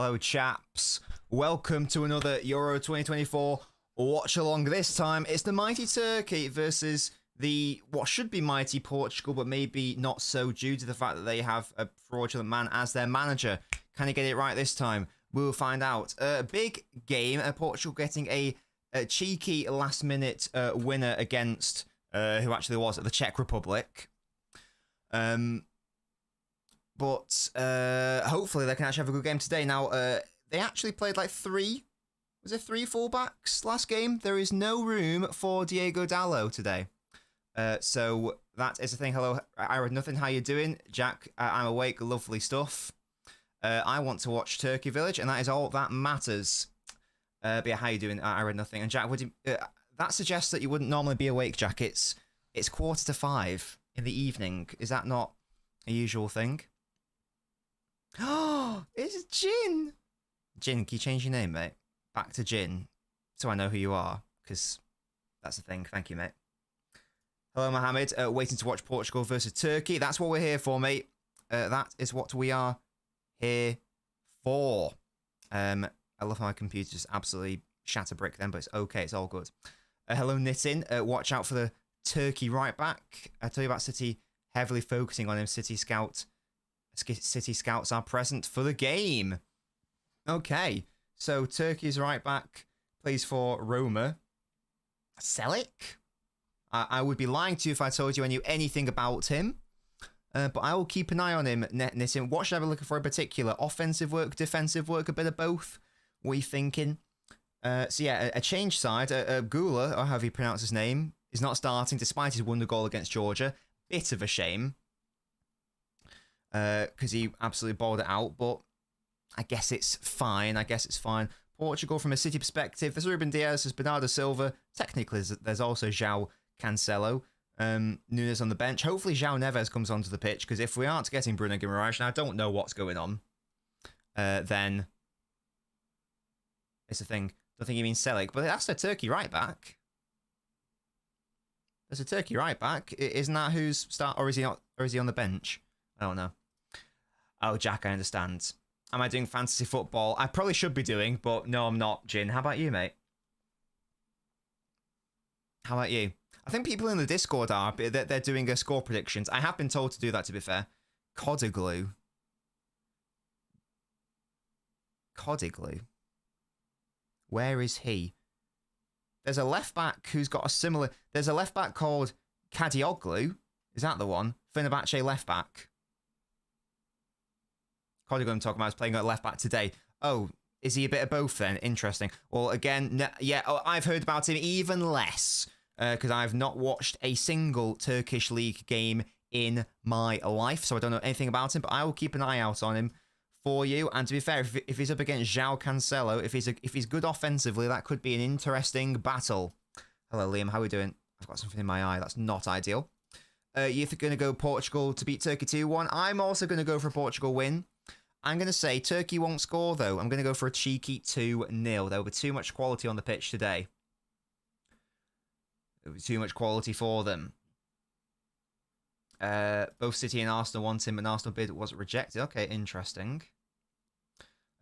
Hello, chaps. Welcome to another Euro 2024 watch-along. This time, it's the mighty Turkey versus the what should be mighty Portugal, but maybe not so due to the fact that they have a fraudulent man as their manager. Can he get it right this time? We'll find out. Big game. Portugal getting a cheeky last-minute winner against who actually was the Czech Republic. But hopefully they can actually have a good game today. Now, they actually played like three fullbacks last game? There is no room for Diego Dallo today. So that is the thing. Hello, I read nothing. How you doing? Jack, I'm awake. Lovely stuff. I want to watch Turkey Village, and that is all that matters. But yeah, how you doing? I read nothing. And Jack, would you, that suggests that you wouldn't normally be awake, Jack. It's 4:45 in the evening. Is that not a usual thing? Oh, it's Jin. Jin, can you change your name, mate? Back to Jin, so I know who you are, because that's the thing. Thank you, mate. Hello, Mohammed. Waiting to watch Portugal versus Turkey. That's what we're here for, mate. That is what we are here for. I love how my computer just absolutely shatter brick then, but it's okay. It's all good. Hello, Nitin. Watch out for the Turkey right back. I tell you about City heavily focusing on him. City Scouts are present for the game. Okay, so Turkey's right back plays for Roma. Selic? I would be lying to you if I told you I knew anything about him. But I will keep an eye on him, Nitin. What should I be looking for in particular? Offensive work, defensive work, a bit of both? What are you thinking? So yeah, a change side. Gula, or however you pronounce his name, is not starting despite his wonder goal against Georgia. Bit of a shame. Because he absolutely balled it out, but I guess it's fine. Portugal, from a City perspective, there's Ruben Diaz, there's Bernardo Silva. Technically, there's also João Cancelo. Nunes on the bench. Hopefully, João Neves comes onto the pitch, because if we aren't getting Bruno Guimaraes, and I don't know what's going on, then it's a thing. Don't think he means Selic, but that's a Turkey right back. There's a Turkey right back. Isn't that who's start, or is he not? Or is he on the bench? I don't know. Oh, Jack, I understand. Am I doing fantasy football? I probably should be doing, but no, I'm not, Jin. How about you, mate? How about you? I think people in the Discord are. They're doing score predictions. I have been told to do that, to be fair. Codiglu. Where is he? There's a left back who's got a similar... There's a left back called Kadioglu. Is that the one? Fenerbahce left back. Codiglu I'm talking about is playing at left back today. Oh, is he a bit of both then? Interesting. Well, again, yeah, I've heard about him even less because I've not watched a single Turkish league game in my life, so I don't know anything about him, but I will keep an eye out on him for you. And to be fair, if he's up against João Cancelo, if he's good offensively, that could be an interesting battle. Hello, Liam. How are we doing? I've got something in my eye. That's not ideal. You're going to go Portugal to beat Turkey 2-1. I'm also going to go for a Portugal win. I'm going to say Turkey won't score, though. I'm going to go for a cheeky 2-0. There will be too much quality on the pitch today. There will be too much quality for them. Both City and Arsenal want him, and Arsenal bid was rejected. Okay, interesting.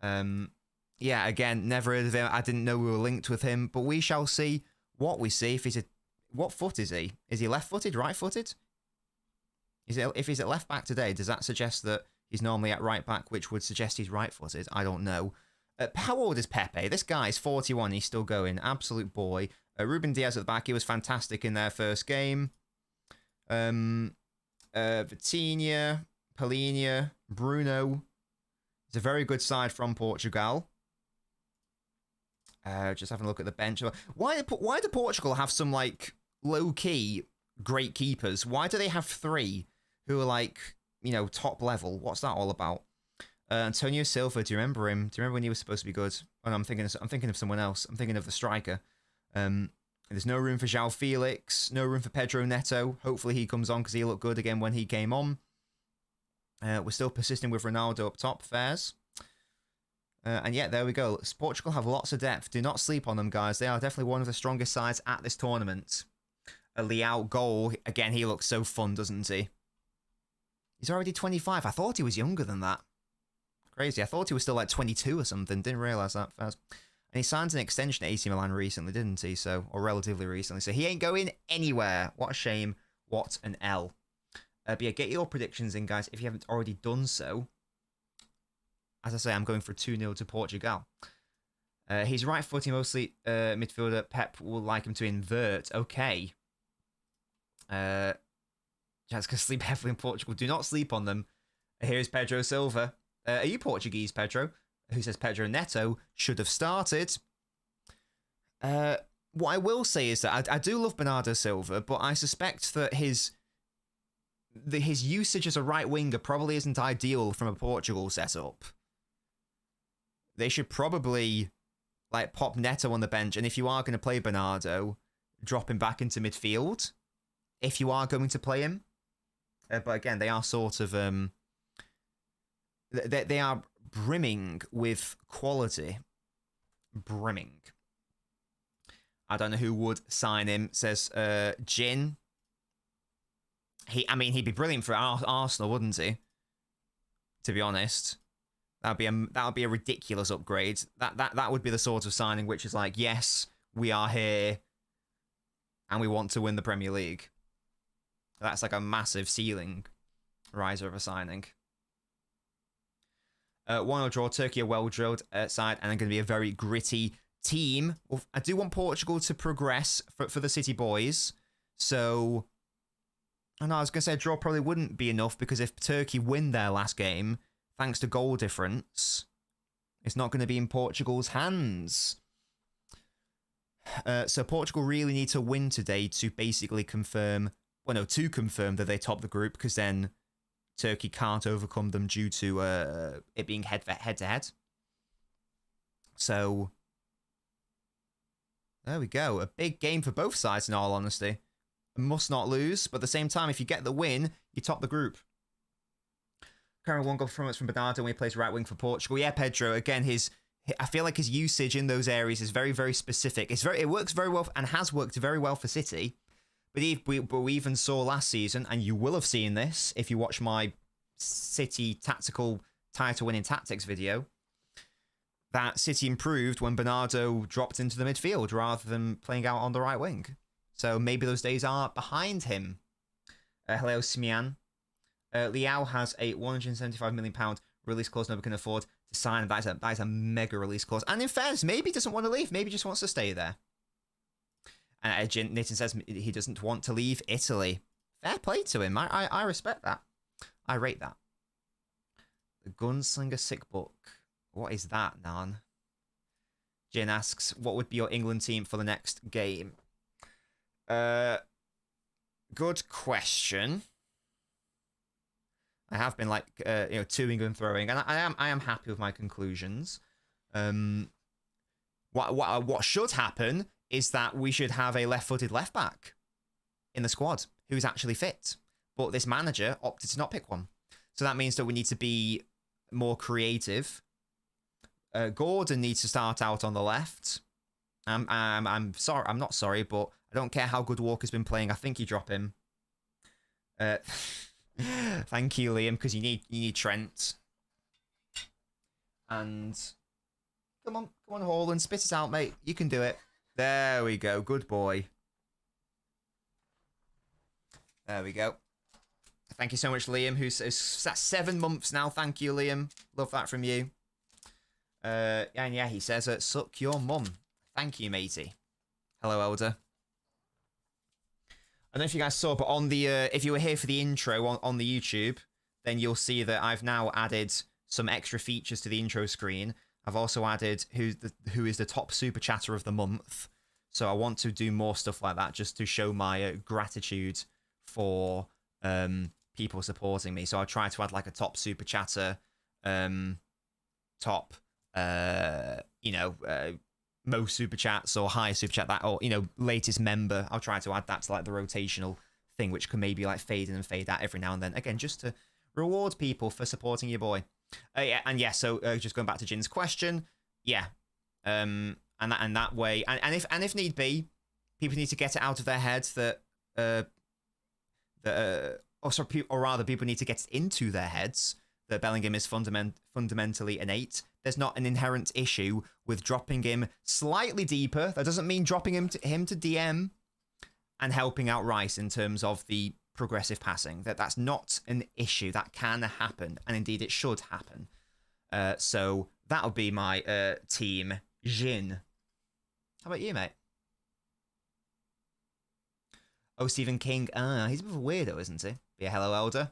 Yeah, again, never heard of him. I didn't know we were linked with him, but we shall see what we see. If he's what foot is he? Is he left-footed, right-footed? If he's at left back today, does that suggest that he's normally at right back, which would suggest he's right-footed? I don't know. How old is Pepe? This guy's 41. He's still going. Absolute boy. Ruben Diaz at the back. He was fantastic in their first game. Vitinha, Palhinha, Bruno. It's a very good side from Portugal. Just having a look at the bench. Why do Portugal have some, like, low-key great keepers? Why do they have three who are, like, you know, top level? What's that all about? Antonio Silva, do you remember him? Do you remember when he was supposed to be good? Oh, no, I'm thinking of someone else. I'm thinking of the striker. There's no room for João Felix. No room for Pedro Neto. Hopefully he comes on because he looked good again when he came on. We're still persisting with Ronaldo up top. Fairs. And yeah, there we go. Portugal have lots of depth. Do not sleep on them, guys. They are definitely one of the strongest sides at this tournament. A Leao goal. Again, he looks so fun, doesn't he? He's already 25. I thought he was younger than that. Crazy. I thought he was still like 22 or something. Didn't realize that first. And he signed an extension at AC Milan recently, didn't he? So, or relatively recently. So he ain't going anywhere. What a shame. What an L. But yeah, get your predictions in, guys, if you haven't already done so. As I say, I'm going for 2-0 to Portugal. He's right-footed, mostly midfielder. Pep will like him to invert. Okay. Just going to sleep heavily in Portugal. Do not sleep on them. Here's Pedro Silva. Are you Portuguese, Pedro? Who says Pedro Neto should have started. What I will say is that I do love Bernardo Silva, but I suspect that his usage as a right winger probably isn't ideal from a Portugal setup. They should probably like pop Neto on the bench, and if you are going to play Bernardo, drop him back into midfield. If you are going to play him, but again, they are sort of they are brimming with quality. Brimming. I don't know who would sign him. Says Jin. He'd be brilliant for Arsenal, wouldn't he? To be honest, that would be a ridiculous upgrade. That would be the sort of signing which is like, yes, we are here, and we want to win the Premier League. That's like a massive ceiling riser of a signing. 1-0 draw. Turkey, a well-drilled side, and they're going to be a very gritty team. Well, I do want Portugal to progress for the City boys. So, I know I was going to say a draw probably wouldn't be enough, because if Turkey win their last game, thanks to goal difference, it's not going to be in Portugal's hands. So Portugal really need to win today to basically confirm, to confirm that they top the group, because then Turkey can't overcome them due to it being head-to-head. So, there we go. A big game for both sides, in all honesty. Must not lose, but at the same time, if you get the win, you top the group. Current 1 goal performance from Bernardo when he plays right wing for Portugal. Yeah, Pedro, again, I feel like his usage in those areas is very, very specific. It works very well and has worked very well for City. But we even saw last season, and you will have seen this if you watch my City tactical title-winning tactics video, that City improved when Bernardo dropped into the midfield rather than playing out on the right wing. So maybe those days are behind him. Hello, Simian. Liao has a £175 million release clause nobody can afford to sign. That is a mega release clause. And in fairness, maybe he doesn't want to leave. Maybe he just wants to stay there. Nathan says he doesn't want to leave Italy. Fair play to him. I respect that. I rate that. The Gunslinger Sick Book. What is that, Nan? Jin asks, what would be your England team for the next game? Good question. I have been toing and throwing, and I am happy with my conclusions. What should happen is that we should have a left-footed left-back in the squad who's actually fit. But this manager opted to not pick one. So that means that we need to be more creative. Gordon needs to start out on the left. I'm sorry. I'm not sorry, but I don't care how good Walker's been playing. I think you drop him. Thank you, Liam, because you need Trent. And come on, Haaland, spit it out, mate. You can do it. There we go. Good boy. There we go. Thank you so much, Liam, who's 7 months now. Thank you, Liam. Love that from you. And yeah, he says, suck your mum. Thank you, matey. Hello, Elder. I don't know if you guys saw, but on the if you were here for the intro on the YouTube, then you'll see that I've now added some extra features to the intro screen. I've also added who is the top super chatter of the month. So I want to do more stuff like that just to show my gratitude for people supporting me. So I try to add like a top super chatter, top most super chats or high super chat, that, or latest member. I'll try to add that to like the rotational thing, which can maybe like fade in and fade out every now and then, again just to reward people for supporting your boy. So just going back to Jin's question, and that way, and if need be, people need to get it out of their heads that people need to get it into their heads that Bellingham is fundamentally innate. There's not an inherent issue with dropping him slightly deeper. That doesn't mean dropping him to DM and helping out Rice in terms of the progressive passing. That's not an issue. That can happen, and indeed it should happen. So that'll be my team, Jin. How about you, mate? Oh, Stephen King. He's a bit of a weirdo, isn't he? Yeah, hello, Elder.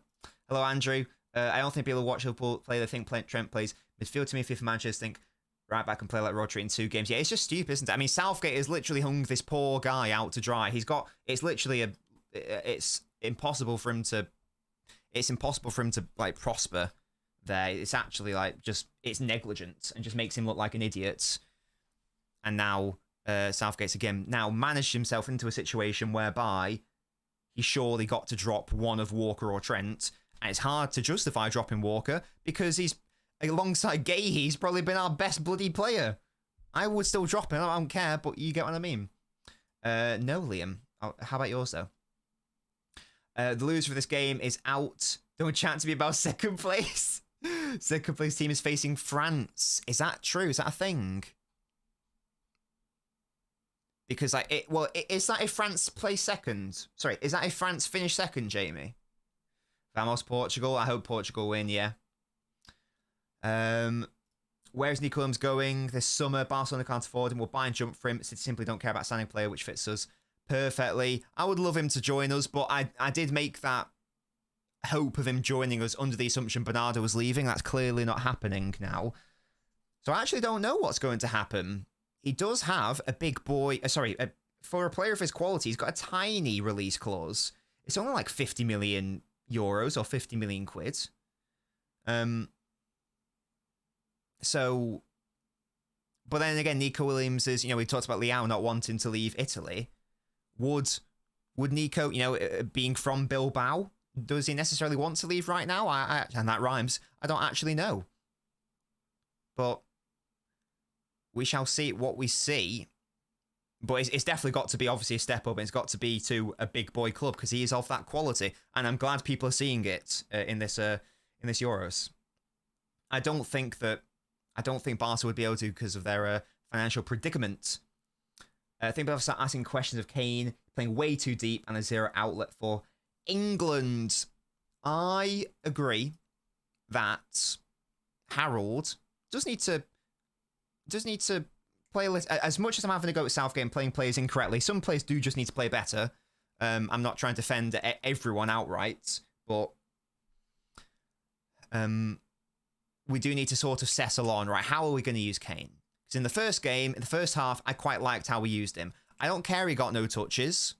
Hello, Andrew. I don't think people who watch Liverpool play. They think Trent plays midfield to me. FIFA managers think right back and play like Rodri in 2 games. Yeah, it's just stupid, isn't it? I mean, Southgate has literally hung this poor guy out to dry. It's literally it's impossible for him to like prosper there. It's actually like it's negligent and just makes him look like an idiot. And now Southgate's again now managed himself into a situation whereby he surely got to drop one of Walker or Trent. And it's hard to justify dropping Walker because he's, alongside Gahey, he's probably been our best bloody player. I would still drop him, I don't care, but you get what I mean. No, Liam. How about yours, though? The loser for this game is out. Don't chat to me about second place. Second place team is facing France. Is that true? Is that a thing? Because, like, is that if France plays second? Sorry, is that if France finish second, Jamie? Vamos, Portugal. I hope Portugal win, yeah. Where's Nico Williams going this summer? Barcelona can't afford him. We'll buy and jump for him. Simply don't care about signing player, which fits us perfectly. I would love him to join us, but I did make that hope of him joining us under the assumption Bernardo was leaving. That's clearly not happening now. So I actually don't know what's going to happen. He does have a big boy... for a player of his quality, he's got a tiny release clause. It's only like 50 million euros or 50 million quid. So... But then again, Nico Williams is... we talked about Leao not wanting to leave Italy. Would Nico, being from Bilbao, does he necessarily want to leave right now? And that rhymes. I don't actually know. But... we shall see what we see. But it's definitely got to be, obviously, a step up. And it's got to be to a big boy club because he is of that quality. And I'm glad people are seeing it in this Euros. I don't think Barca would be able to because of their financial predicament. I think they'll start asking questions of Kane, playing way too deep and a zero outlet for England. I agree that Harold does need to play as much as I'm having to go with Southgate and playing players incorrectly. Some players do just need to play better. I'm not trying to defend everyone outright, but we do need to sort of settle on, right, how are we going to use Kane? Because in the first game, in the first half, I quite liked how we used him. I don't care he got no touches.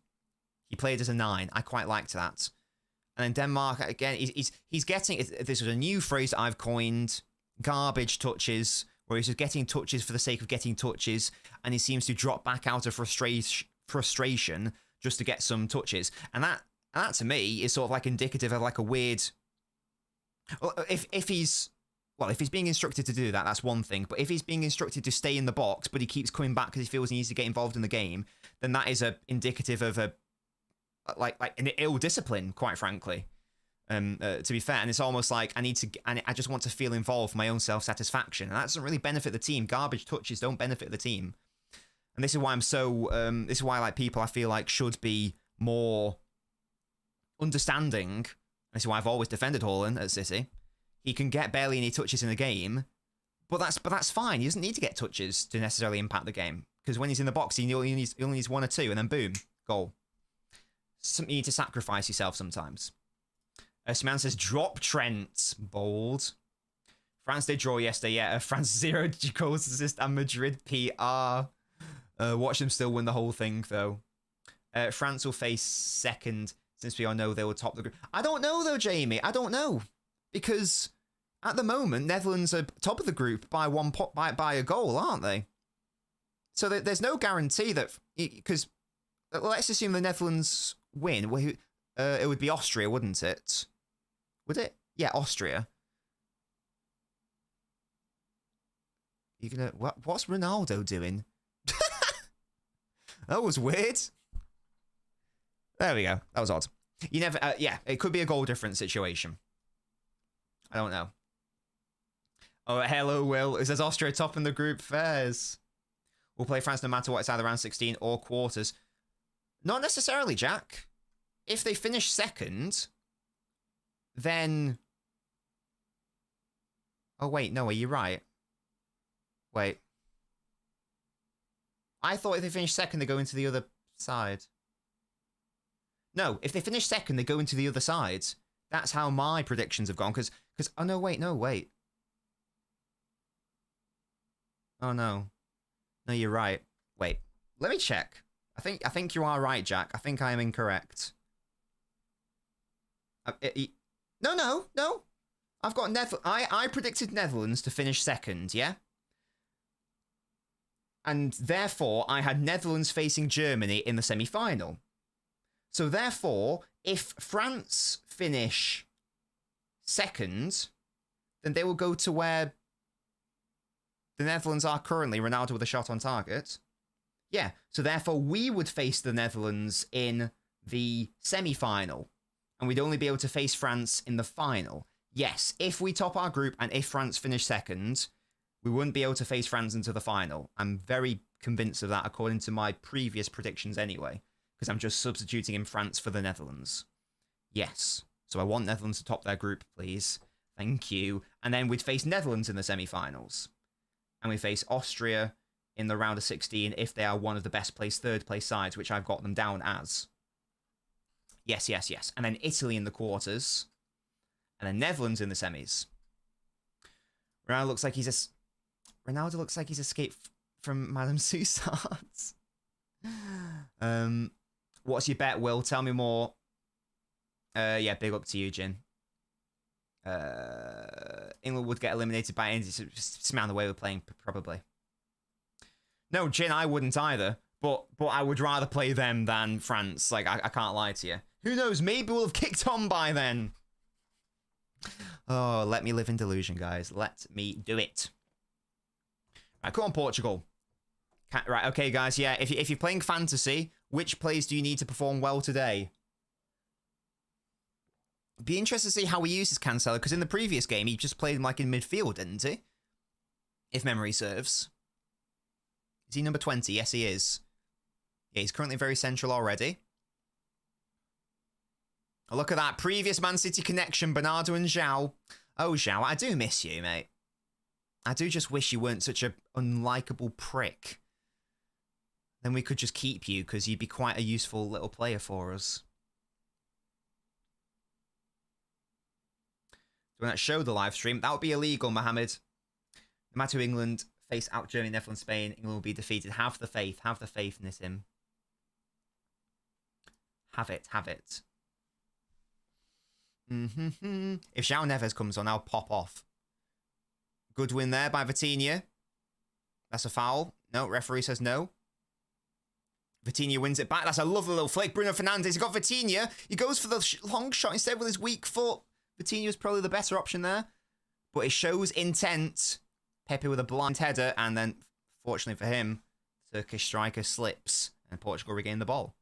He played as a 9. I quite liked that. And then Denmark, again, he's getting, this is a new phrase that I've coined, garbage touches, where he's just getting touches for the sake of getting touches, and he seems to drop back out of frustration just to get some touches. And that to me is sort of like indicative of like a weird... Well, if he's being instructed to do that, that's one thing. But if he's being instructed to stay in the box, but he keeps coming back because he feels he needs to get involved in the game, then that is indicative of an ill discipline, quite frankly. To be fair, and it's almost like I just want to feel involved for my own self-satisfaction, and that doesn't really benefit the team. Garbage touches don't benefit the team, and this is why I'm so. This is why like people I feel like should be more understanding. This is why I've always defended Haaland at City. He can get barely any touches in the game, but that's fine. He doesn't need to get touches to necessarily impact the game because when he's in the box, he only needs 1 or 2, and then boom, goal. You need to sacrifice yourself sometimes. Siman says, drop Trent. Bold. France did draw yesterday, yeah. France 0 goals assist and Madrid PR. Watch them still win the whole thing, though. France will face second, since we all know they will top the group. I don't know, though, Jamie. I don't know. Because at the moment, Netherlands are top of the group by by a goal, aren't they? So there's no guarantee that... Because let's assume the Netherlands win. It would be Austria, wouldn't it? Would it? Yeah, Austria. You gonna what's Ronaldo doing? That was weird. There we go. That was odd. You never. Yeah, it could be a goal difference situation. I don't know. Oh, hello, Will. It says Austria top in the group phase. We'll play France no matter what. It's either round 16 or quarters. Not necessarily, Jack. If they finish second, then... Oh, wait. No, are you right? Wait. I thought if they finish second, they go into the other side. No, if they finish second, they go into the other side. That's how my predictions have gone. Because oh, no, wait. Oh, no. No, you're right. Wait. Let me check. I think you are right, Jack. I think I am incorrect. No. I've got I predicted Netherlands to finish second, yeah? And therefore, I had Netherlands facing Germany in the semi-final. So therefore, if France finish second, then they will go to where the Netherlands are currently, Ronaldo with a shot on target. Yeah, so therefore we would face the Netherlands in the semi-final. And we'd only be able to face France in the final. Yes, if we top our group and if France finish second, we wouldn't be able to face France into the final. I'm very convinced of that according to my previous predictions anyway. Because I'm just substituting in France for the Netherlands. Yes. So I want Netherlands to top their group, please. Thank you. And then we'd face Netherlands in the semi-finals. And we face Austria in the round of 16 if they are one of the best placed third place sides, which I've got them down as. Yes. And then Italy in the quarters. And then Netherlands in the semis. Ronaldo looks like he's escaped from Madame Tussauds. What's your bet, Will? Tell me more. Yeah, big up to you, Jin. England would get eliminated by India. Just smell the way we're playing, probably. No, Jin, I wouldn't either. But I would rather play them than France. Like, I can't lie to you. Who knows? Maybe we'll have kicked on by then. Oh, let me live in delusion, guys. Let me do it. Right, come on, Portugal. Right, okay, guys. Yeah, if you're playing fantasy, which players do you need to perform well today? Be interested to see how he uses Cancelo, because in the previous game, he just played him like in midfield, didn't he? If memory serves. Is he number 20? Yes, he is. Yeah, he's currently very central already. Oh, look at that. Previous Man City connection, Bernardo and João. Oh, João, I do miss you, mate. I do just wish you weren't such an unlikable prick. Then we could just keep you, because you'd be quite a useful little player for us. Do that show the live stream? That would be illegal, Mohammed. No matter who England face out Germany, Netherlands, Spain, England will be defeated. Have the faith. Have the faith in this, him. Have it. Have it. If João Neves comes on, I'll pop off. Good win there by Vitinha. That's a foul. No, referee says no. Vitinha wins it back. That's a lovely little flick. Bruno Fernandes, he's got Vitinha. He goes for the long shot instead with his weak foot. Vitinha is probably the better option there. But it shows intent. Pepe with a blind header. And then, fortunately for him, Turkish striker slips. And Portugal regain the ball.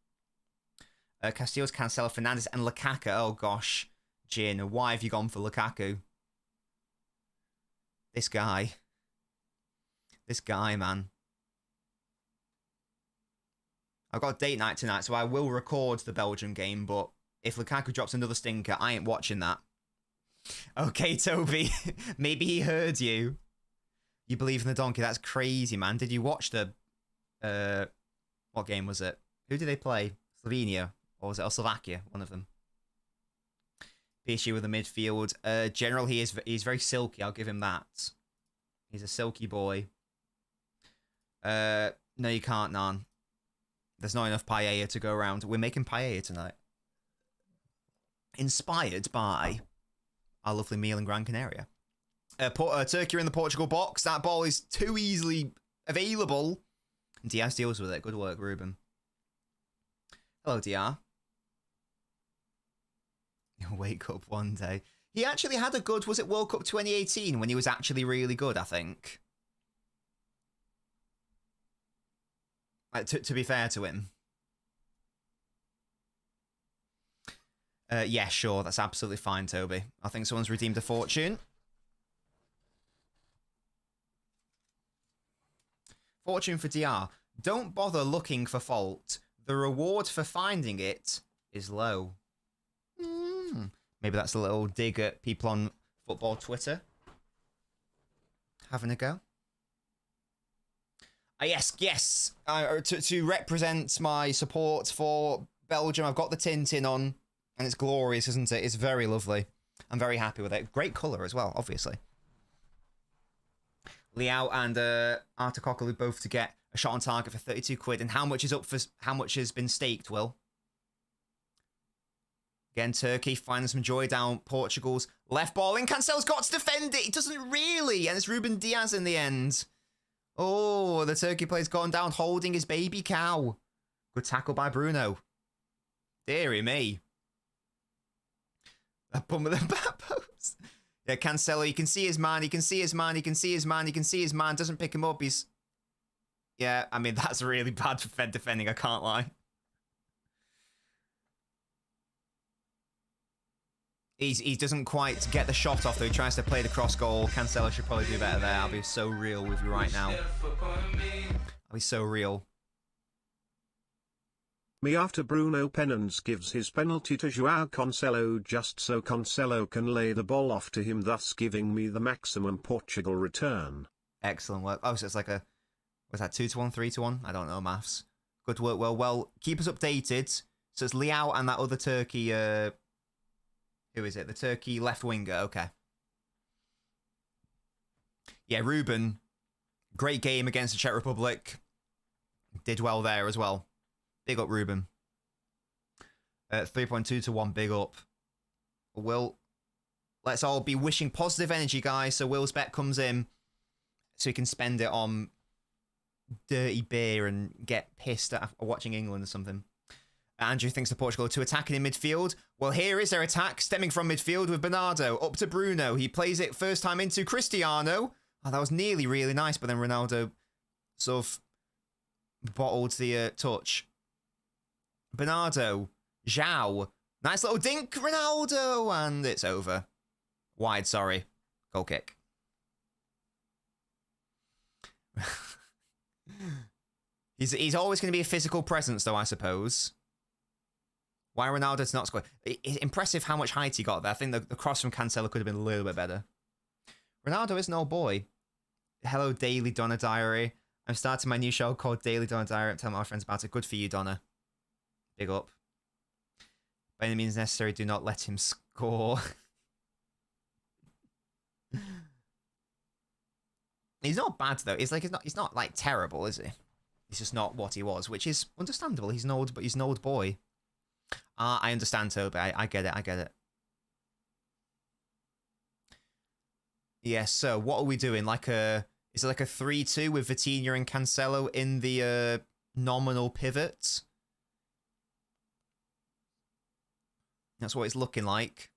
Castillo's Cancelo, Fernandes, and Lukaku. Oh, gosh. Jin, why have you gone for Lukaku? This guy. This guy, man. I've got date night tonight, so I will record the Belgium game, but if Lukaku drops another stinker, I ain't watching that. Okay, Toby. Maybe he heard you. You believe in the donkey. That's crazy, man. Did you watch the... what game was it? Who did they play? Slovenia? Or was it Slovakia? One of them. PSG with the midfield. General, he's very silky. I'll give him that. He's a silky boy. No, you can't, Nan. There's not enough paella to go around. We're making paella tonight. Inspired by our lovely meal in Gran Canaria. Turkey in the Portugal box. That ball is too easily available. And Diaz deals with it. Good work, Ruben. Hello, DR. He'll wake up one day. He actually had a good, was it World Cup 2018 when he was actually really good, I think. Like, to be fair to him. Yeah, sure. That's absolutely fine, Toby. I think someone's redeemed a fortune. Fortune for DR. Don't bother looking for fault. The reward for finding it is low. Maybe that's a little dig at people on football Twitter. Having a go. Yes. To represent my support for Belgium, I've got the Tintin on, and it's glorious, isn't it? It's very lovely. I'm very happy with it. Great colour as well, obviously. Liao and Artakokolu both to get a shot on target for 32 quid. And how much is up for? How much has been staked, Will? Again, Turkey finding some joy down Portugal's left ball. And Cancelo's got to defend it. He doesn't really. And it's Ruben Diaz in the end. Oh, the Turkey player's gone down holding his baby cow. Good tackle by Bruno. Deary me. That bum with the back post. Yeah, Cancelo, you can see his man. You can see his man. You can see his man. You can see his man. Doesn't pick him up. He's... Yeah, I mean, that's really bad for Fed defending. I can't lie. He doesn't quite get the shot off, though. He tries to play the cross goal. Cancelo should probably do better there. I'll be so real with you right now. I'll be so real. Me after Bruno Penance gives his penalty to Joao Cancelo just so Cancelo can lay the ball off to him, thus giving me the maximum Portugal return. Excellent work. Oh, so it's like a... Was that 2-1, 3-1? I don't know maths. Good work, well, keep us updated. So it's Liao and that other Turkey... Who is it? The Turkey left winger. Okay. Yeah, Ruben. Great game against the Czech Republic. Did well there as well. Big up, Ruben. 3.2-1. Big up. Will, let's all be wishing positive energy, guys. So Will's bet comes in so he can spend it on dirty beer and get pissed at watching England or something. Andrew thinks the Portugal are too attacking in midfield. Well, here is their attack stemming from midfield with Bernardo. Up to Bruno. He plays it first time into Cristiano. Oh, that was nearly really nice, but then Ronaldo sort of bottled the touch. Bernardo. Zhao. Nice little dink, Ronaldo. And it's over. Wide, sorry. Goal kick. He's always going to be a physical presence, though, I suppose. Why Ronaldo's not scored? It's impressive how much height he got there. I think the cross from Cancelo could have been a little bit better. Ronaldo is an old boy. Hello, Daily Donna Diary. I'm starting my new show called Daily Donna Diary. I'm telling my friends about it. Good for you, Donna. Big up. By any means necessary, do not let him score. He's not bad though. He's not like terrible, is he? He's just not what he was, which is understandable. He's an old boy. I understand, Toby. I get it. Yeah, so what are we doing? Is it like a 3-2 with Vitinha and Cancelo in the nominal pivot? That's what it's looking like.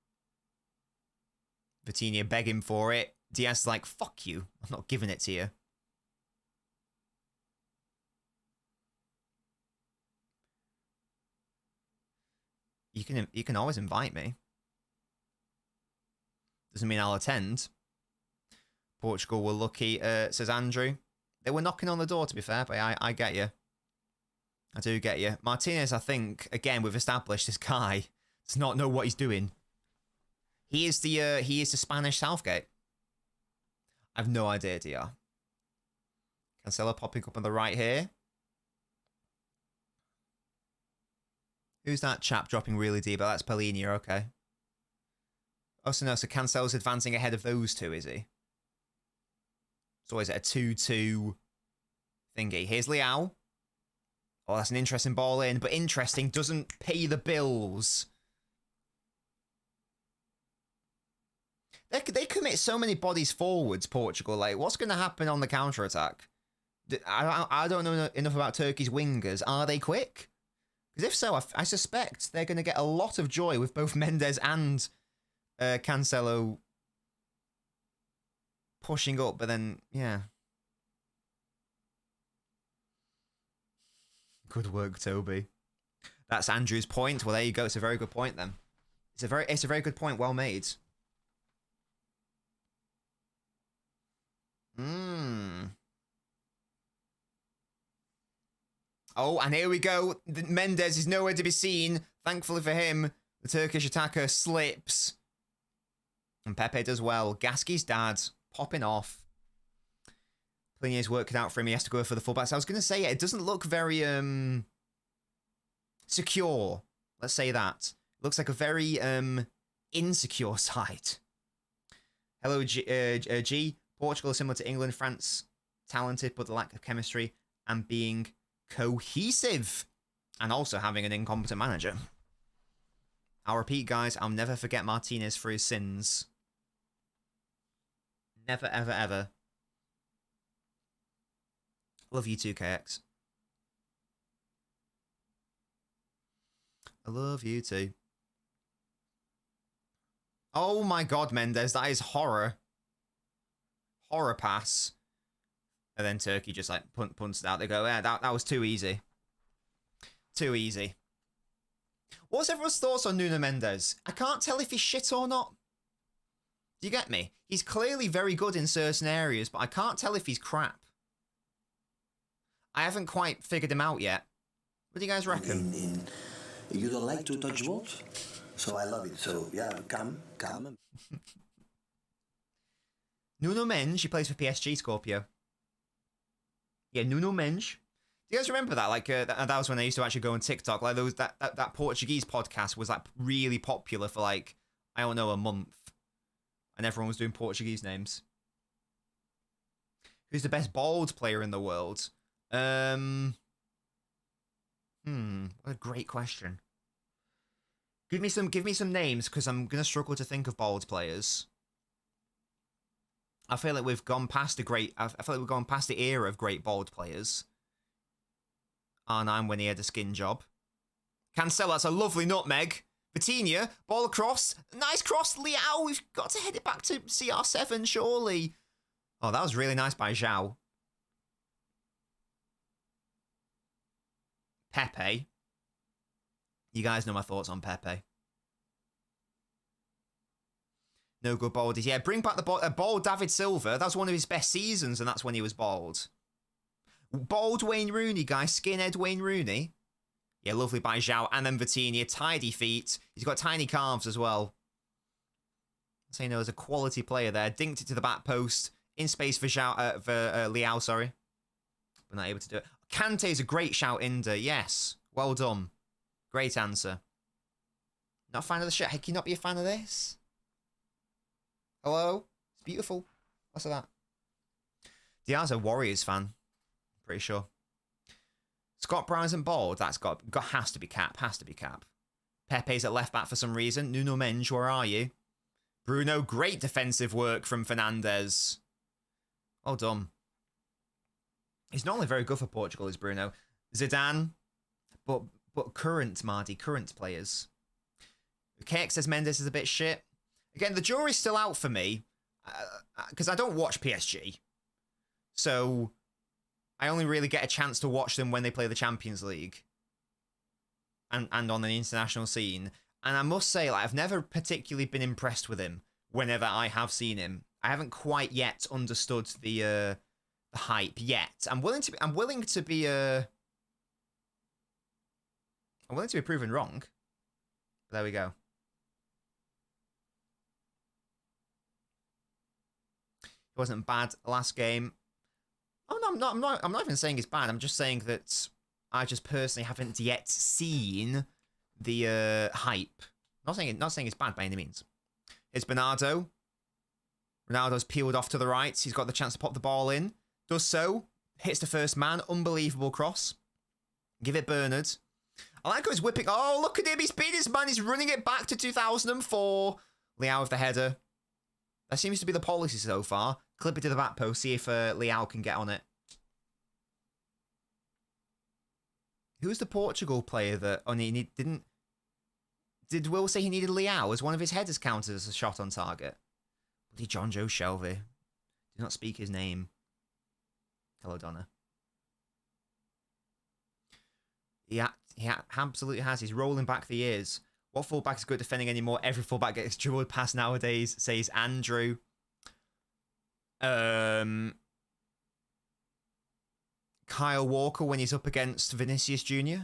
Vitinha begging for it. Diaz is like, fuck you. I'm not giving it to you. You can always invite me. Doesn't mean I'll attend. Portugal were lucky, says Andrew. They were knocking on the door, to be fair, but I get you. I do get you. Martinez, I think, again, we've established this guy does not know what he's doing. He is the Spanish Southgate. I've no idea, DR. Cancelo popping up on the right here. Who's that chap dropping really deep? Oh, that's Paulinho, okay. Oh, so Cancelo's advancing ahead of those two, is he? So is it a 2-2 thingy? Here's Liao. Oh, that's an interesting ball in, but interesting doesn't pay the bills. They commit so many bodies forwards, Portugal. Like, what's going to happen on the counter-attack? I don't know enough about Turkey's wingers. Are they quick? Because if so, I suspect they're going to get a lot of joy with both Mendes and Cancelo pushing up, but then, yeah. Good work, Toby. That's Andrew's point. Well, there you go. It's a very good point, then. It's a very good point. Well made. Oh, and here we go. Mendes is nowhere to be seen. Thankfully for him, the Turkish attacker slips. And Pepe does well. Gasky's dad popping off. Plinier's working out for him. He has to go for the fullbacks. I was going to say, it doesn't look very secure. Let's say that. Looks like a very insecure side. Hello, G. Portugal is similar to England. France, talented, but the lack of chemistry and being cohesive. And also having an incompetent manager. I'll repeat, guys, I'll never forget Martinez for his sins. Never, ever, ever. Love you too, KX. I love you too. Oh my god, Mendes, that is horror. Horror pass. And then Turkey just like punts it out. They go, yeah, that was too easy. Too easy. What's everyone's thoughts on Nuno Mendes? I can't tell if he's shit or not. Do you get me? He's clearly very good in certain areas, but I can't tell if he's crap. I haven't quite figured him out yet. What do you guys reckon? You don't like to touch balls? So I love it. So, yeah, come. Nuno Mendes, he plays for PSG, Scorpio. Yeah, Nuno Mendes. Do you guys remember that? Like, that was when I used to actually go on TikTok. Like, that Portuguese podcast was, like, really popular for, like, I don't know, a month. And everyone was doing Portuguese names. Who's the best bald player in the world? What a great question. Give me some names, because I'm gonna struggle to think of bald players. I feel like we've gone past the era of great bald players. R9 when he had a skin job. Cancelo, that's a lovely nutmeg. Vitinha, ball across. Nice cross, Leao. We've got to head it back to CR7, surely. Oh, that was really nice by Zhao. Pepe. You guys know my thoughts on Pepe. No good baldies. Yeah, bring back the bald David Silva. That was one of his best seasons, and that's when he was bald. Bald Wayne Rooney, guys. Skinhead Wayne Rooney. Yeah, lovely by Zhao. And then Vitinha. Tidy feet. He's got tiny calves as well. So, you know, as a quality player there. Dinked it to the back post. In space for Zhao, Leao, sorry. But not able to do it. Kante is a great shout, Inda. Yes. Well done. Great answer. Not a fan of the shit. Hey, can you not be a fan of this? Hello? It's beautiful. What's that? Diaz a Warriors fan. Pretty sure. Scott Brown isn't bald. That's has to be Cap. Has to be Cap. Pepe's at left back for some reason. Nuno Mendes, where are you? Bruno, great defensive work from Fernandes. Well done. He's not only very good for Portugal, is Bruno. Zidane, but current players. KX says Mendes is a bit shit. Again, the jury's still out for me because I don't watch PSG, so I only really get a chance to watch them when they play the Champions League and on the international scene. And I must say, like, I've never particularly been impressed with him whenever I have seen him. I haven't quite yet understood the hype yet. I'm willing to be proven wrong. But there we go. It wasn't bad last game. Oh no, I'm not even saying it's bad. I'm just saying that I just personally haven't yet seen the hype. Not saying it's bad by any means. It's Bernardo. Ronaldo's peeled off to the right. He's got the chance to pop the ball in. Does so. Hits the first man. Unbelievable cross. Give it Bernard. I like how he's whipping. Oh, look at him. He's beat his man. He's running it back to 2004. Leao with the header. That seems to be the policy so far. Clip it to the back post. See if Leao can get on it. Who was the Portugal player that only didn't... Did Will say he needed Leao as one of his headers counted as a shot on target? Bloody John Joe Shelby. Do not speak his name. Hello, Donna. Yeah, he absolutely has. He's rolling back the years. What fullback is good defending anymore? Every fullback gets dribbled past nowadays, says Andrew. Kyle Walker when he's up against Vinicius Jr.?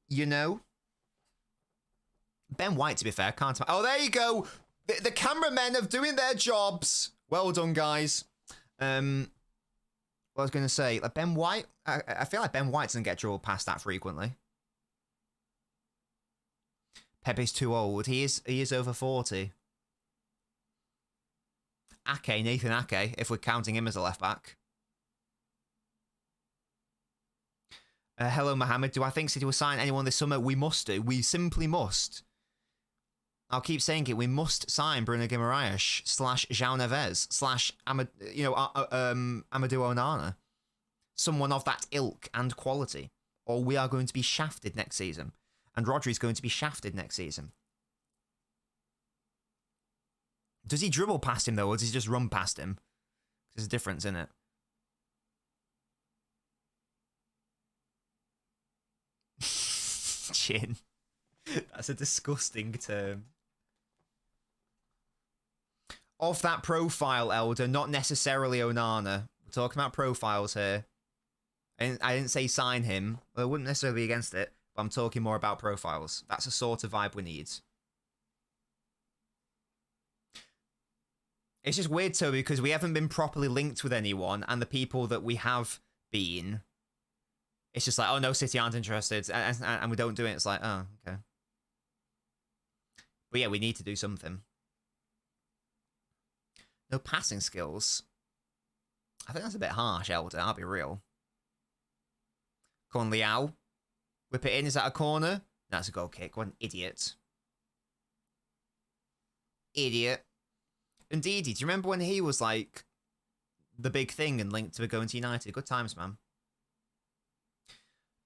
You know, Ben White, to be fair, can't. Oh, there you go. The cameramen are doing their jobs. Well done, guys. What I was going to say, like Ben White, I feel like Ben White doesn't get drilled past that frequently. Pepe's too old. He is over 40. Ake, Nathan Ake, if we're counting him as a left back. Hello, Mohammed. Do I think City will sign anyone this summer? We must do. We simply must. I'll keep saying it. We must sign Bruno Guimaraes / João Neves / Amadou Onana. Someone of that ilk and quality. Or we are going to be shafted next season. And Rodri's going to be shafted next season. Does he dribble past him, though, or does he just run past him? There's a difference, isn't it? Chin. That's a disgusting term. Of that profile, Elder, not necessarily Onana. We're talking about profiles here. I didn't say sign him. Well, I wouldn't necessarily be against it, but I'm talking more about profiles. That's the sort of vibe we need. It's just weird, Toby, because we haven't been properly linked with anyone, and the people that we have been, it's just like, oh, no, City aren't interested, and we don't do it. It's like, oh, okay. But yeah, we need to do something. No passing skills. I think that's a bit harsh, Elder. I'll be real. Con Liao. Whip it in. Is that a corner? That's a goal kick. What an idiot. Idiot. Indeed. Do you remember when he was like the big thing and linked to going to United? Good times, man.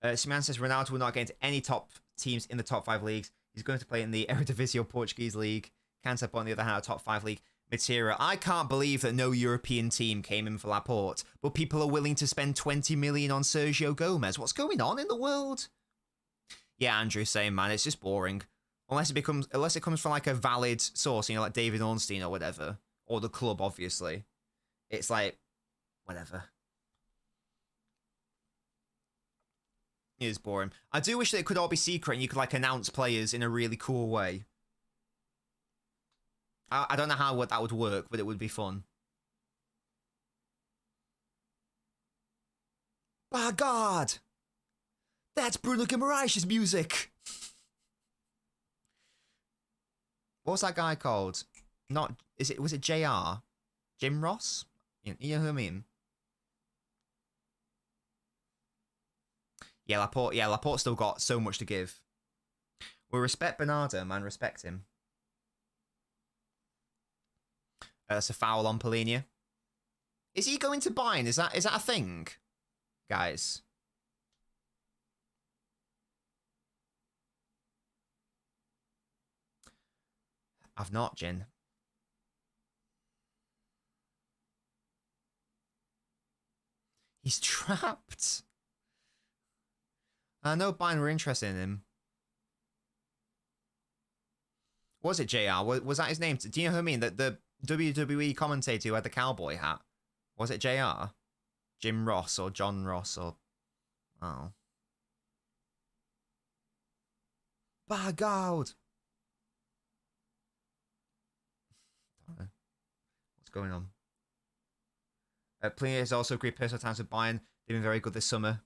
Siman says Ronaldo will not get into any top teams in the top 5 leagues. He's going to play in the Eredivisie Portuguese league. Kansas, on the other hand, a top 5 league material. I can't believe that no European team came in for Laporte, but people are willing to spend 20 million on Sergio Gomez. What's going on in the world? Yeah, Andrew's saying, man, it's just boring. Unless it comes from like a valid source, you know, like David Ornstein or whatever, or the club, obviously. It's like, whatever. It is boring. I do wish that it could all be secret and you could like announce players in a really cool way. I don't know how that would work, but it would be fun. My God! That's Bruno Guimaraes' music! What's that guy called? Was it JR? Jim Ross? You know who I mean? Yeah, Laporte still got so much to give. We'll respect Bernardo, man. Respect him. That's a foul on Polinia. Is he going to Bayern? Is that a thing? Guys. I've not, Jin. He's trapped. I know Bayern were interested in him. Was it JR? Was that his name? Do you know who I mean? The WWE commentator who had the cowboy hat. Was it JR? Jim Ross or John Ross or... Oh. By God! What's going on? Pliny has also agreed personal times with Bayern. They've been very good this summer.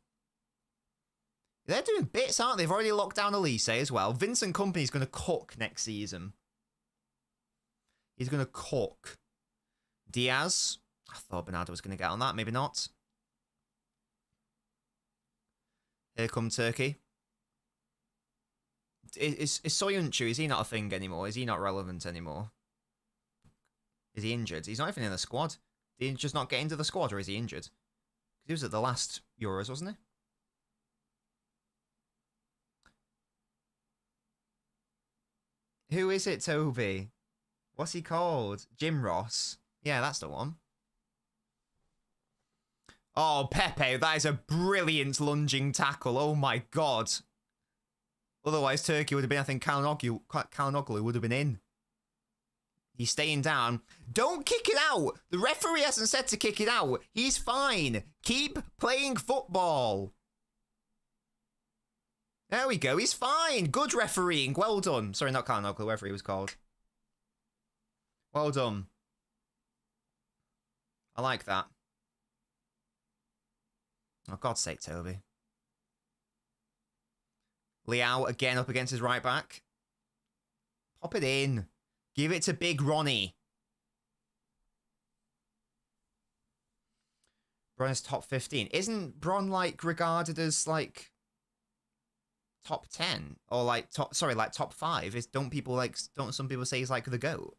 They're doing bits, aren't they? They've already locked down Elise as well. Vincent Kompany's going to cook next season. He's going to cook. Diaz. I thought Bernardo was going to get on that. Maybe not. Here come Turkey. Is Soyuncu, is he not a thing anymore? Is he not relevant anymore? Is he injured? He's not even in the squad. Did he just not get into the squad, or is he injured? He was at the last Euros, wasn't he? Who is it, Toby? What's he called? Jim Ross. Yeah, that's the one. Oh, Pepe, that is a brilliant lunging tackle. Oh my God. Otherwise, Turkey would have been, I think, Kalinoglu would have been in. He's staying down. Don't kick it out. The referee hasn't said to kick it out. He's fine. Keep playing football. There we go. He's fine. Good refereeing. Well done. Sorry, not Carl Noggle, whoever he was called. Well done. I like that. Oh, God's sake, Toby. Liao again up against his right back. Pop it in. Give it to Big Ronnie. Bron is top 15. Isn't Bron, like, regarded as, like, top 10? Or, like, top 5? Don't some people say he's, like, the GOAT?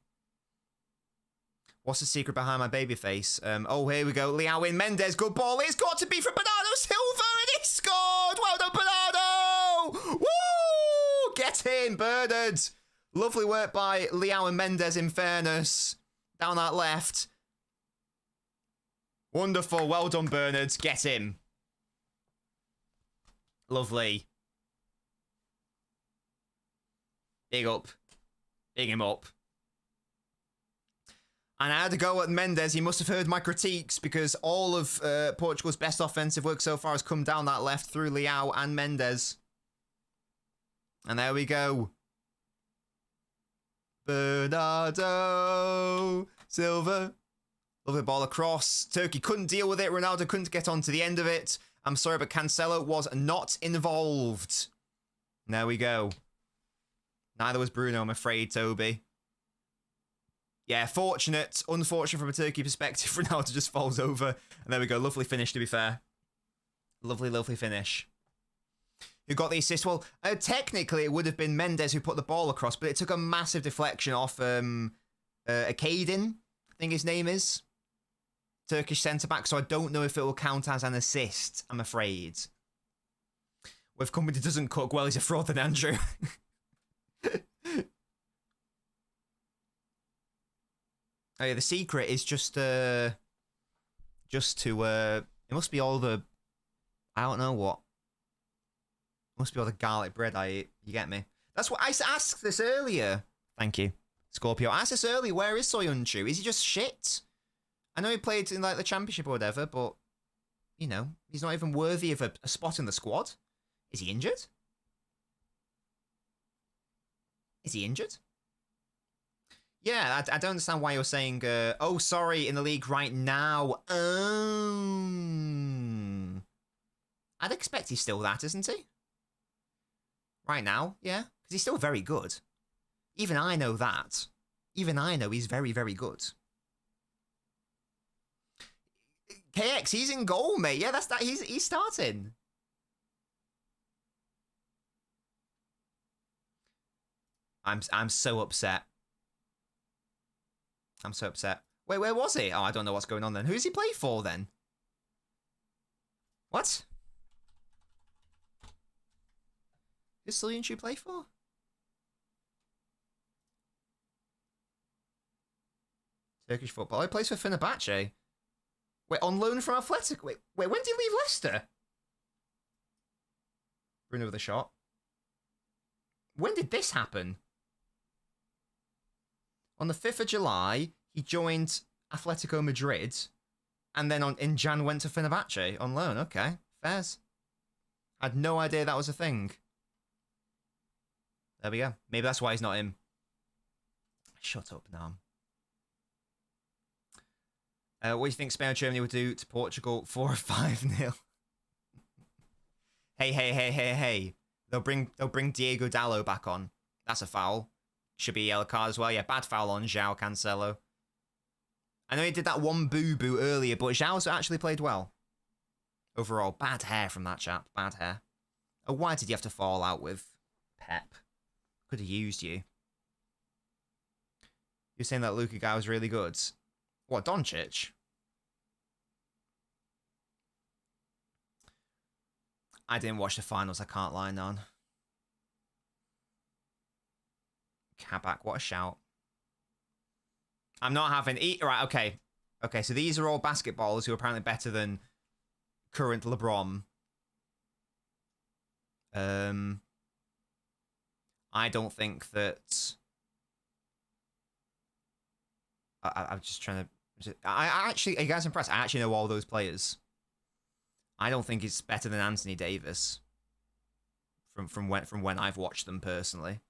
What's the secret behind my baby face? Oh, here we go. Liao in Mendes. Good ball. It's got to be from Bernardo Silva, and he scored! Well done, Bernardo! Woo! Get in, Bernard. Lovely work by Liao and Mendes, in fairness. Down that left. Wonderful. Well done, Bernard. Get him. Lovely. Big up. Big him up. And I had to go at Mendes. He must have heard my critiques because all of Portugal's best offensive work so far has come down that left through Liao and Mendes. And there we go. Bernardo Silva. Lovely ball across. Turkey couldn't deal with it. Ronaldo couldn't get on to the end of it. I'm sorry, but Cancelo was not involved. There we go. Neither was Bruno, I'm afraid, Toby. Yeah, fortunate. Unfortunate from a Turkey perspective. Ronaldo just falls over. And there we go. Lovely finish, to be fair. Lovely, lovely finish. Who got the assist? Well, technically, it would have been Mendes who put the ball across, but it took a massive deflection off Akadin, I think his name is. Turkish centre-back, so I don't know if it will count as an assist, I'm afraid. With company doesn't cook, well, he's a fraud than Andrew. Oh yeah, the secret is just to, it must be all the, I don't know what. It must be all the garlic bread I eat. You get me? That's what I asked this earlier. Thank you, Scorpio. I asked this earlier, where is Soyuncu? Is he just shit? I know he played in like the championship or whatever, but, you know, he's not even worthy of a spot in the squad. Is he injured? Is he injured? Yeah, I don't understand why you're saying, oh, sorry, in the league right now. I'd expect he's still that, isn't he? Right now, yeah. Because he's still very good. Even I know that. Even I know he's very, very good. KX, he's in goal, mate. Yeah, that's that. He's starting. I'm so upset. I'm so upset. Wait, where was he? Oh, I don't know what's going on then. Who does he play for then? What? Who's Soyuncu play for? Turkish football. He plays for Fenerbahce. Wait, on loan from Athletic. Wait, when did he leave Leicester? Bruno with a shot. When did this happen? On the 5th of July, he joined Atletico Madrid, and then in Jan went to Fenerbahce on loan. Okay, fairs. I had no idea that was a thing. There we go. Maybe that's why he's not in. Shut up, Nam. What do you think Spain or Germany would do to Portugal? 4 or 5-0. Hey. They'll bring Diego Dallo back on. That's a foul. Should be a yellow card as well. Yeah, bad foul on João Cancelo. I know he did that one boo-boo earlier, but João's actually played well. Overall, bad hair from that chap. Bad hair. Oh, why did you have to fall out with Pep? Could have used you. You're saying that Luka guy was really good? What, Doncic? I didn't watch the finals, I can't lie, none. Kabak, what a shout. I'm not having... Right, okay. Okay, so these are all basketballers who are apparently better than current LeBron. I don't think that... I'm just trying to. I actually, are you guys impressed? I actually know all those players. I don't think it's better than Anthony Davis. From when I've watched them personally.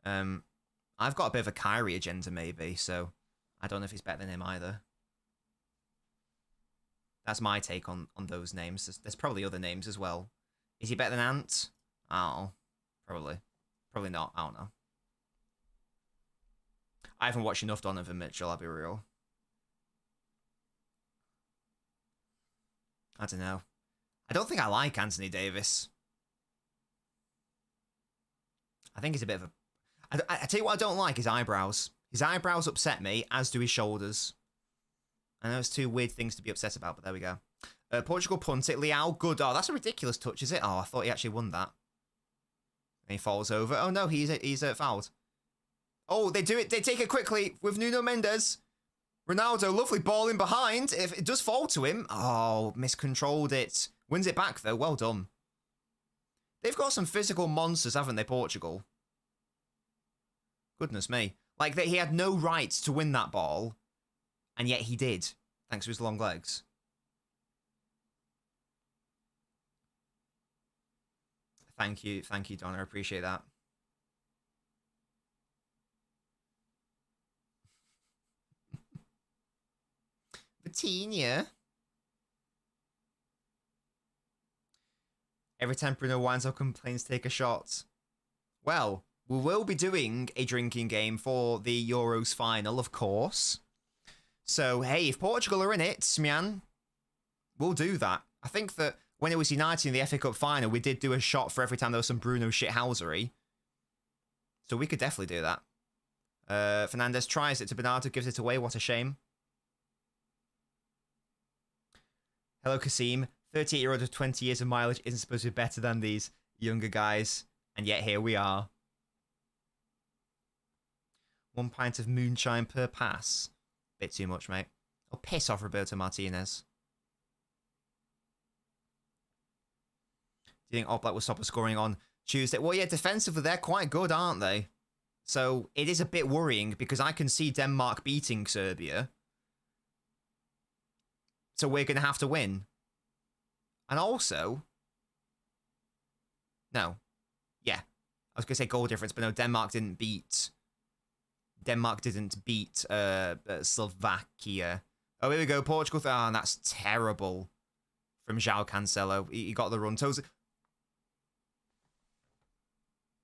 I've got a bit of a Kyrie agenda maybe, so I don't know if he's better than him either. That's my take on those names. There's probably other names as well. Is he better than Ant? Oh, probably. Probably not. I don't know. I haven't watched enough Donovan Mitchell, I'll be real. I don't know. I don't think I like Anthony Davis. I think he's a bit of a... I tell you what I don't like, his eyebrows. His eyebrows upset me, as do his shoulders. I know it's two weird things to be upset about, but there we go. Portugal punt it. Leao, good. Oh, that's a ridiculous touch, is it? Oh, I thought he actually won that. And he falls over. Oh, no, he's fouled. Oh, they do it. They take it quickly with Nuno Mendes. Ronaldo, lovely ball in behind. If it does fall to him. Oh, miscontrolled it. Wins it back, though. Well done. They've got some physical monsters, haven't they, Portugal? Goodness me. Like, he had no right to win that ball, and yet he did, thanks to his long legs. Thank you, Donna. I appreciate that. Vitinha. Every time Bruno winds up complains, take a shot. Well, we will be doing a drinking game for the Euros final, of course. So, hey, if Portugal are in it, man, we'll do that. I think that when it was United in the FA Cup final, we did do a shot for every time there was some Bruno shithousery. So we could definitely do that. Fernandez tries it to Bernardo, gives it away. What a shame. Hello, Kasim. 38-year-old with 20 years of mileage isn't supposed to be better than these younger guys. And yet here we are. 1 pint of moonshine per pass. Bit too much, mate. Oh, piss off, Roberto Martinez. Do you think All Black will stop us scoring on Tuesday? Well, yeah, defensively, they're quite good, aren't they? So it is a bit worrying because I can see Denmark beating Serbia. So we're going to have to win. And also... No. Yeah. I was going to say goal difference, but no, Denmark didn't beat Slovakia. Oh, here we go. Portugal. Oh, and that's terrible from João Cancelo. He got the run.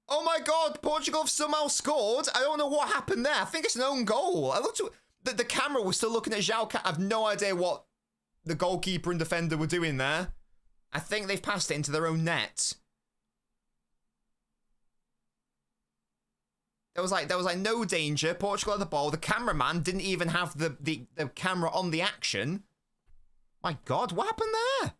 Oh my God, Portugal have somehow scored. I don't know what happened there. I think it's an own goal. I looked at the camera was still looking at João. I have no idea what the goalkeeper and defender were doing there. I think they've passed it into their own net. There was like no danger. Portugal had the ball. The cameraman didn't even have the camera on the action. My God, what happened there?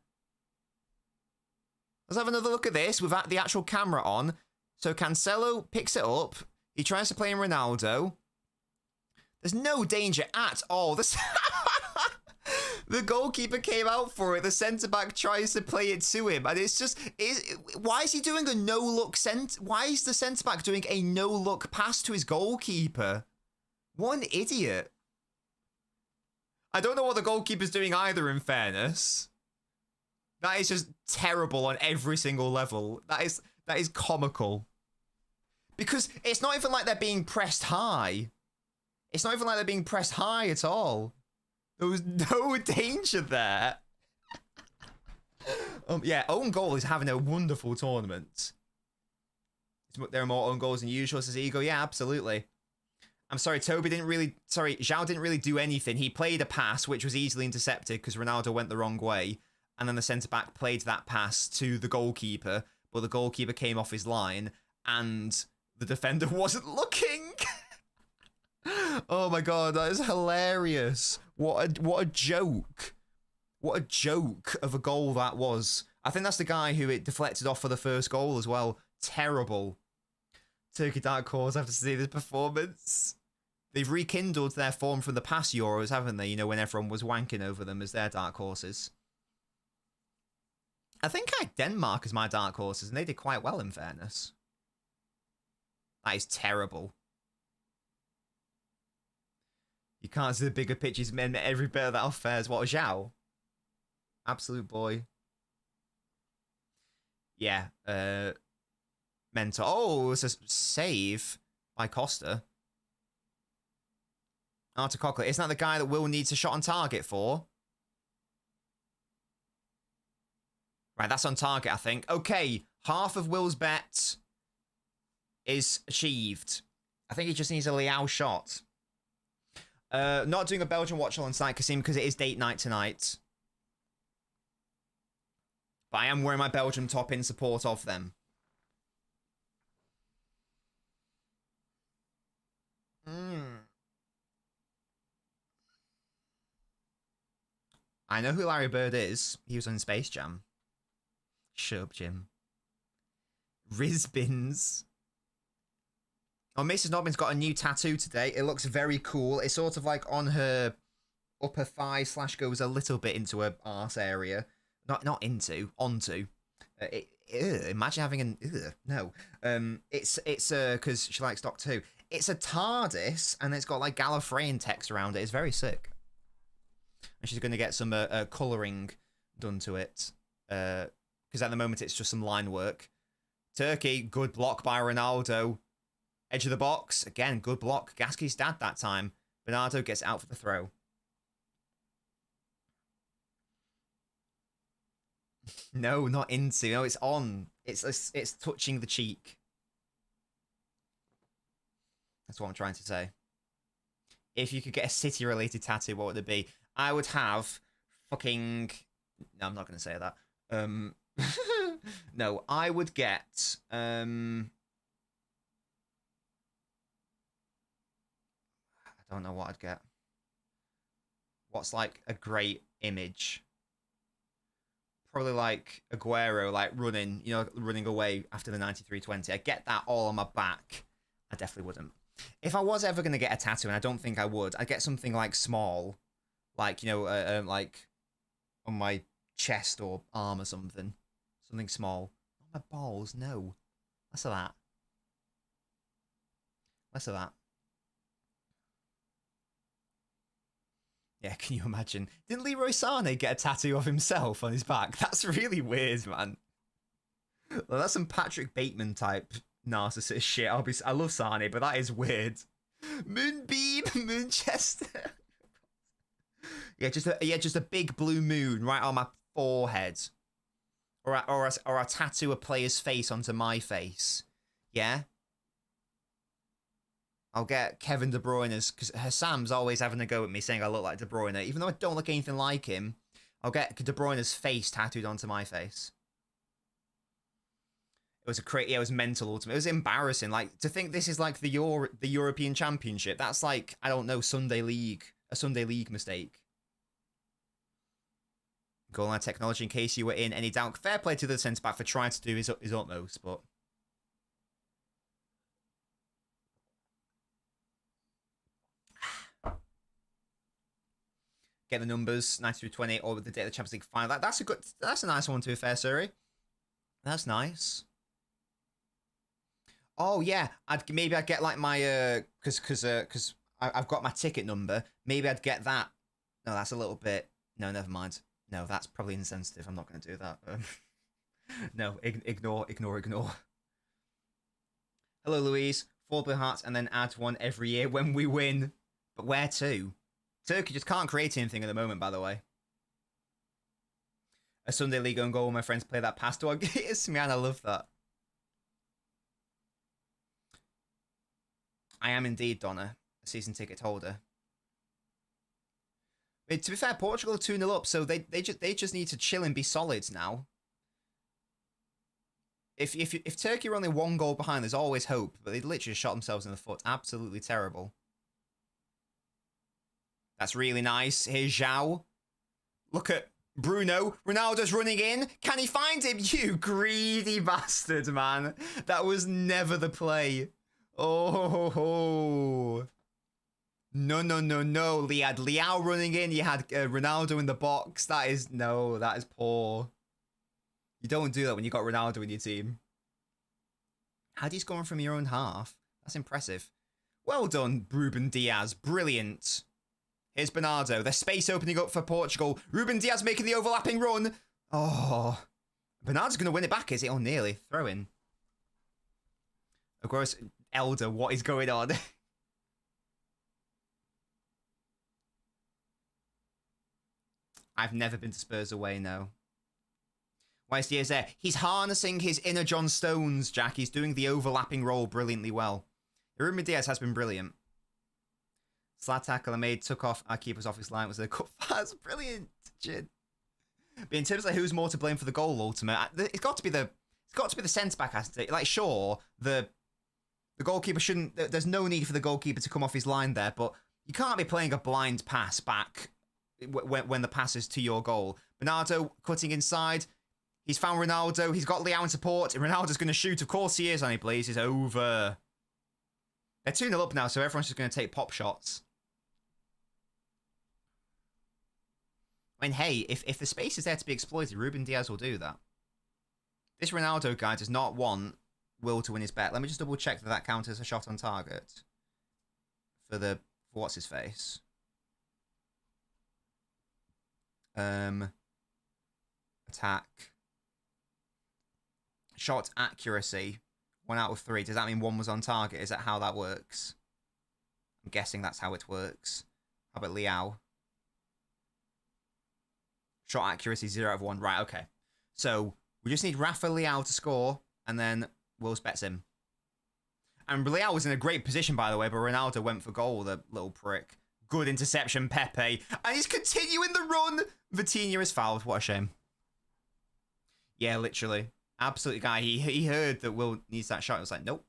Let's have another look at this without the actual camera on. So Cancelo picks it up. He tries to play in Ronaldo. There's no danger at all. The goalkeeper came out for it. The centre-back tries to play it to him. And it's just... why is he doing a no-look... Why is the centre-back doing a no-look pass to his goalkeeper? What an idiot. I don't know what the goalkeeper's doing either, in fairness. That is just terrible on every single level. That is comical. Because it's not even like they're being pressed high. It's not even like they're being pressed high at all. There was no danger there. Yeah, own goal is having a wonderful tournament. There are more own goals than usual, says Ego. Yeah, absolutely. I'm sorry, João didn't really do anything. He played a pass, which was easily intercepted because Ronaldo went the wrong way. And then the centre-back played that pass to the goalkeeper, but the goalkeeper came off his line, and the defender wasn't looking. Oh my God, that is hilarious. What a joke. What a joke of a goal that was. I think that's the guy who it deflected off for the first goal as well. Terrible. Turkey Dark Horse have to see this performance. They've rekindled their form from the past Euros, haven't they? You know, when everyone was wanking over them as their dark horses. I think I had Denmark as my dark horses, and they did quite well, in fairness. That is terrible. You can't see the bigger pictures, men. Every bit of that affairs. What a Zhao. Absolute boy. Yeah. Mentor. Oh, it's a save by Costa. Arthur Cochlear. Isn't that the guy that Will needs a shot on target for? Right, that's on target, I think. Okay, half of Will's bet is achieved. I think he just needs a Liao shot. Not doing a Belgian Watchalong tonight, Kasim, because it is date night tonight. But I am wearing my Belgium top in support of them. I know who Larry Bird is. He was on Space Jam. Shut up, Jim. Rizbins. Oh, Mrs. Nobbins got a new tattoo today. It looks very cool. It's sort of like on her upper thigh / goes a little bit into her arse area. Not into, onto. Imagine having an no. It's because she likes Doctor Who. It's a TARDIS and it's got like Gallifreyan text around it. It's very sick. And she's going to get some colouring done to it. Because at the moment it's just some line work. Turkey, good block by Ronaldo. Edge of the box, again, good block. Gasky's dad that time. Bernardo gets out for the throw. No, not into. No, it's on. It's touching the cheek. That's what I'm trying to say. If you could get a city-related tattoo, what would it be? I would have fucking... No, I'm not going to say that. No, I would get... I don't know what I'd get. What's like a great image? Probably like Aguero, like running, you know, running away after the 93-20. I get that all on my back. I definitely wouldn't. If I was ever going to get a tattoo, and I don't think I would, I'd get something like small. Like, you know, like on my chest or arm or something. Something small. Not my balls, no. Less of that. Less of that. Yeah, can you imagine? Didn't Leroy Sané get a tattoo of himself on his back? That's really weird, man. Well, that's some Patrick Bateman type narcissist shit. I love Sané, but that is weird. Moonbeam, Moonchester. Yeah, just a big blue moon right on my forehead, or a tattoo a player's face onto my face. Yeah. I'll get Kevin De Bruyne's, because Sam's always having a go at me saying I look like De Bruyne. Even though I don't look anything like him, I'll get De Bruyne's face tattooed onto my face. It was it was mental ultimate. It was embarrassing. Like, to think this is like the European Championship. That's like, I don't know, a Sunday League mistake. Goal line technology, in case you were in any doubt. Fair play to the centre-back for trying to do his utmost, but... Get the numbers, 93-28, or the day of the Champions League final. That's a nice one to be fair, Suri. That's nice. Oh yeah, maybe I'd get like my because I've got my ticket number. Maybe I'd get that. No, that's a little bit. No, never mind. No, that's probably insensitive. I'm not going to do that. No, ignore. Hello, Louise. 4 blue hearts and then add one every year when we win. But where to? Turkey just can't create anything at the moment, by the way. A Sunday League own goal when my friends play that pass dog. Yes, man, I love that. I am indeed, Donna, a season ticket holder. But to be fair, Portugal are 2-0 up, so they just need to chill and be solid now. If Turkey are only 1 goal behind, there's always hope, but they literally shot themselves in the foot. Absolutely terrible. That's really nice. Here's Zhao. Look at Bruno. Ronaldo's running in. Can he find him? You greedy bastard, man. That was never the play. Oh. No. You had Liao running in. You had Ronaldo in the box. That is poor. You don't do that when you got Ronaldo in your team. How do you score from your own half? That's impressive. Well done, Ruben Diaz. Brilliant. Here's Bernardo. There's space opening up for Portugal. Ruben Diaz making the overlapping run. Oh. Bernardo's going to win it back, is it? Oh, nearly. Throw in. Of course, Elder, what is going on? I've never been to Spurs away, no. Why is Diaz there? He's harnessing his inner John Stones, Jack. He's doing the overlapping role brilliantly well. Ruben Diaz has been brilliant. Slad tackle I made, took off our keeper's off his line. Was a cut pass. Brilliant, Jin. But in terms of who's more to blame for the goal, ultimate, it's got to be the centre back. Has to, like, sure, the goalkeeper shouldn't. There's no need for the goalkeeper to come off his line there, but you can't be playing a blind pass back when the pass is to your goal. Bernardo cutting inside. He's found Ronaldo. He's got Leao in support. And Ronaldo's going to shoot. Of course he is, and he plays. It's over. They're 2-0 up now, so everyone's just going to take pop shots. I mean, hey, if the space is there to be exploited, Ruben Diaz will do that. This Ronaldo guy does not want Will to win his bet. Let me just double check that counts as a shot on target for what's his face. Attack. Shot accuracy. 1 out of 3. Does that mean 1 was on target? Is that how that works? I'm guessing that's how it works. How about Leao? Shot accuracy 0 out of 1. Right, okay. So we just need Rafa Leao to score, and then Will's bets him. And Leao was in a great position, by the way, but Ronaldo went for goal, the little prick. Good interception, Pepe. And he's continuing the run. Vitinha is fouled. What a shame. Yeah, literally. Absolutely, guy. He heard that Will needs that shot. He was like, nope.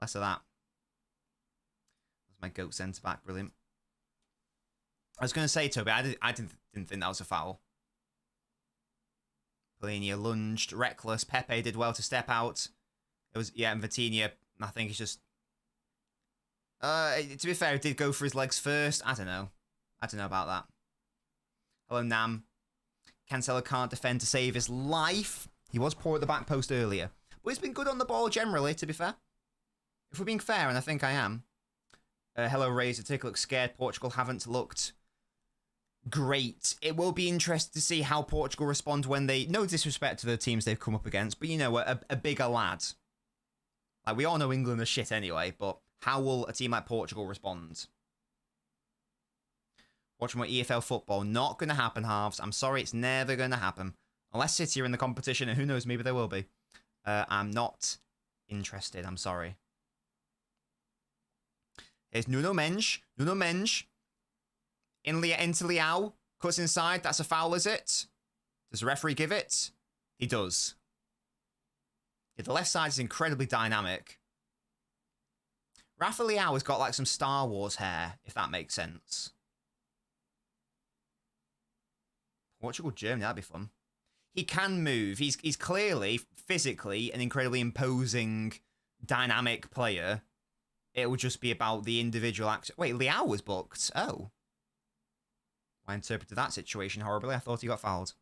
Less of that. That's my goat centre back. Brilliant. I was going to say, Toby, I didn't think that was a foul. Vitinha lunged, reckless. Pepe did well to step out. It was, yeah, and Vitinha, I think he's just... to be fair, he did go for his legs first. I don't know. I don't know about that. Hello, Nam. Cancelo can't defend to save his life. He was poor at the back post earlier. But he's been good on the ball generally, to be fair. If we're being fair, and I think I am. Hello, Razor. Take a look scared. Portugal haven't looked great. It will be interesting to see how Portugal respond when they... No disrespect to the teams they've come up against, but, you know, a bigger lad. Like, we all know England are shit anyway, but how will a team like Portugal respond? Watching more EFL football. Not going to happen, halves. I'm sorry, it's never going to happen. Unless City are in the competition, and who knows, maybe they will be. I'm not interested, I'm sorry. Here's Nuno Mendes. Nuno Mendes. Into Leao. Cuts inside. That's a foul, is it? Does the referee give it? He does. Yeah, the left side is incredibly dynamic. Rafa Leao has got like some Star Wars hair, if that makes sense. Portugal, Germany, that'd be fun. He can move. He's clearly, physically, an incredibly imposing, dynamic player. It will just be about the individual action. Wait, Leao was booked. Oh. I interpreted that situation horribly. I thought he got fouled.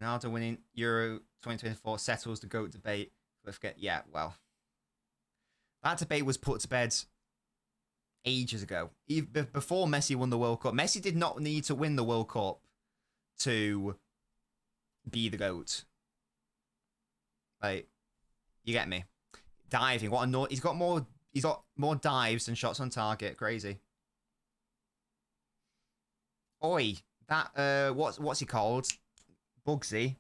Ronaldo winning Euro 2024 settles the GOAT debate. Yeah, well. That debate was put to bed ages ago. Even before Messi won the World Cup. Messi did not need to win the World Cup to be the GOAT. Like, you get me. Diving, what a he's got more dives than shots on target. Crazy. Oi, that what's he called? Bugsy.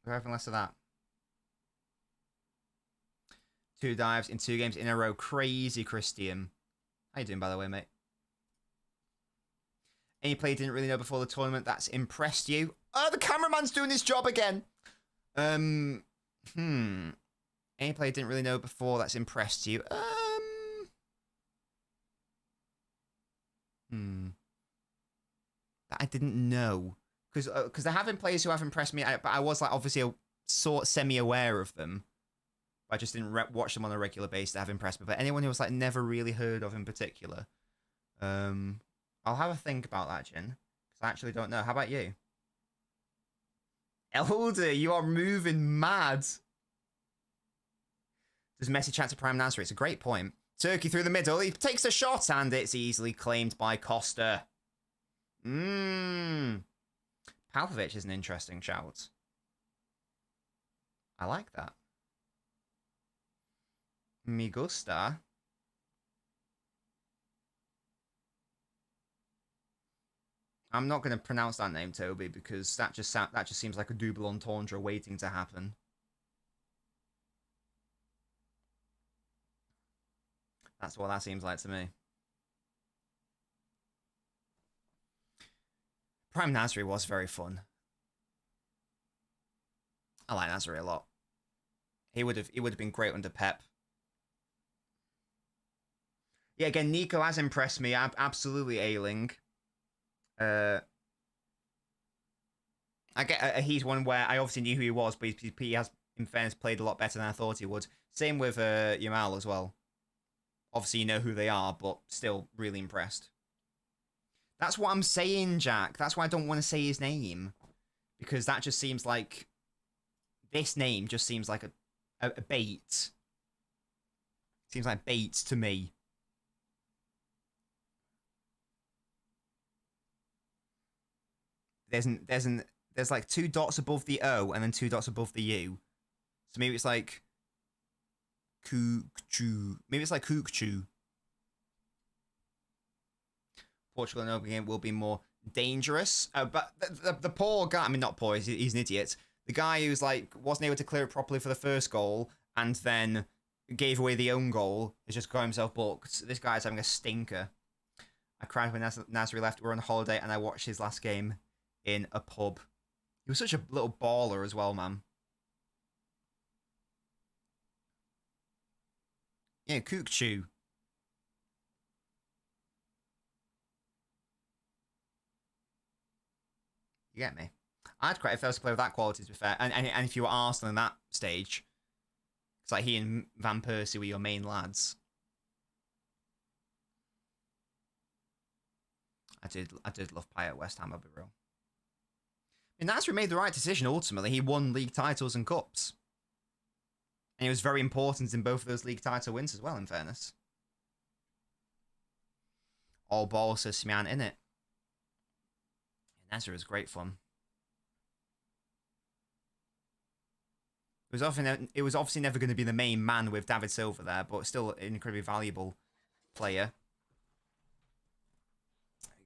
We're having less of that. 2 dives in 2 games in a row. Crazy, Christian. How you doing, by the way, mate? Any player you didn't really know before the tournament that's impressed you? Oh, the cameraman's doing his job again. Any player you didn't really know before that's impressed you? That I didn't know. Because there have been players who have impressed me, but I was like obviously sort semi-aware of them. I just didn't watch them on a regular basis that have impressed me. But anyone who was like never really heard of in particular, I'll have a think about that, Jin. Because I actually don't know. How about you? Elder, you are moving mad. Does Messi chance to Prime Nasri? It's a great point. Turkey through the middle. He takes a shot and it's easily claimed by Costa. Palkovic is an interesting shout. I like that. Me gusta. I'm not going to pronounce that name, Toby, because that just seems like a double entendre waiting to happen. That's what that seems like to me. Prime Nasri was very fun. I like Nasri a lot. He would have been great under Pep. Yeah, again, Nico has impressed me. Absolutely ailing. I get he's one where I obviously knew who he was, but he has, in fairness, played a lot better than I thought he would. Same with Yamal as well. Obviously, you know who they are, but still really impressed. That's what I'm saying, Jack. That's why I don't want to say his name. Because that just seems like... This name just seems like a bait. Seems like bait to me. There's like 2 dots above the O and then 2 dots above the U. So maybe it's like... Kukchu. Maybe it's like Kukchu. Portugal in open game will be more dangerous. But the poor guy, I mean, not poor, he's an idiot. The guy who's like, wasn't able to clear it properly for the first goal and then gave away the own goal has just got himself booked. This guy's having a stinker. I cried when Nasri left. We were on holiday and I watched his last game in a pub. He was such a little baller as well, man. Yeah, Kukchu. You get me? I'd cry if I was a player of that quality, to be fair. And if you were Arsenal in that stage, it's like he and Van Persie were your main lads. I did love Payet at West Ham, I'll be real. I mean, Nasri made the right decision ultimately. He won league titles and cups. And he was very important in both of those league title wins as well, in fairness. All ball, says Simian, innit? Nasri was great fun. It was obviously never going to be the main man with David Silva there, but still an incredibly valuable player.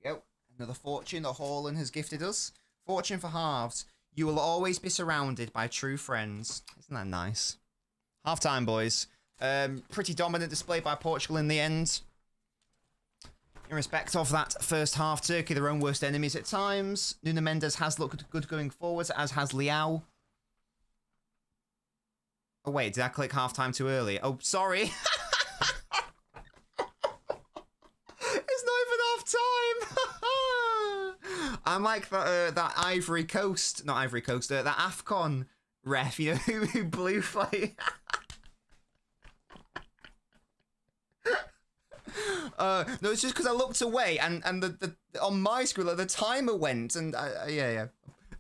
There we go. Another fortune that Haaland has gifted us. Fortune for halves. You will always be surrounded by true friends. Isn't that nice? Half-time, boys. Pretty dominant display by Portugal in the end. In respect of that first half, Turkey, their own worst enemies at times. Nuno Mendes has looked good going forwards, as has Leao. Oh, wait, did I click half-time too early? Oh, sorry. It's not even half-time. I'm like that Ivory Coast, not Ivory Coast, that AFCON ref, you know, who blew fight. No, it's just because I looked away and the on my screen the timer went and yeah.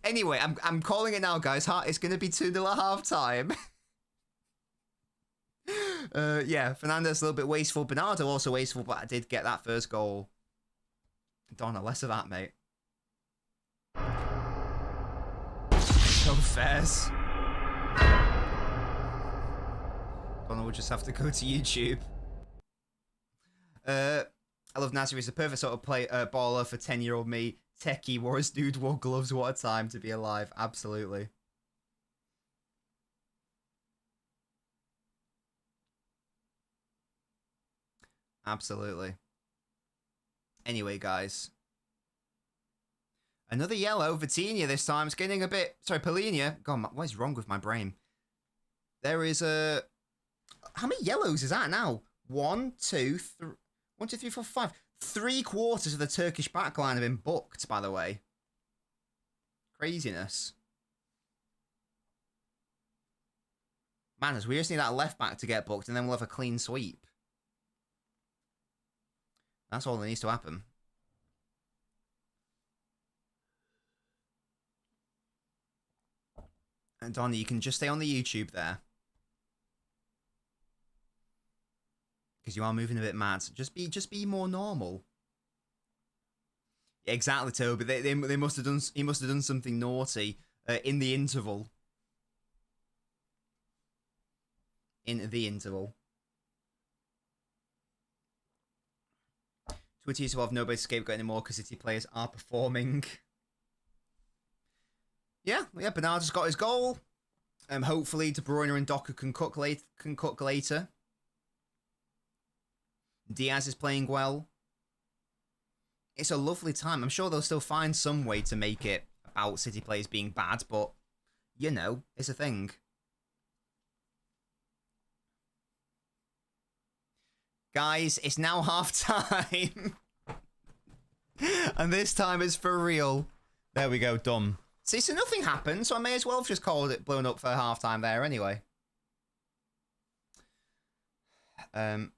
Anyway, I'm calling it now, guys. It's gonna be 2-0 at half time. Yeah, Fernandes a little bit wasteful. Bernardo also wasteful, but I did get that first goal. Donna, less of that, mate. No fairs. Donna will just have to go to YouTube. I love Nasri. He's a perfect sort of baller for 10-year-old me. Techie, wore his dude wore gloves. What a time to be alive. Absolutely. Absolutely. Anyway, guys. Another yellow. Vitinha this time. It's getting a bit... Sorry, Polinia. God, what is wrong with my brain? There is a... How many yellows is that now? 1, 2, 3... 1, 2, 3, 4, 5. 3/4 of the Turkish backline have been booked, by the way. Craziness. Manners, we just need that left back to get booked, and then we'll have a clean sweep. That's all that needs to happen. And Donnie, you can just stay on the YouTube there. Because you are moving a bit mad. Just be more normal. Yeah, exactly, Toby. They must have done. He must have done something naughty in the interval. In the interval. Twitter used to have nobody scapegoat anymore because City players are performing. Yeah. Bernardo's got his goal. Hopefully, De Bruyne and Doku can cook later. Diaz is playing well. It's a lovely time. I'm sure they'll still find some way to make it about City players being bad, but you know, it's a thing. Guys, it's now half time. And this time it's for real. There we go, done. See, so nothing happened, so I may as well have just called it blown up for half time there anyway. Whether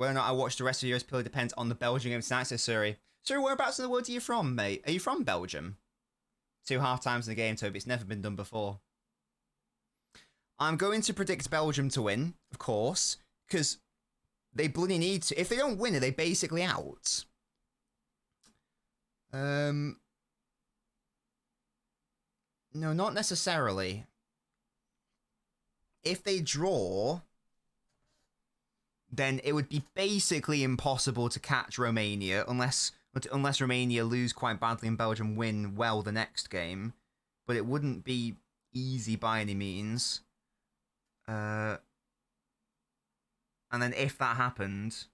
or not I watch the rest of yours purely depends on the Belgian game tonight, says Suri. Suri, whereabouts in the world are you from, mate? Are you from Belgium? 2 half times in the game, Toby. It's never been done before. I'm going to predict Belgium to win, of course, because they bloody need to. If they don't win, are they basically out? No, not necessarily. If they draw, then it would be basically impossible to catch Romania unless Romania lose quite badly and Belgium win well the next game. But it wouldn't be easy by any means. And then if that happened,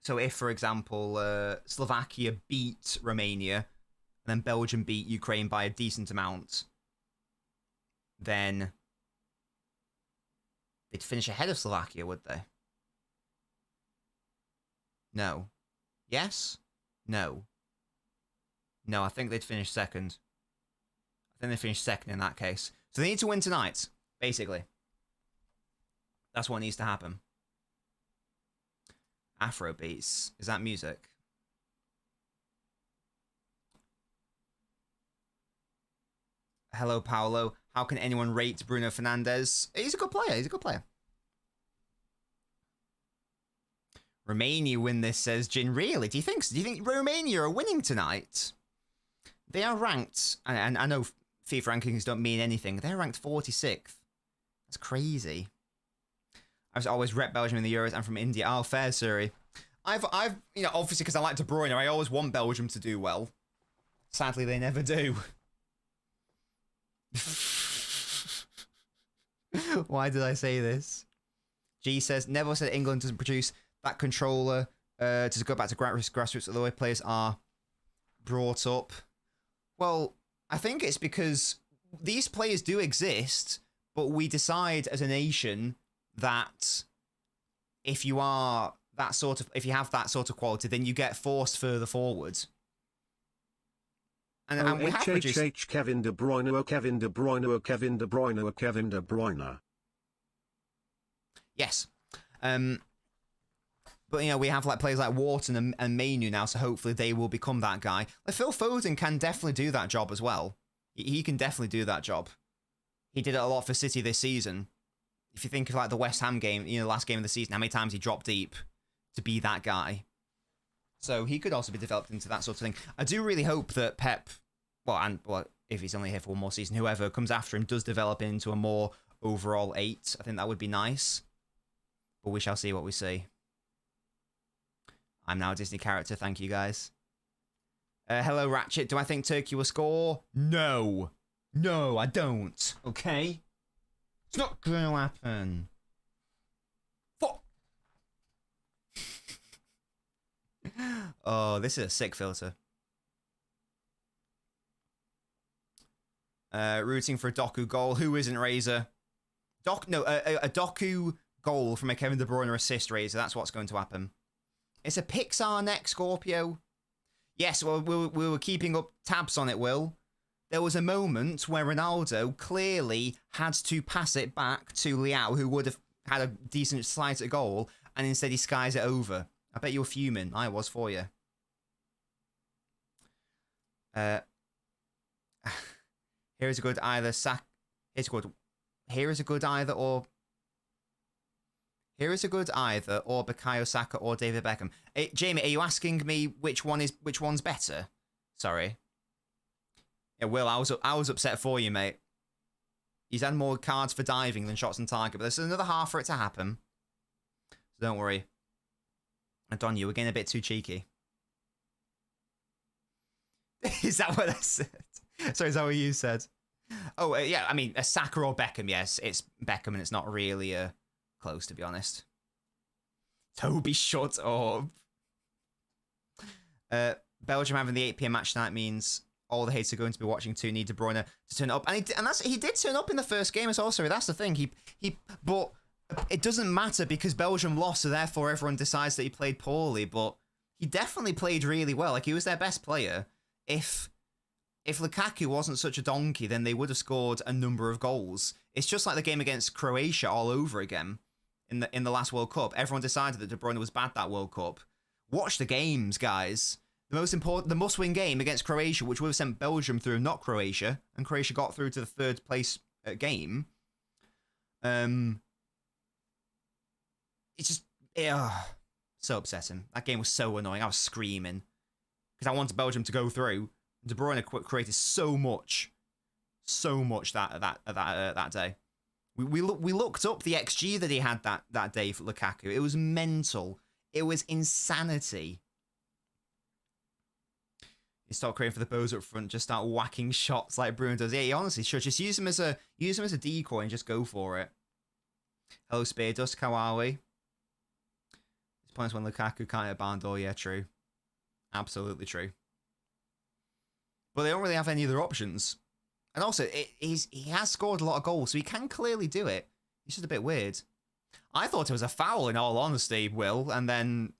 so if, for example, Slovakia beat Romania and then Belgium beat Ukraine by a decent amount, then they'd finish ahead of Slovakia, would they? No. Yes? No. No, I think they'd finish second. I think they finished second in that case. So they need to win tonight, basically. That's what needs to happen. Afro beats. Is that music? Hello, Paolo. How can anyone rate Bruno Fernandes? He's a good player. He's a good player. Romania win this, says Jin. Really? Do you think so? Do you think Romania are winning tonight? They are ranked, and I know FIFA rankings don't mean anything. They're ranked 46th. That's crazy. I've always rep Belgium in the Euros. I'm from India. Oh, fair, Suri. I've you know, obviously because I like De Bruyne, I always want Belgium to do well. Sadly, they never do. Why did I say this? G says, Neville said England doesn't produce that controller to go back to grassroots, the way players are brought up. Well, I think it's because these players do exist, but we decide as a nation that if you are that sort of, if you have that sort of quality, then you get forced further forward. And we have produced Kevin De Bruyne, oh Kevin De Bruyne, oh Kevin De Bruyne, oh Kevin De Bruyne. Yes. But, you know, we have like players like Wharton and Mainu now, so hopefully they will become that guy. Like, Phil Foden can definitely do that job as well. He can definitely do that job. He did it a lot for City this season. If you think of like the West Ham game, you know, last game of the season, how many times he dropped deep to be that guy. So he could also be developed into that sort of thing. I do really hope that Pep, well, if he's only here for one more season, whoever comes after him does develop into a more overall 8. I think that would be nice. But we shall see what we see. I'm now a Disney character. Thank you, guys. Hello, Ratchet. Do I think Turkey will score? No. No, I don't. Okay? It's not going to happen. Fuck. Oh, this is a sick filter. Rooting for a Doku goal. Who isn't, Razor? A Doku goal from a Kevin De Bruyne assist, Razor. That's what's going to happen. It's a Pixar neck, Scorpio. Yes, well, we were keeping up tabs on it, Will. There was a moment where Ronaldo clearly had to pass it back to Leao, who would have had a decent slide at goal, and instead he skies it over. I bet you were fuming. I was for you. Here's a good either sack. Here is a good either or. Here is a good either, or Bukayo Saka or David Beckham. Jamie, are you asking me which one's better? Sorry. Yeah, Will, I was upset for you, mate. He's had more cards for diving than shots on target, but there's another half for it to happen. So don't worry. And Don, you were getting a bit too cheeky. Is that what I said? Sorry, is that what you said? Oh, yeah, I mean, a Saka or Beckham, yes. It's Beckham, and it's not really close, to be honest. Toby, shut up. Belgium having the 8 p.m. match tonight means all the haters are going to be watching to need De Bruyne to turn up. And he did turn up in the first game as well, sorry. That's the thing. But it doesn't matter because Belgium lost, so therefore everyone decides that he played poorly. But he definitely played really well. Like, he was their best player. If Lukaku wasn't such a donkey, then they would have scored a number of goals. It's just like the game against Croatia all over again in the last World Cup. Everyone decided that De Bruyne was bad that World Cup. Watch the games, guys. The must-win game against Croatia, which would have sent Belgium through, not Croatia, and Croatia got through to the third place game. It's just so upsetting. That game was so annoying. I was screaming because I wanted Belgium to go through. De Bruyne created so much that day. We looked up the XG that he had that day for Lukaku. It was mental. It was insanity. You start creating for the bows up front, just start whacking shots like Bruno does. Yeah, he honestly should just use him as a decoy and just go for it. Hello, Spear Dust. How are we? This points when Lukaku can't hit barn door. Yeah, true. Absolutely true. But they don't really have any other options. And also, he has scored a lot of goals, so he can clearly do it. He's just a bit weird. I thought it was a foul, in all honesty, Will, and then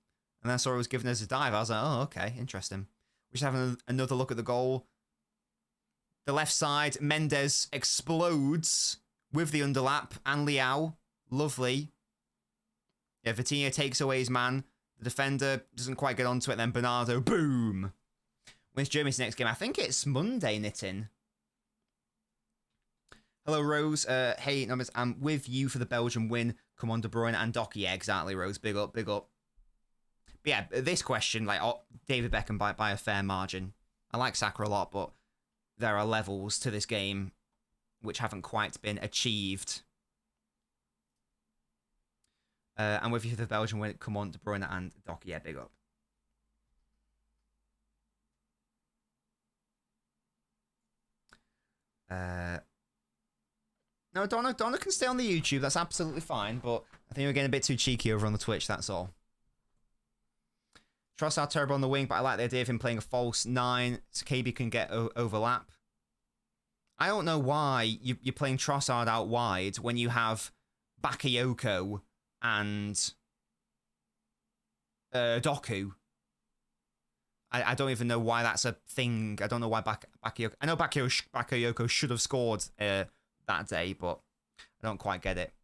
I saw it was given as a dive. I was like, oh, okay, interesting. We're just having another look at the goal. The left side, Mendes explodes with the underlap, and Liao, lovely. Yeah, Vitinha takes away his man. The defender doesn't quite get onto it, then Bernardo, boom! Wins Germany's next game. I think it's Monday, Knitting. Hello, Rose. Hey, numbers. I'm with you for the Belgium win. Come on, De Bruyne and Docky. Yeah, exactly, Rose. Big up, big up. But yeah, this question, like, David Beckham by a fair margin. I like Saka a lot, but there are levels to this game which haven't quite been achieved. And with you for the Belgium win. Come on, De Bruyne and Docky. Yeah, big up. No, Donna can stay on the YouTube. That's absolutely fine, but I think we're getting a bit too cheeky over on the Twitch, that's all. Trossard terrible on the wing, but I like the idea of him playing a false 9 so KB can get overlap. I don't know why you're playing Trossard out wide when you have Bakayoko and Doku. I don't even know why that's a thing. I don't know why Bakayoko... I know Bakayoko should have scored that day, but I don't quite get it.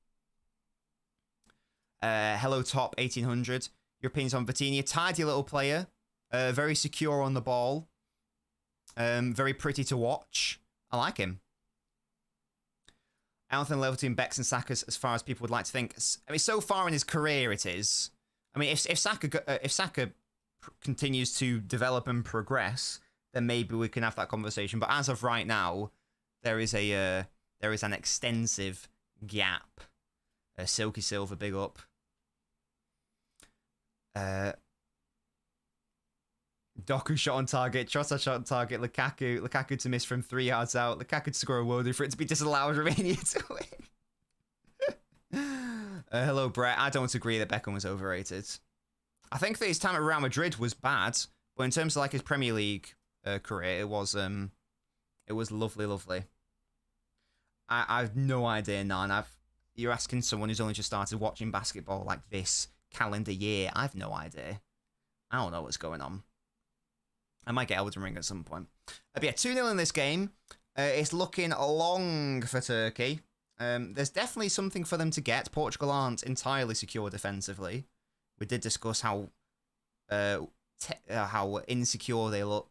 Hello, Top 1800. Your opinions on Vitinha? Tidy little player. Very secure on the ball. Very pretty to watch. I like him. I don't think level between Becks and Saka as far as people would like to think. I mean, so far in his career it is. I mean, if Saka continues to develop and progress, then maybe we can have that conversation. But as of right now, there is an extensive gap. Silky Silver, big up. Doku shot on target, Trossard shot on target, Lukaku to miss from 3 yards out, Lukaku to score a worldie for it to be disallowed, Romania to win. Hello, Brett. I don't agree that Beckham was overrated. I think that his time at Real Madrid was bad, but in terms of like his Premier League career, it was lovely, lovely. I've no idea, Nan. You're asking someone who's only just started watching basketball like this calendar year. I've no idea. I don't know what's going on. I might get Elden Ring at some point. But yeah, 2-0 in this game. It's looking long for Turkey. There's definitely something for them to get. Portugal aren't entirely secure defensively. We did discuss how insecure they look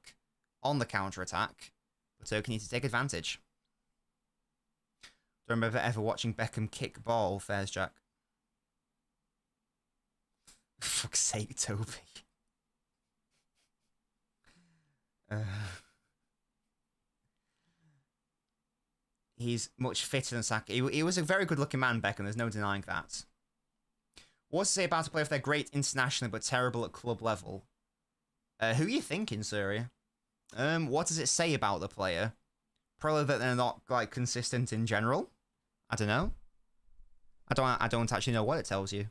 on the counter-attack. But Turkey need to take advantage. Don't remember ever watching Beckham kick ball, Fairs Jack. Fuck's sake, Toby. He's much fitter than Saka. He was a very good-looking man, Beckham. There's no denying that. What's to say about a player if they're great internationally but terrible at club level? Who are you thinking, Surya? What does it say about the player? Probably that they're not like consistent in general. I don't know. I don't actually know what it tells you.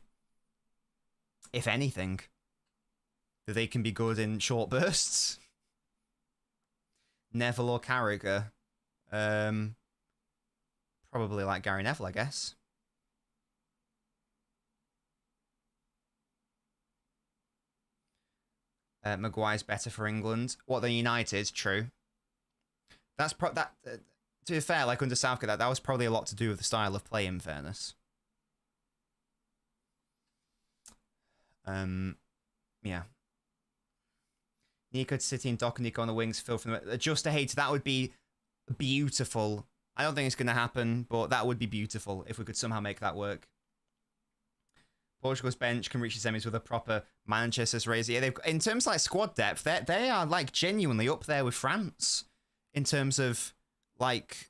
If anything, that they can be good in short bursts. Neville or Carragher. Probably like Gary Neville, I guess. Maguire's better for England. What, than United? True. That's to be fair, like under Southgate, that was probably a lot to do with the style of play. In fairness. Yeah. Nico to City and Doc and Nico on the wings. Phil from the just a hater. That would be beautiful. I don't think it's going to happen, but that would be beautiful if we could somehow make that work. Portugal's bench can reach the semis with a proper manager, says Razor. Yeah, in terms of like squad depth, they are like genuinely up there with France in terms of like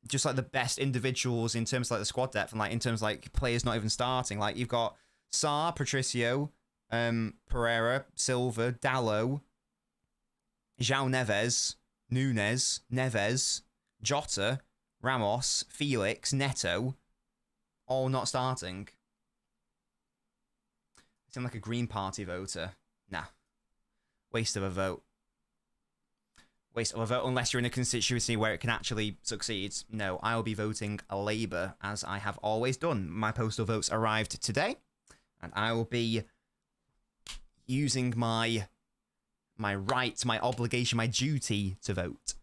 just like the best individuals in terms of like the squad depth and like in terms of like players not even starting. Like you've got Sarr, Patricio, Pereira, Silva, Dallo, João Neves, Nunes, Neves, Jota, Ramos, Felix, Neto, all not starting. Seem like a Green Party voter. Nah. Waste of a vote. Waste of a vote unless you're in a constituency where it can actually succeed. No, I'll be voting Labour, as I have always done. My postal votes arrived today, and I will be using my right, my obligation, my duty to vote.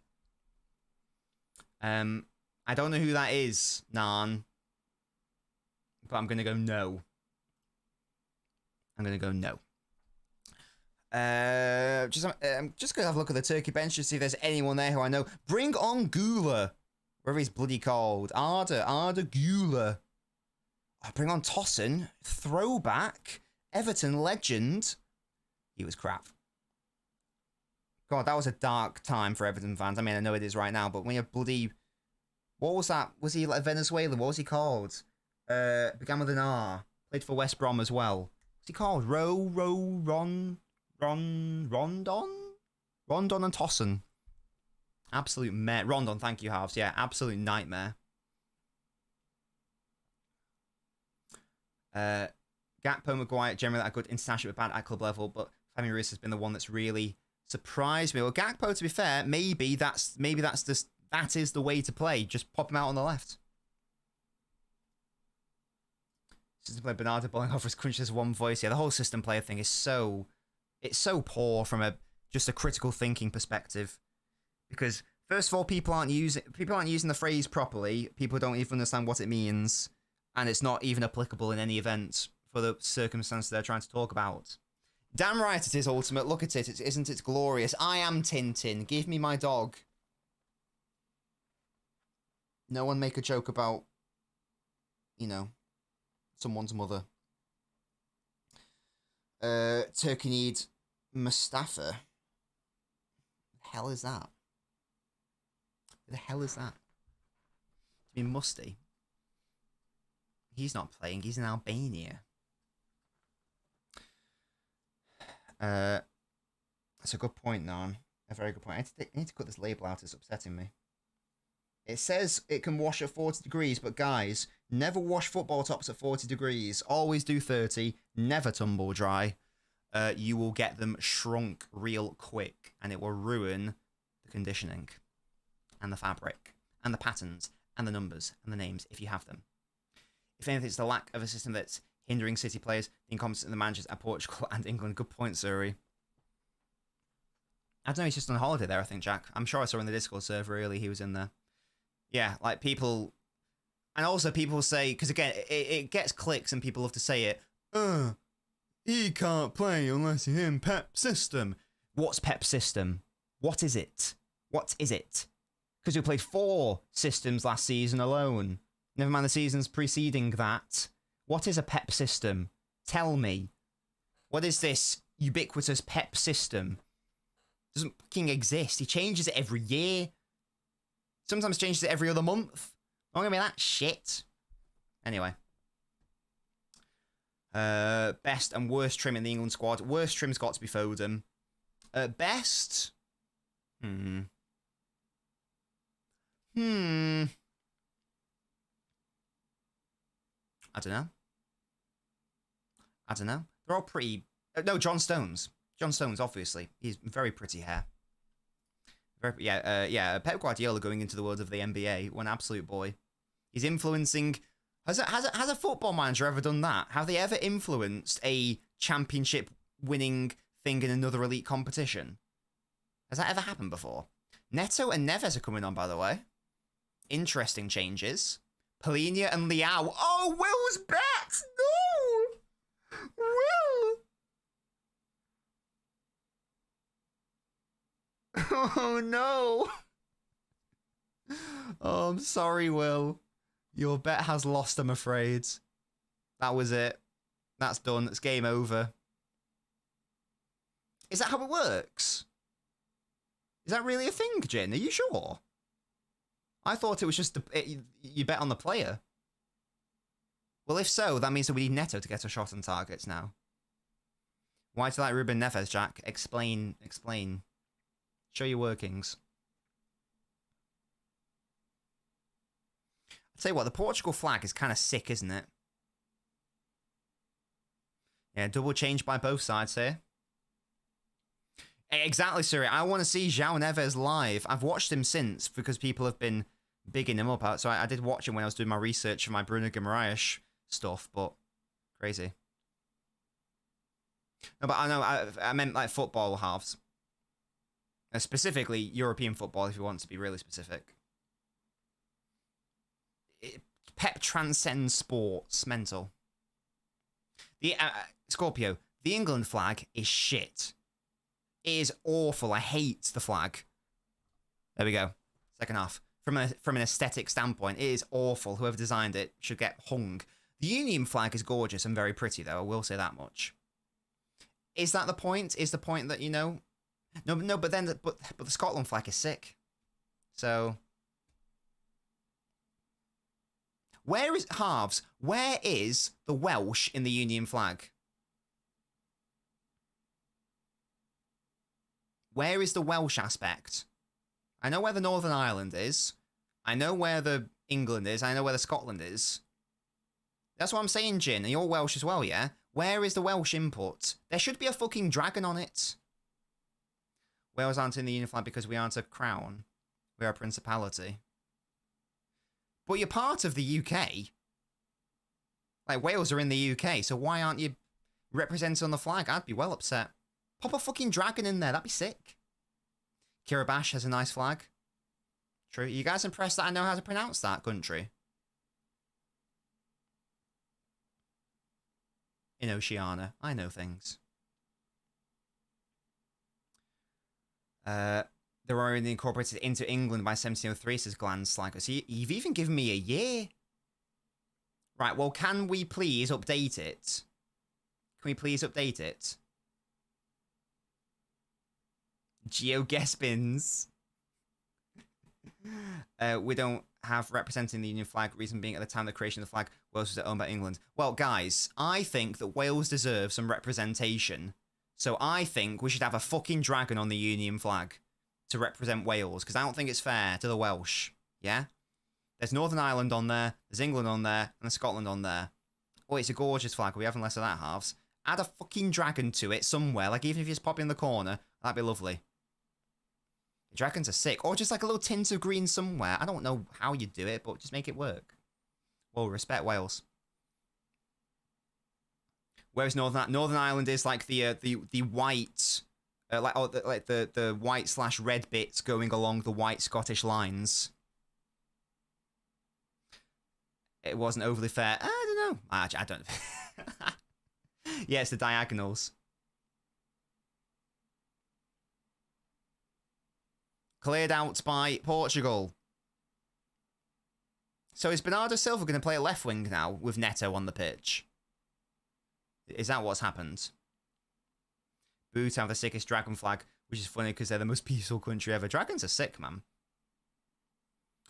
I don't know who that is, Nan, but I'm going to go no. I'm going to go no. I'm just going to have a look at the Turkey bench to see if there's anyone there who I know. Bring on Gula. Whatever he's bloody called. Arda Gula. Oh, bring on Tosson. Throwback. Everton legend. He was crap. God, that was a dark time for Everton fans. I mean, I know it is right now, but when you're bloody... What was that? Was he like Venezuelan? What was he called? Began with an R. Played for West Brom as well. What's he called? Rondon and Tosson. Absolute mare. Rondon, thank you, Halves. Yeah, absolute nightmare. Gakpo, Maguire, generally a good international but bad at club level, but Fabio Ruiz has been the one that's really surprised me. Well, Gakpo, to be fair, maybe that is the way to play. Just pop him out on the left. System player Bernardo bowling off his crunches one voice. Yeah, the whole system player thing is so poor from just a critical thinking perspective. Because first of all, people aren't using the phrase properly. People don't even understand what it means, and it's not even applicable in any event for the circumstances they're trying to talk about. Damn right it is, Ultimate. Look at it. Isn't it glorious? I am Tintin. Give me my dog. No one make a joke about, someone's mother. Turkey needs Mustafa. The hell is that? The hell is that? You mean Musty? He's not playing. He's in Albania. That's a good point, Nan. A very good point. I need to cut this label out. It's upsetting me. It says it can wash at 40 degrees, but guys, never wash football tops at 40 degrees. Always do 30. Never tumble dry. You will get them shrunk real quick, and it will ruin the conditioning, and the fabric, and the patterns, and the numbers, and the names, if you have them. If anything, it's the lack of a system that's hindering City players, the incompetence of the managers at Portugal and England. Good point, Suri. I don't know, he's just on holiday there, I think, Jack. I'm sure I saw in the Discord server earlier he was in there. Yeah, like people... And also people say, because again, it gets clicks and people love to say it, he can't play unless he's in Pep system. What's Pep system? What is it? What is it? Because we played 4 systems last season alone. Never mind the seasons preceding that. What is a Pep system? Tell me. What is this ubiquitous Pep system? Doesn't fucking exist. He changes it every year. Sometimes changes it every other month. Not gonna be that shit. Anyway. Best and worst trim in the England squad. Worst trim's got to be Foden. Best? I don't know. They're all pretty... no, John Stones. John Stones, obviously. He's very pretty hair. Pep Guardiola going into the world of the NBA. One absolute boy. He's influencing... Has a football manager ever done that? Have they ever influenced a championship-winning thing in another elite competition? Has that ever happened before? Neto and Neves are coming on, by the way. Interesting changes. Polina and Liao. Oh, Will's back! No! Will! Oh, no! Oh, I'm sorry, Will. Your bet has lost, I'm afraid. That was it. That's done. It's game over. Is that how it works? Is that really a thing, Jin? Are you sure? I thought it was just you bet on the player. Well, if so, that means that we need Neto to get a shot on targets now. Why do you like Ruben Neves, Jack? Explain. Show your workings. I'll tell you what, the Portugal flag is kind of sick, isn't it? Yeah, double change by both sides here. Exactly, Siri. I want to see João Neves live. I've watched him since because people have been bigging him up. So I did watch him when I was doing my research for my Bruno Guimaraes stuff, but crazy. No, but I know I meant like football halves. Specifically European football, if you want to be really specific. Pep transcends sports. Mental. The Scorpio, the England flag is shit. It is awful. I hate the flag. There we go. Second half. From an aesthetic standpoint, it is awful. Whoever designed it should get hung. The Union flag is gorgeous and very pretty, though. I will say that much. Is that the point? Is the point that, you know... No, but then... But the Scotland flag is sick. So... Where is... Halves. Where is the Welsh in the Union flag? Where is the Welsh aspect? I know where the Northern Ireland is. I know where the England is. I know where the Scotland is. That's what I'm saying, Jin. And you're Welsh as well, yeah? Where is the Welsh input? There should be a fucking dragon on it. Wales aren't in the Union flag because we aren't a crown. We are a principality. But you're part of the UK. Like, Wales are in the UK, so why aren't you represented on the flag? I'd be well upset. Pop a fucking dragon in there. That'd be sick. Kiribati has a nice flag. True. You guys impressed that I know how to pronounce that country? In Oceania. I know things. They were only incorporated into England by 1703, says Glenn Slacker. So you've even given me a year. Right, well, can we please update it? Can we please update it? Geo Gespins. We don't have representing the Union flag. Reason being, at the time of the creation of the flag, Wales was owned by England. Well, guys, I think that Wales deserves some representation. So I think we should have a fucking dragon on the Union flag to represent Wales, because I don't think it's fair to the Welsh. Yeah? There's Northern Ireland on there, there's England on there, and there's Scotland on there. Oh, it's a gorgeous flag. We haven't less of that, halves. Add a fucking dragon to it somewhere. Like, even if you just pop in the corner, that'd be lovely. The dragons are sick. Or just like a little tint of green somewhere. I don't know how you do it, but just make it work. Well, respect Wales. Whereas Northern Ireland is like the white, like the white / red bits going along the white Scottish lines. It wasn't overly fair. I don't know. I don't. Yeah, it's the diagonals. Cleared out by Portugal. So is Bernardo Silva going to play a left wing now with Neto on the pitch? Is that what's happened? Bhutan have the sickest dragon flag, which is funny because they're the most peaceful country ever. Dragons are sick, man.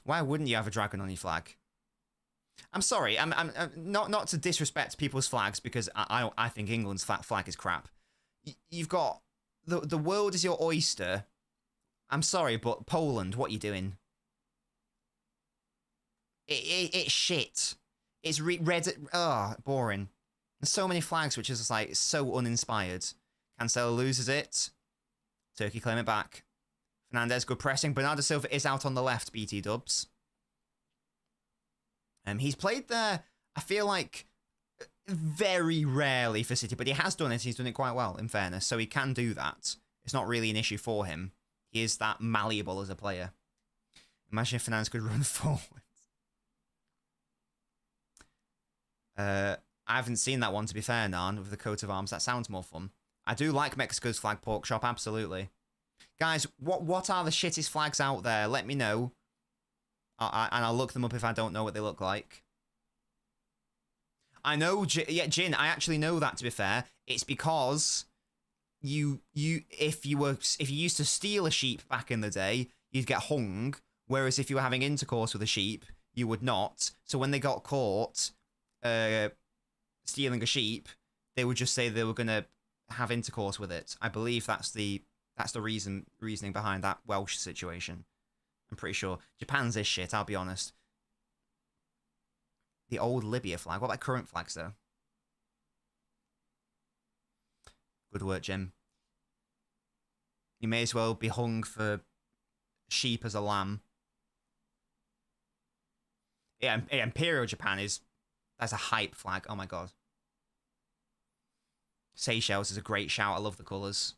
Why wouldn't you have a dragon on your flag? I'm sorry, I'm not to disrespect people's flags because I think England's flag is crap. You've got the world is your oyster. I'm sorry, but Poland, what are you doing? It's shit. It's red. Boring. There's so many flags, which is just like so uninspired. Cancelo loses it. Turkey claim it back. Fernandez, good pressing. Bernardo Silva is out on the left, BT dubs. He's played there, I feel like, very rarely for City, but he has done it. He's done it quite well, in fairness, so he can do that. It's not really an issue for him. He is that malleable as a player. Imagine if Fernandez could run forward. I haven't seen that one, to be fair, Nan, with the coat of arms. That sounds more fun. I do like Mexico's flag pork chop, absolutely. Guys, what are the shittest flags out there? Let me know. And I'll look them up if I don't know what they look like. I know, yeah, Jin, I actually know that, to be fair. It's because if you used to steal a sheep back in the day, you'd get hung, whereas if you were having intercourse with a sheep, you would not. So when they got caught stealing a sheep, they would just say they were going to have intercourse with it. I believe that's the reasoning behind that Welsh situation. I'm pretty sure. Japan's this shit, I'll be honest. The old Libya flag. What about current flags, though? Good work, Jim. You may as well be hung for sheep as a lamb. Yeah, Imperial Japan that's a hype flag. Oh my god. Seychelles is a great shout. I love the colours.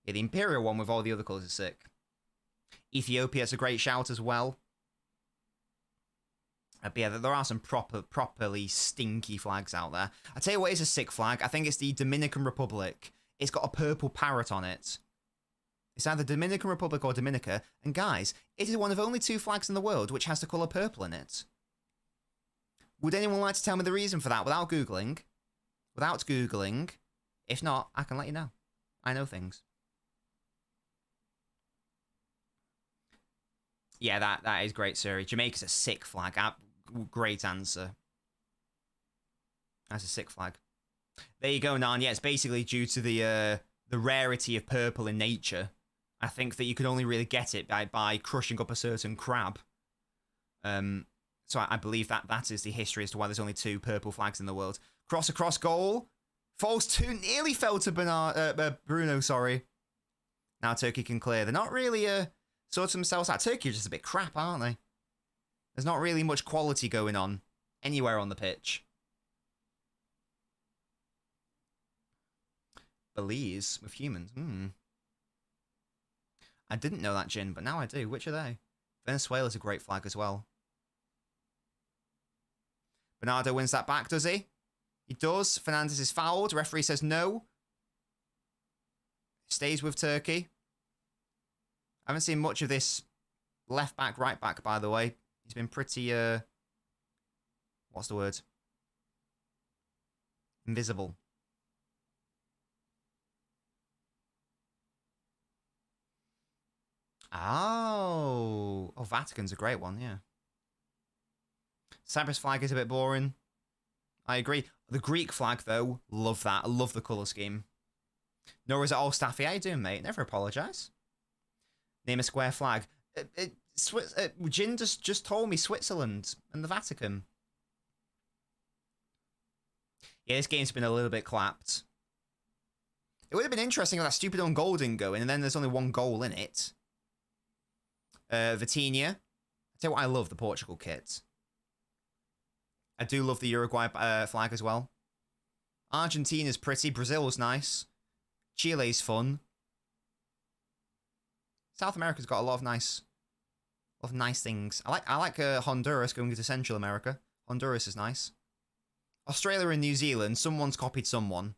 Yeah, the Imperial one with all the other colours is sick. Ethiopia's a great shout as well. But yeah, there are some properly stinky flags out there. I tell you what is a sick flag. I think it's the Dominican Republic. It's got a purple parrot on it. It's either Dominican Republic or Dominica. And guys, it is one of only 2 flags in the world which has the colour purple in it. Would anyone like to tell me the reason for that without Googling? Without Googling. If not, I can let you know. I know things. Yeah, that is great, Suri. Jamaica's a sick flag. Great answer. That's a sick flag. There you go, Nan. Yeah, it's basically due to the rarity of purple in nature. I think that you can only really get it by crushing up a certain crab. So I believe that is the history as to why there's only 2 purple flags in the world. Cross across goal. Falls 2. Nearly fell to Bruno, sorry. Now Turkey can clear. They're not really sorting themselves out. Turkey are just a bit crap, aren't they? There's not really much quality going on anywhere on the pitch. Belize with humans. I didn't know that, Jin, but now I do. Which are they? Venezuela's a great flag as well. Bernardo wins that back, does he? He does. Fernandez is fouled. Referee says no. Stays with Turkey. I haven't seen much of this left back, right back, by the way. He's been pretty, what's the word? Invisible. Oh, Vatican's a great one, yeah. Cyprus flag is a bit boring. I agree. The Greek flag, though, love that. I love the colour scheme. Nor is it all Staffy. How you doing, mate? Never apologise. Name a square flag. Jin just told me Switzerland and the Vatican. Yeah, this game's been a little bit clapped. It would have been interesting if that stupid own goal didn't go in, and then there's only 1 goal in it. Vitinha. I tell you what, I love the Portugal kit. I do love the Uruguay flag as well. Argentina's pretty. Brazil's nice. Chile's fun. South America's got a lot of nice things. I like Honduras going into Central America. Honduras is nice. Australia and New Zealand. Someone's copied someone.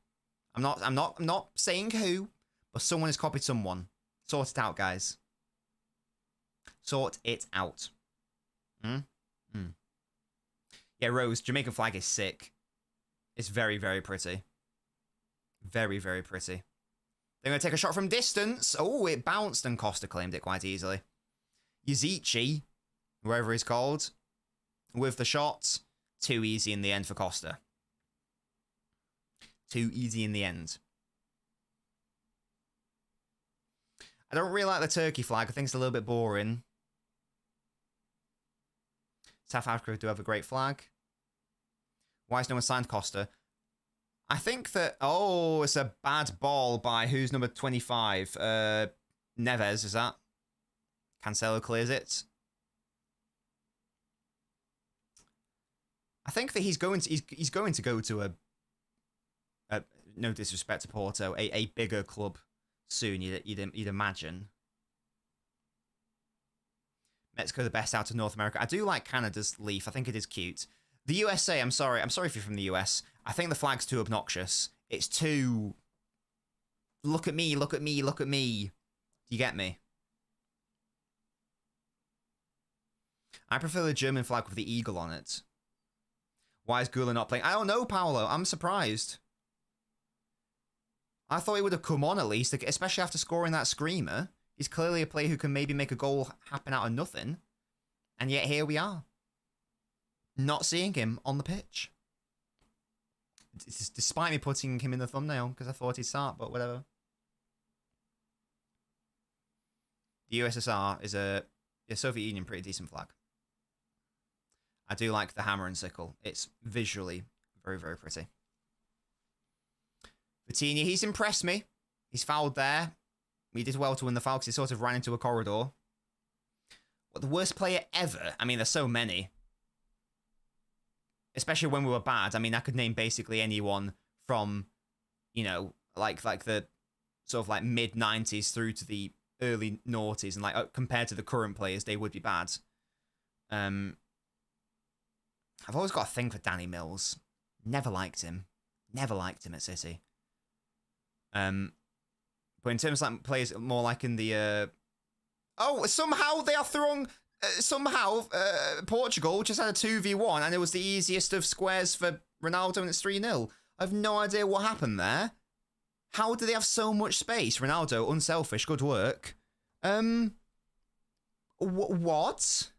I'm not saying who, but someone has copied someone. Sort it out, guys. Sort it out. Yeah, Rose, Jamaican flag is sick. It's very, very pretty. Very, very pretty. They're going to take a shot from distance. Oh, it bounced and Costa claimed it quite easily. Yazici, whoever he's called, with the shot. Too easy in the end for Costa. Too easy in the end. I don't really like the turkey flag. I think it's a little bit boring. South Africa do have a great flag. Why has no one signed Costa? I think that... Oh, it's a bad ball by who's number 25? Neves, is that? Cancelo clears it. I think that he's going to go to a no disrespect to Porto, a bigger club soon. You'd imagine. Mexico the best out of North America. I do like Canada's leaf. I think it is cute. The USA, I'm sorry if you're from the US. I think the flag's too obnoxious. It's too... Look at me, look at me, look at me. Do you get me? I prefer the German flag with the eagle on it. Why is Gula not playing? I don't know, Paolo. I'm surprised. I thought he would have come on at least, especially after scoring that screamer. He's clearly a player who can maybe make a goal happen out of nothing. And yet here we are. Not seeing him on the pitch. Despite me putting him in the thumbnail, because I thought he'd start, but whatever. The USSR is a Soviet Union pretty decent flag. I do like the hammer and sickle. It's visually very, very pretty. Vitinha, he's impressed me. He's fouled there. He did well to win the foul because he sort of ran into a corridor. What, the worst player ever? I mean, there's so many. Especially when we were bad. I mean, I could name basically anyone from, you know, like the sort of like mid-90s through to the early noughties. And like compared to the current players, they would be bad. I've always got a thing for Danny Mills. Never liked him. Never liked him at City. But in terms of like players more like in the... Oh, somehow they are throwing... Portugal just had a 2v1 and it was the easiest of squares for Ronaldo and it's 3-0. I have no idea what happened there. How do they have so much space? Ronaldo, unselfish, good work. What?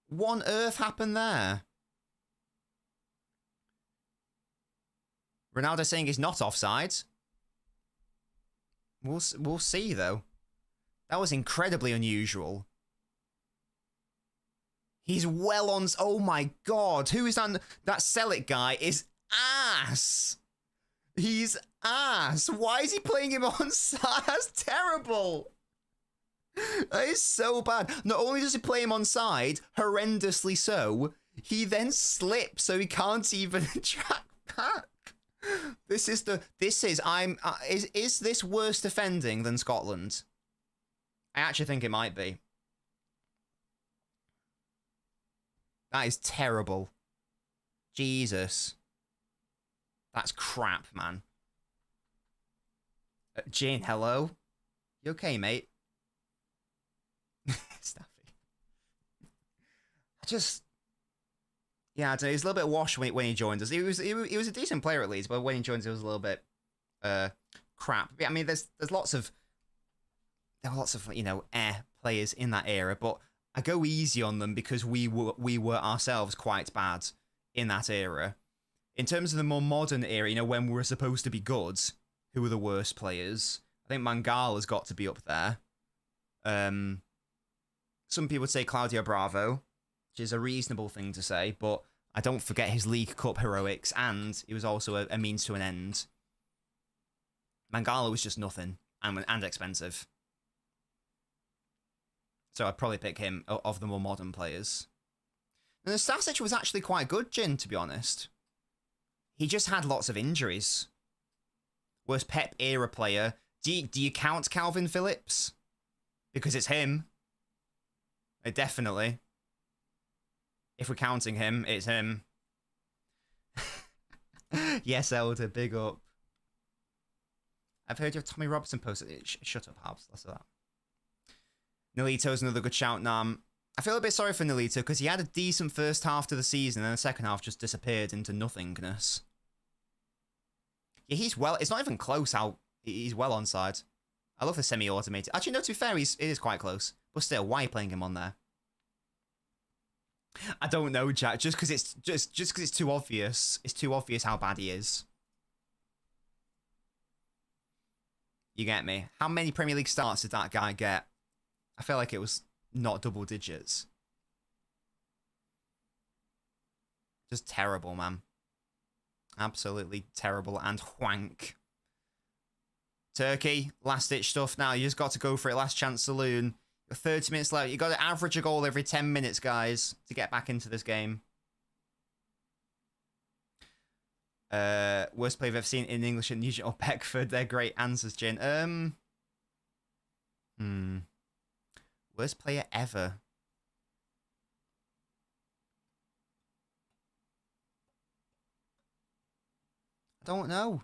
What on earth happened there? Ronaldo saying he's not offside. We'll see, though. That was incredibly unusual. He's well on... Oh, my God. Who is that? That Selic guy is ass. He's ass. Why is he playing him onside? That's terrible. That is so bad. Not only does he play him onside, horrendously so, he then slips so he can't even track back. Is this worse defending than Scotland? I actually think it might be. That is terrible. Jesus. That's crap, man. Jane, hello? You okay, mate? Staffy. Yeah, I don't know, he's a little bit washed when he joined us. He was a decent player at least, but when he joined us, it was a little bit crap. I mean, there were lots of you know players in that era, but I go easy on them because we were ourselves quite bad in that era. In terms of the more modern era, you know, when we were supposed to be good, who were the worst players? I think Mangala's got to be up there. Some people would say Claudio Bravo, which is a reasonable thing to say, but I don't forget his League Cup heroics, and he was also a means to an end. Mangala was just nothing, and expensive. So I'd probably pick him of the more modern players. And the Stasic was actually quite good, Jin, to be honest. He just had lots of injuries. Worst Pep era player. Do you count Calvin Phillips? Because it's him. Definitely. If we're counting him, it's him. Yes, Elder, big up. I've heard you have Tommy Robertson posted. Shut up, Habs. Less of that. Nolito's another good shout, Nam. I feel a bit sorry for Nolito because he had a decent first half to the season and the second half just disappeared into nothingness. Yeah, he's well. It's not even close how he's well onside. I love the semi-automated. Actually, no, to be fair, it is quite close. But still, why are you playing him on there? I don't know, Jack. Just because it's too obvious. It's too obvious how bad he is. You get me? How many Premier League starts did that guy get? I feel like it was not double digits. Just terrible, man. Absolutely terrible and wank. Turkey, last-ditch stuff now. You just got to go for it. Last chance saloon. 30 minutes left. You got to average a goal every 10 minutes, guys, to get back into this game. Worst play I've ever seen in English and Nugent or Beckford. They're great answers, Jin. Worst player ever. I don't know.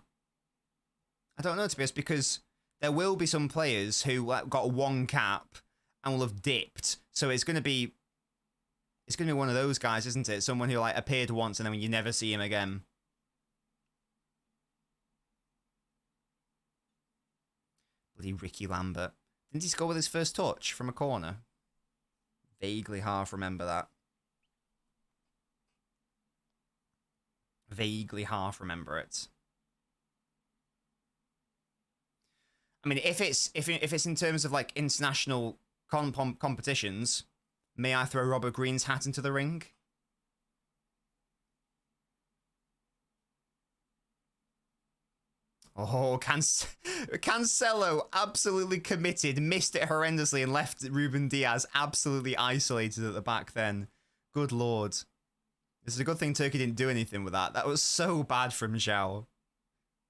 I don't know, to be honest, because there will be some players who got one cap and will have dipped. So it's going to be one of those guys, isn't it? Someone who like appeared once and then you never see him again. Bloody Ricky Lambert. Didn't he score with his first touch from a corner? Vaguely half remember that. Vaguely half remember it. I mean, if it's in terms of like international competitions, may I throw Robert Green's hat into the ring? Oh, Cancelo absolutely committed, missed it horrendously, and left Ruben Diaz absolutely isolated at the back then. Good lord. This is a good thing Turkey didn't do anything with that. That was so bad from Zhao.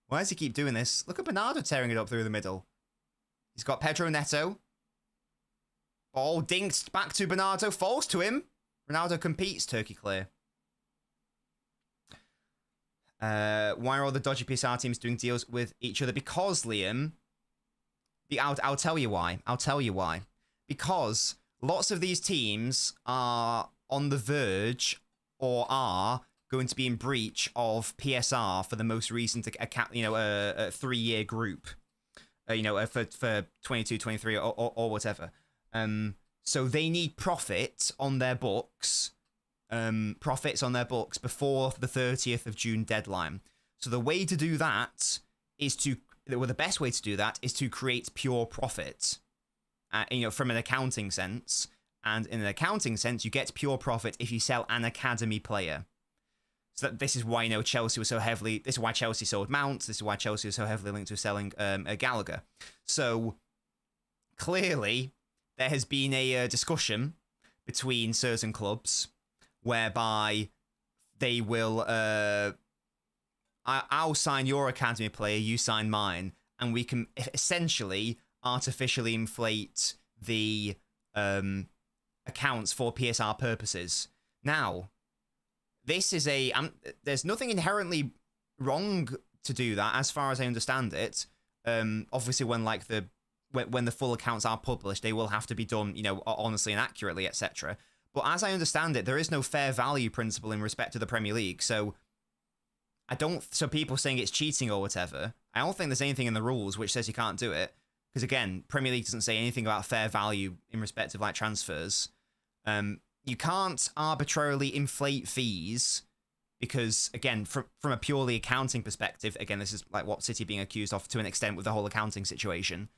Why does he keep doing this? Look at Bernardo tearing it up through the middle. He's got Pedro Neto. Ball dinked back to Bernardo. Falls to him. Ronaldo competes. Turkey clear. Why are all the dodgy PSR teams doing deals with each other? Because, Liam, I'll tell you why. I'll tell you why. Because lots of these teams are on the verge or are going to be in breach of PSR for the most recent, a 3-year group. For 22, 23 or whatever. So they need profit on their books. Profits on their books before the 30th of June deadline. So the way to do that is the best way to do that is to create pure profit, from an accounting sense. And in an accounting sense, you get pure profit if you sell an academy player. So this is why Chelsea was so heavily. This is why Chelsea sold Mount. This is why Chelsea was so heavily linked to selling Gallagher. So clearly, there has been a discussion between certain clubs whereby they will. I'll sign your academy player, you sign mine, and we can essentially artificially inflate the accounts for PSR purposes. Now, this is there's nothing inherently wrong to do that, as far as I understand it. Obviously, when the full accounts are published, they will have to be done, honestly and accurately, etc. But as I understand it, there is no fair value principle in respect to the Premier League. So so people saying it's cheating or whatever, I don't think there's anything in the rules which says you can't do it. Because again, Premier League doesn't say anything about fair value in respect of like transfers. You can't arbitrarily inflate fees because, again, from a purely accounting perspective, again, this is like what City being accused of to an extent with the whole accounting situation.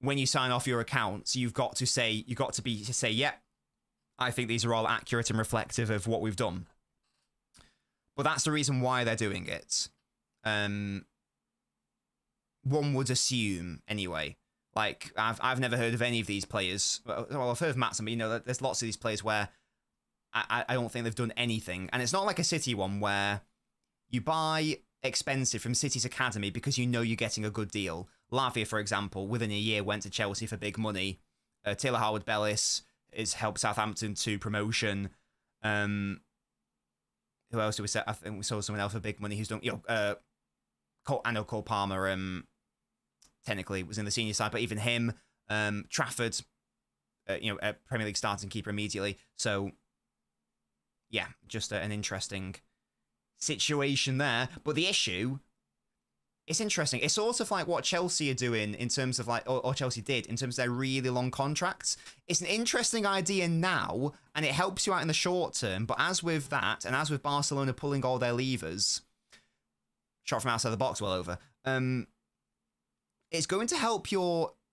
When you sign off your accounts, you've got to say, yeah, I think these are all accurate and reflective of what we've done. But that's the reason why they're doing it. One would assume, anyway. Like, I've never heard of any of these players. Well, I've heard of Matson, but, there's lots of these players where I don't think they've done anything. And it's not like a City one where you buy expensive from City's academy because you know you're getting a good deal. Lavia, for example, within a year went to Chelsea for big money. Taylor Howard-Bellis has helped Southampton to promotion. Who else did we say? I think we saw someone else for big money who's done, I know Cole Palmer, technically was in the senior side, but even him, Trafford, Premier League starting keeper immediately. So, yeah, just an interesting situation there. But the issue it's interesting. It's sort of like what Chelsea are doing in terms of like, or Chelsea did in terms of their really long contracts. It's an interesting idea now, and it helps you out in the short term. But as with that, and as with Barcelona pulling all their levers, shot from outside the box, well over. It's going to help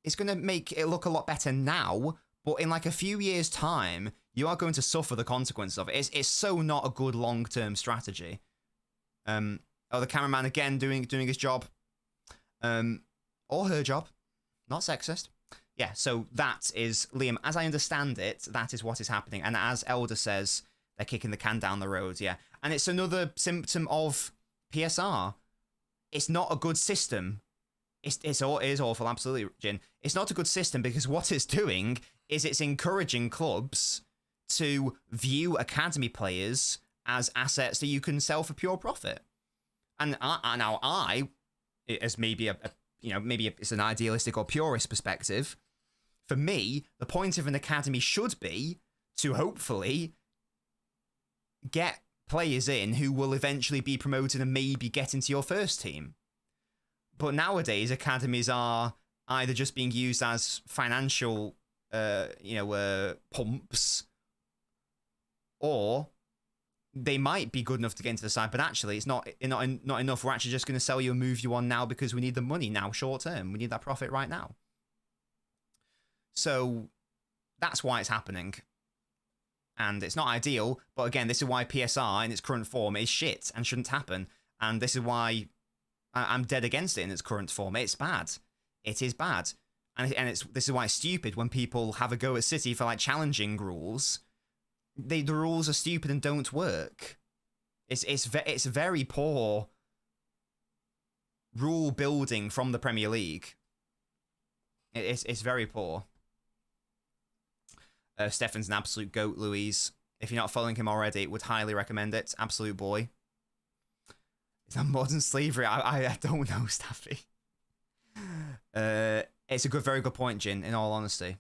it's going to make it look a lot better now. But in like a few years' time, you are going to suffer the consequences of it. It's so not a good long-term strategy. The cameraman again doing his job, or her job, not sexist. Yeah, so that is Liam. As I understand it, that is what is happening, and as Elder says, they're kicking the can down the road. Yeah, and it's another symptom of PSR. It's not a good system. It is awful, absolutely, Jin. It's not a good system because what it's doing is it's encouraging clubs to view academy players as assets that you can sell for pure profit. And I, as maybe maybe it's an idealistic or purist perspective, for me, the point of an academy should be to hopefully get players in who will eventually be promoted and maybe get into your first team. But nowadays, academies are either just being used as financial, pumps, or they might be good enough to get into the side, but actually it's not enough. We're actually just going to sell you and move you on now because we need the money now, short term. We need that profit right now. So that's why it's happening. And it's not ideal, but again, this is why PSR in its current form is shit and shouldn't happen. And this is why I'm dead against it in its current form. It's bad. It is bad. And this is why it's stupid when people have a go at City for like challenging rules. The rules are stupid and don't work. It's very poor rule building from the Premier League. It's very poor. Stefan's an absolute goat, Louise. If you're not following him already, would highly recommend it. Absolute boy. Is that modern slavery? I don't know, Staffy. It's a very good point, Jin, in all honesty.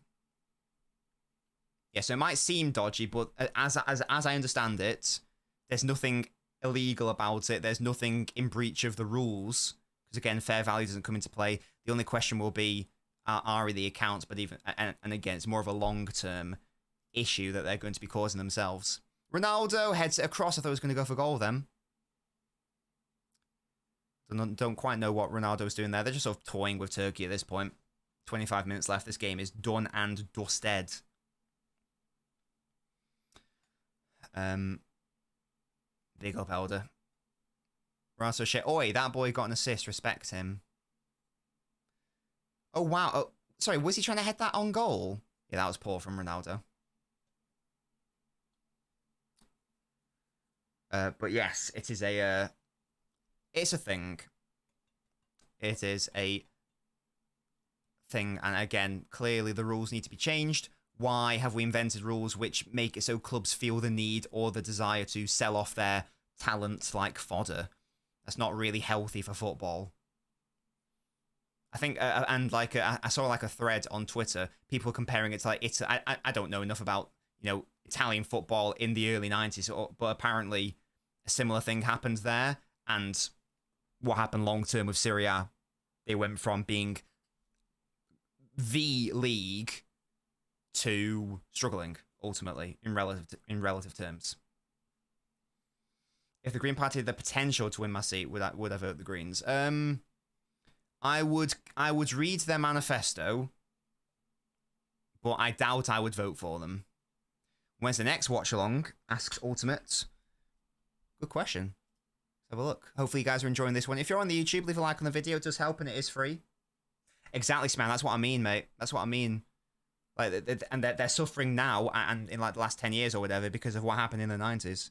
Yeah, so it might seem dodgy, but as I understand it, there's nothing illegal about it. There's nothing in breach of the rules. Because again, fair value doesn't come into play. The only question will be, are the accounts? But even and again, it's more of a long-term issue that they're going to be causing themselves. Ronaldo heads it across. I thought he was going to go for goal then. Don't quite know what Ronaldo's doing there. They're just sort of toying with Turkey at this point. 25 minutes left. This game is done and dusted. Big up, Elder. Raso shit. Oi, that boy got an assist. Respect him. Oh, wow. Oh, sorry, was he trying to head that on goal? Yeah, that was poor from Ronaldo. But yes, it is a... it's a thing. It is a thing. And again, clearly the rules need to be changed. Why have we invented rules which make it so clubs feel the need or the desire to sell off their talent like fodder? That's not really healthy for football. I think, and like I saw like a thread on Twitter, people comparing it to like I don't know enough about Italian football in the early 90s, but apparently a similar thing happened there. And what happened long term with Serie A, they went from being the league to struggling ultimately in relative terms. If the Green Party had the potential to win my seat, would I vote the Greens? I would read their manifesto, but I doubt I would vote for them. When's the next Watchalong? Asks Ultimate. Good question. Let's have a look. Hopefully you guys are enjoying this one. If you're on the YouTube, leave a like on the video. It does help and it is free. Exactly, Sman. That's what I mean, mate. That's what I mean. Like, and they're suffering now and in like the last 10 years or whatever because of what happened in the 90s.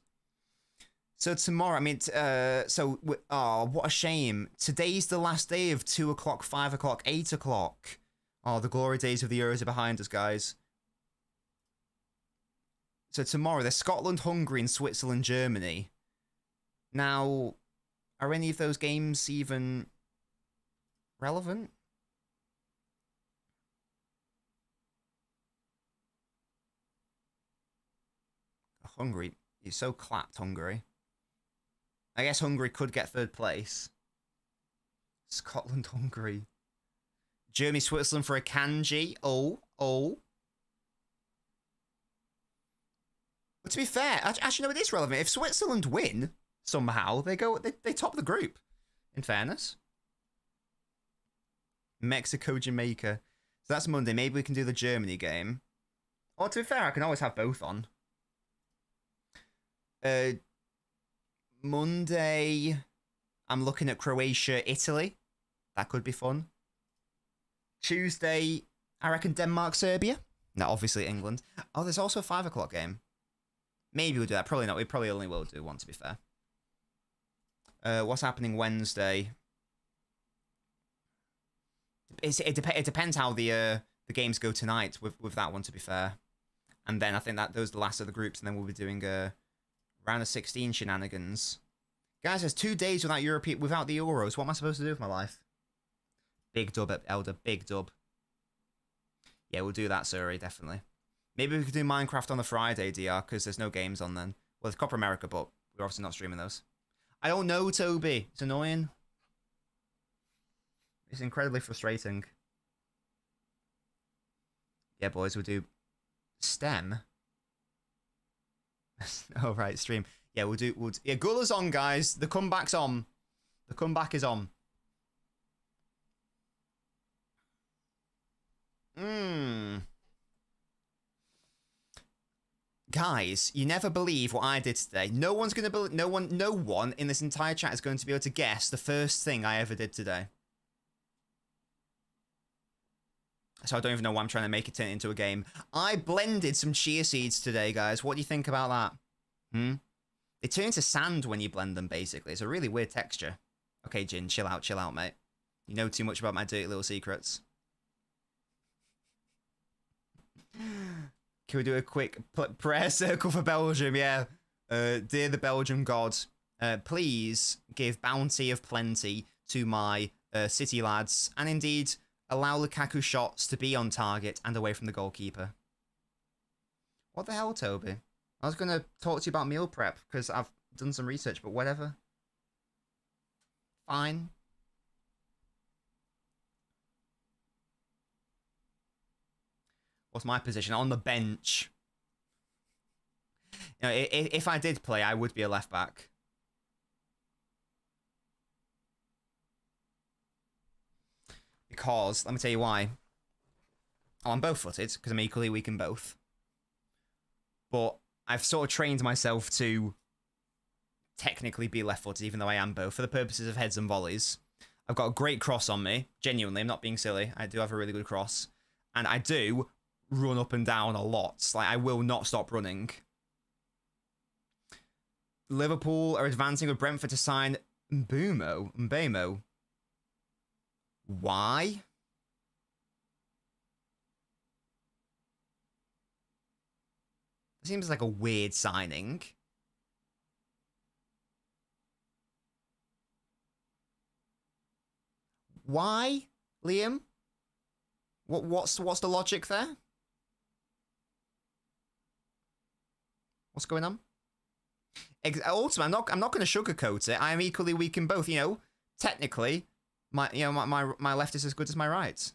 So tomorrow, I mean, what a shame. Today's the last day of 2 o'clock, 5 o'clock, 8 o'clock. Oh, the glory days of the Euros are behind us, guys. So tomorrow, there's Scotland, Hungary, and Switzerland, Germany. Now, are any of those games even relevant? Hungary. You're so clapped, Hungary. I guess Hungary could get third place. Scotland, Hungary. Germany, Switzerland for a kanji. Oh. But to be fair, actually, no, it is relevant. If Switzerland win somehow, they top the group. In fairness. Mexico, Jamaica. So that's Monday. Maybe we can do the Germany game. Or to be fair, I can always have both on. Monday, I'm looking at Croatia, Italy. That could be fun. Tuesday, I reckon Denmark, Serbia. No, obviously England. Oh, there's also a 5 o'clock game. Maybe we'll do that. Probably not. We probably only will do one, to be fair. What's happening Wednesday? It depends how the games go tonight with that one, to be fair. And then I think that those are the last of the groups, and then we'll be doing round of 16 shenanigans. Guys, there's 2 days without the Euros. What am I supposed to do with my life? Big dub, Elder. Big dub. Yeah, we'll do that, Surrey, definitely. Maybe we could do Minecraft on the Friday, DR, because there's no games on then. Well, there's Copa America, but we're obviously not streaming those. I don't know, Toby. It's annoying. It's incredibly frustrating. Yeah, boys, we'll do STEM. Oh, right, stream. Yeah, we'll do... Yeah, Gulla's on, guys. The comeback's on. The comeback is on. Guys, you never believe what I did today. No one's going to believe... No one in this entire chat is going to be able to guess the first thing I ever did today. So I don't even know why I'm trying to make it turn into a game. I blended some chia seeds today, guys. What do you think about that? They turn into sand when you blend them, basically. It's a really weird texture. Okay, Jin, chill out, mate. You know too much about my dirty little secrets. Can we do a quick prayer circle for Belgium? Yeah. Dear the Belgian god, please give bounty of plenty to my city lads, and indeed allow Lukaku shots to be on target and away from the goalkeeper. What the hell, Toby? I was going to talk to you about meal prep because I've done some research, but whatever. Fine. What's my position? On the bench. You know, if I did play, I would be a left back. Because, let me tell you why. Oh, I'm both-footed, because I'm equally weak in both. But I've sort of trained myself to technically be left-footed, even though I am both, for the purposes of heads and volleys. I've got a great cross on me. Genuinely, I'm not being silly. I do have a really good cross. And I do run up and down a lot. Like, I will not stop running. Liverpool are advancing with Brentford to sign Mbemo. Why? It seems like a weird signing. Why, Liam? What's the logic there? What's going on? Also, I'm not going to sugarcoat it. I am equally weak in both. You know, technically, my left is as good as my right.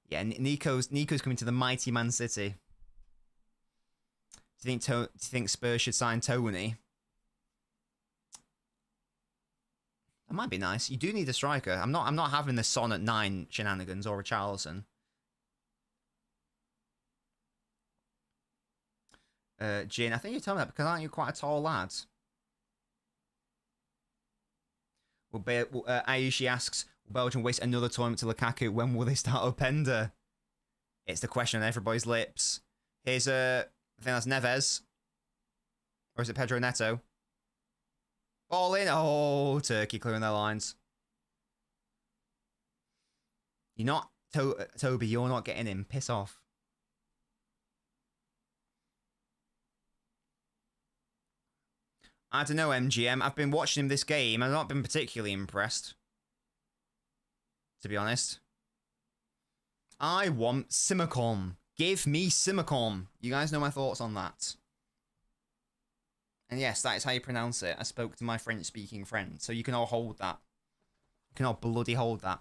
Yeah, Nico's coming to the mighty Man City. Do you think Spurs should sign Tony? That might be nice. You do need a striker. I'm not having the Son at 9 shenanigans or a Charleston. Jin, I think you told me that because aren't you quite a tall lad? Ayushi asks, will Belgium waste another tournament to Lukaku? When will they start Openda? It's the question on everybody's lips. Here's I think that's Neves. Or is it Pedro Neto? Ball in. Oh, Turkey clearing their lines. You're not, Toby, you're not getting in. Piss off. I don't know, MGM. I've been watching him this game. I've not been particularly impressed. To be honest. I want Simicom. Give me Simicom. You guys know my thoughts on that. And yes, that is how you pronounce it. I spoke to my French-speaking friend, so you can all hold that. You can all bloody hold that.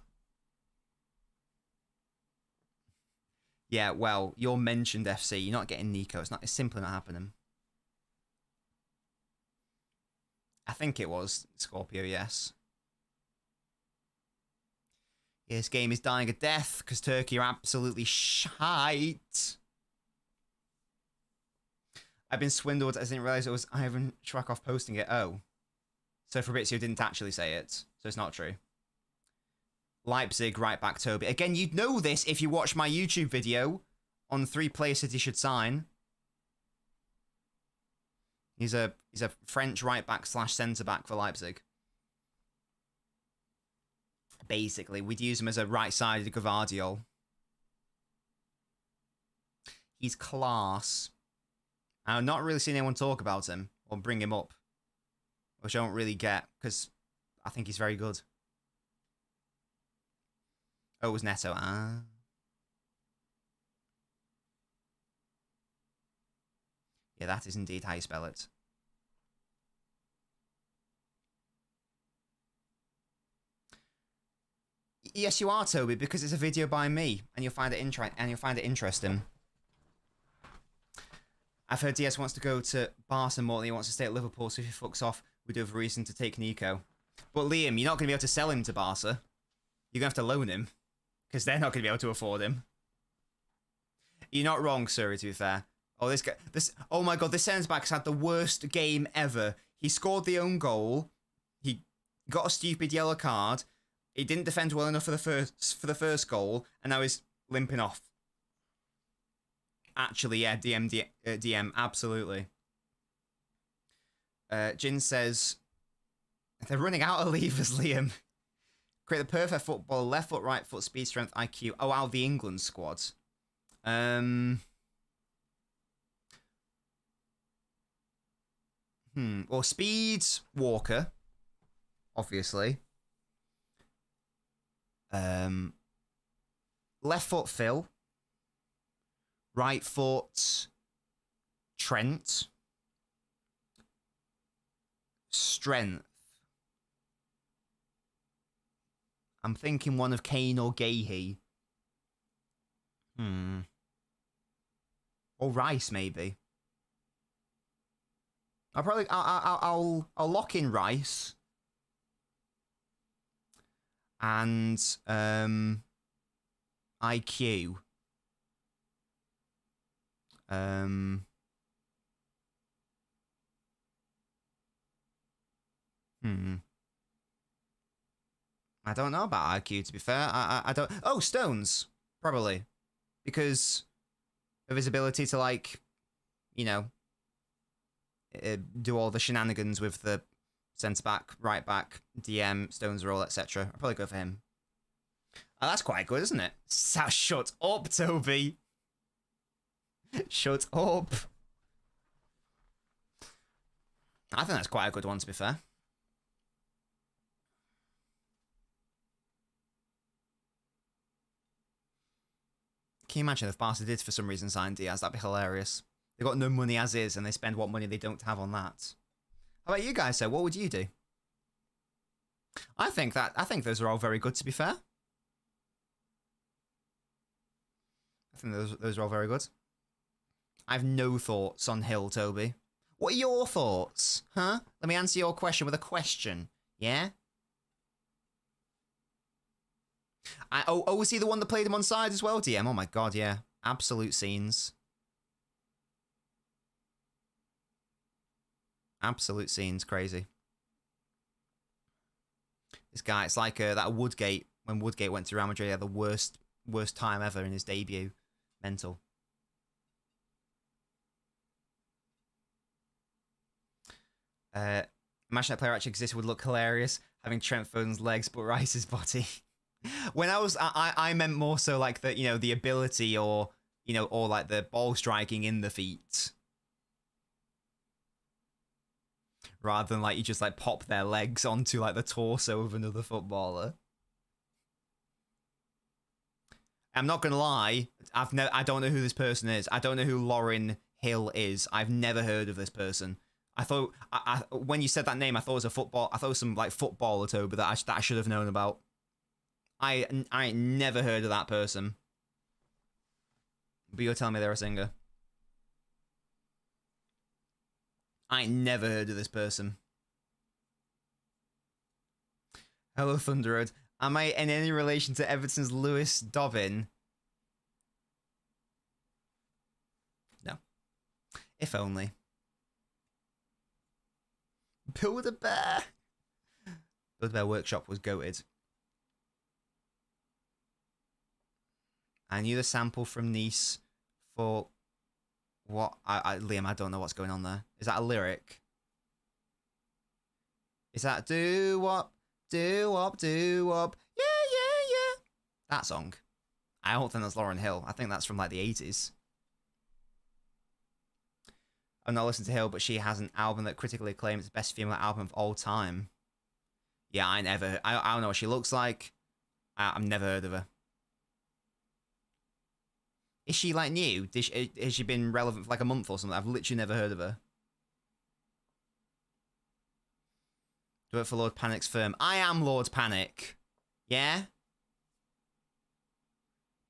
Yeah, well, you're mentioned FC. You're not getting Nico. It's simply not happening. I think it was Scorpio, yes. Yeah, this game is dying a death because Turkey are absolutely shite. I've been swindled. I didn't realize it was Ivan Shrakov posting it. Oh. So Fabrizio didn't actually say it. So it's not true. Leipzig, right back, Toby. Again, you'd know this if you watch my YouTube video on 3 players City should sign. He's a French right back / centre back for Leipzig. Basically, we'd use him as a right-sided Gvardiol. He's class. I've not really seen anyone talk about him or bring him up, which I don't really get because I think he's very good. Oh, it was Neto. Ah. Yeah, that is indeed how you spell it. Yes, you are, Toby, because it's a video by me, and you'll find it interesting. I've heard DS wants to go to Barca more than he wants to stay at Liverpool, so if he fucks off, we do have a reason to take Nico. But Liam, you're not going to be able to sell him to Barca. You're going to have to loan him, because they're not going to be able to afford him. You're not wrong, sir, to be fair. Oh, oh my god, this centre-back's had the worst game ever. He scored the own goal. He got a stupid yellow card. He didn't defend well enough for the first goal, and now he's limping off. Actually, yeah, DM, absolutely. Jin says, they're running out of levers, Liam. Create the perfect football, left foot, right foot, speed, strength, IQ. Oh, wow, the England squad. Well, speed, Walker, obviously. Left foot, Phil. Right foot, Trent. Strength. I'm thinking one of Kane or Gahey. Or Rice, maybe. I'll lock in Rice. And IQ. I don't know about IQ, to be fair. I don't... Oh, Stones. Probably. Because of his ability to, like, you know, do all the shenanigans with the centre-back, right-back, DM, Stones roll, etc. I'll probably go for him. Oh, that's quite good, isn't it? Shut up, Toby. Shut up. I think that's quite a good one, to be fair. Can you imagine if Barca did, for some reason, sign Diaz? That'd be hilarious. They've got no money as is, and they spend what money they don't have on that. How about you guys, sir? What would you do? I think those are all very good, to be fair. I think those are all very good. I have no thoughts on Hill, Toby. What are your thoughts? Huh? Let me answer your question with a question. Yeah? Oh, was he the one that played him on side as well, DM? Oh my god, yeah. Absolute scenes. Absolute scenes, crazy. This guy, it's like that Woodgate, when Woodgate went to Real Madrid, he had the worst time ever in his debut. Mental. Imagine that player actually existed, would look hilarious, having Trent Foden's legs but Rice's body. When I meant more so like the, you know, the ability or, you know, or like the ball striking in the feet. Rather than like you just like pop their legs onto like the torso of another footballer. I'm not gonna lie, I don't know who this person is. I don't know who Lauren Hill is. I've never heard of this person. I thought when you said that name, I thought it was a football. I thought it was some like footballer Toba that I should have known about. I ain't never heard of that person. But you're telling me they're a singer. I ain't never heard of this person. Hello, Thunder Road. Am I in any relation to Everton's Lewis Dobbin? No. If only. Build-A-Bear. Build-A-Bear Workshop was goated. I knew the sample from Nice for what? Liam, I don't know what's going on there. Is that a lyric? Is that do-wop, do-wop, do-wop, yeah, yeah, yeah? That song. I don't think that's Lauryn Hill. I think that's from like the 80s. I've not listened to Hill, but she has an album that critically acclaimed it's the best female album of all time. Yeah, I don't know what she looks like. I've never heard of her. Is she like new? Has she been relevant for like a month or something? I've literally never heard of her. Do it for Lord Panic's firm. I am Lord Panic. Yeah?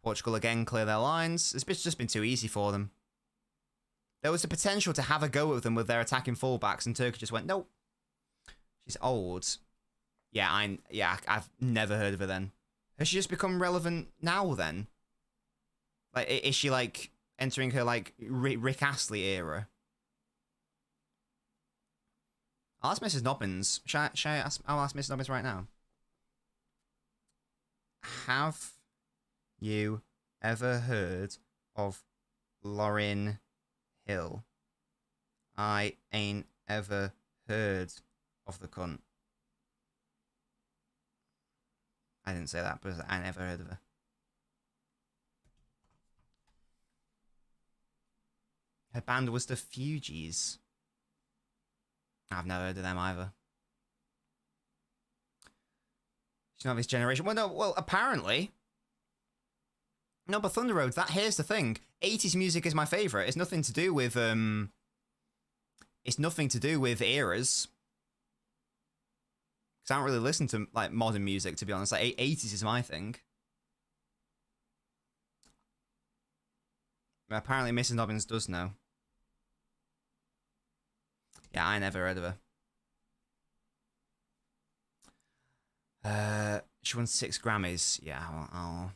Portugal again clear their lines. It's just been too easy for them. There was the potential to have a go with them with their attacking fullbacks, and Turkey just went, nope. She's old. Yeah, I've never heard of her then. Has she just become relevant now then? Like, is she like entering her like Rick Astley era? I'll ask Mrs. Nobbins. I'll ask Mrs. Nobbins right now. Have you ever heard of Lauryn Hill? I ain't ever heard of the cunt. I didn't say that, but I never heard of her. Her band was the Fugees. I've never heard of them either. She's not of this generation. Well, no, well, apparently. No, but Thunder Road, here's the thing. 80s music is my favourite. It's nothing to do with, It's nothing to do with eras. Because I don't really listen to, like, modern music, to be honest. Like, 80s is my thing. Apparently Mrs. Nobbins does know. Yeah, I never heard of her. She won 6 Grammys. Yeah, well,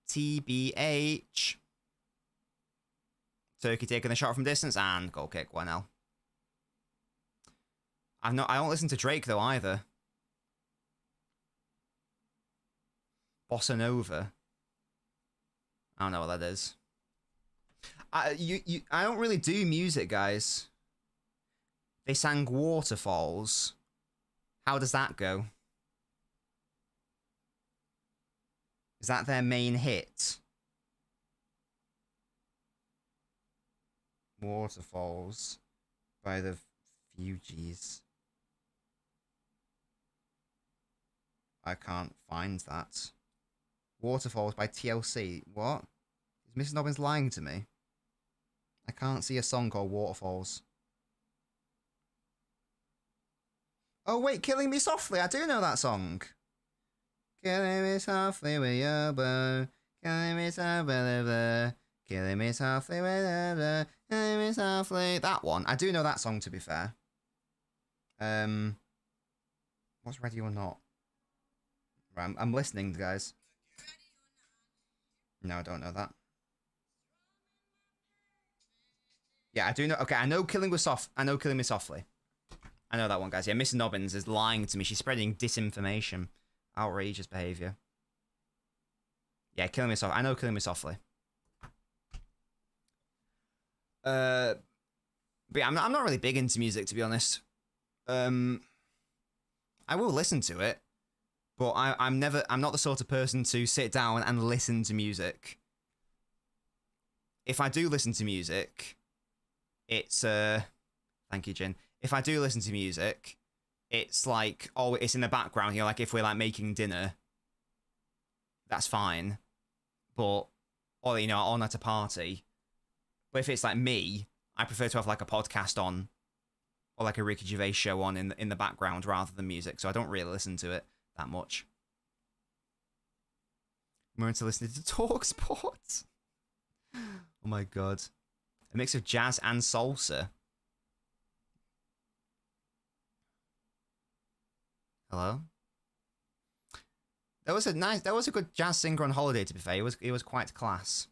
TBH. Turkey taking the shot from distance and goal kick, 1-0. I don't listen to Drake though either. Bossa Nova. I don't know what that is. I don't really do music, guys. They sang Waterfalls. How does that go? Is that their main hit? Waterfalls by the Fugees. I can't find that. Waterfalls by TLC. What? Is Mrs. Nobbins lying to me? I can't see a song called Waterfalls. Oh, wait, Killing Me Softly. I do know that song. Killing me softly with your bow. Killing me softly. Killing me softly with your bow. Killing me softly. That one. I do know that song, to be fair. What's Ready or Not? Right, I'm listening, guys. No, I don't know that. Yeah, I do know. Okay, I know Killing Me Softly. I know that one, guys. Yeah, Miss Nobbins is lying to me. She's spreading disinformation. Outrageous behavior. Yeah, Killing Me Softly. I know Killing Me Softly. But yeah, I'm not really big into music, to be honest. I will listen to it, but I'm not the sort of person to sit down and listen to music. If I do listen to music, it's thank you, Jin. If I do listen to music, it's like, oh, it's in the background, you know, like if we're like making dinner, that's fine. But, or, you know, on at a party. But if it's like me, I prefer to have like a podcast on or like a Ricky Gervais show on in the background rather than music, so I don't really listen to it that much. We're into listening to Talk Sports. Oh my god. A mix of jazz and salsa. Hello? That was a good jazz singer on holiday, to be fair. It was quite class.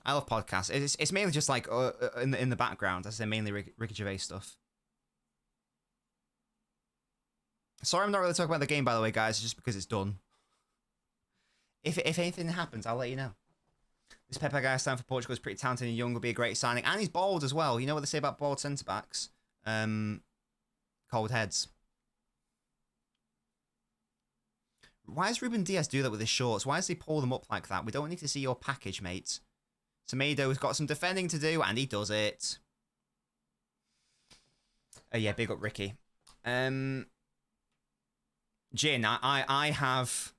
I love podcasts. It's mainly just like in the background. I say mainly Ricky Gervais stuff. Sorry, I'm not really talking about the game, by the way, guys. Just because it's done. If anything happens, I'll let you know. This Pepe guy stand for Portugal is pretty talented and young. Will be a great signing, and he's bald as well. You know what they say about bald centre backs? Cold heads. Why does Ruben Diaz do that with his shorts? Why does he pull them up like that? We don't need to see your package, mate. Semedo's got some defending to do, and he does it. Oh yeah, big up Ricky. Jin, I have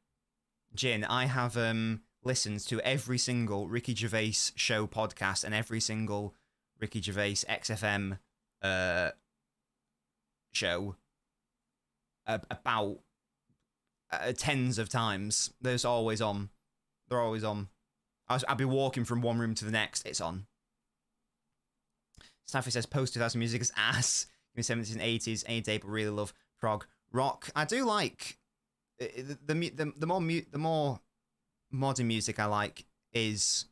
listened to every single Ricky Gervais show podcast and every single Ricky Gervais XFM show about tens of times. They're always on. They're always on. I'd be walking from one room to the next. It's on. Staffy says post-2000 music is ass. In the 70s and 80s, any day, but really love prog rock. I do like the more modern music I like is,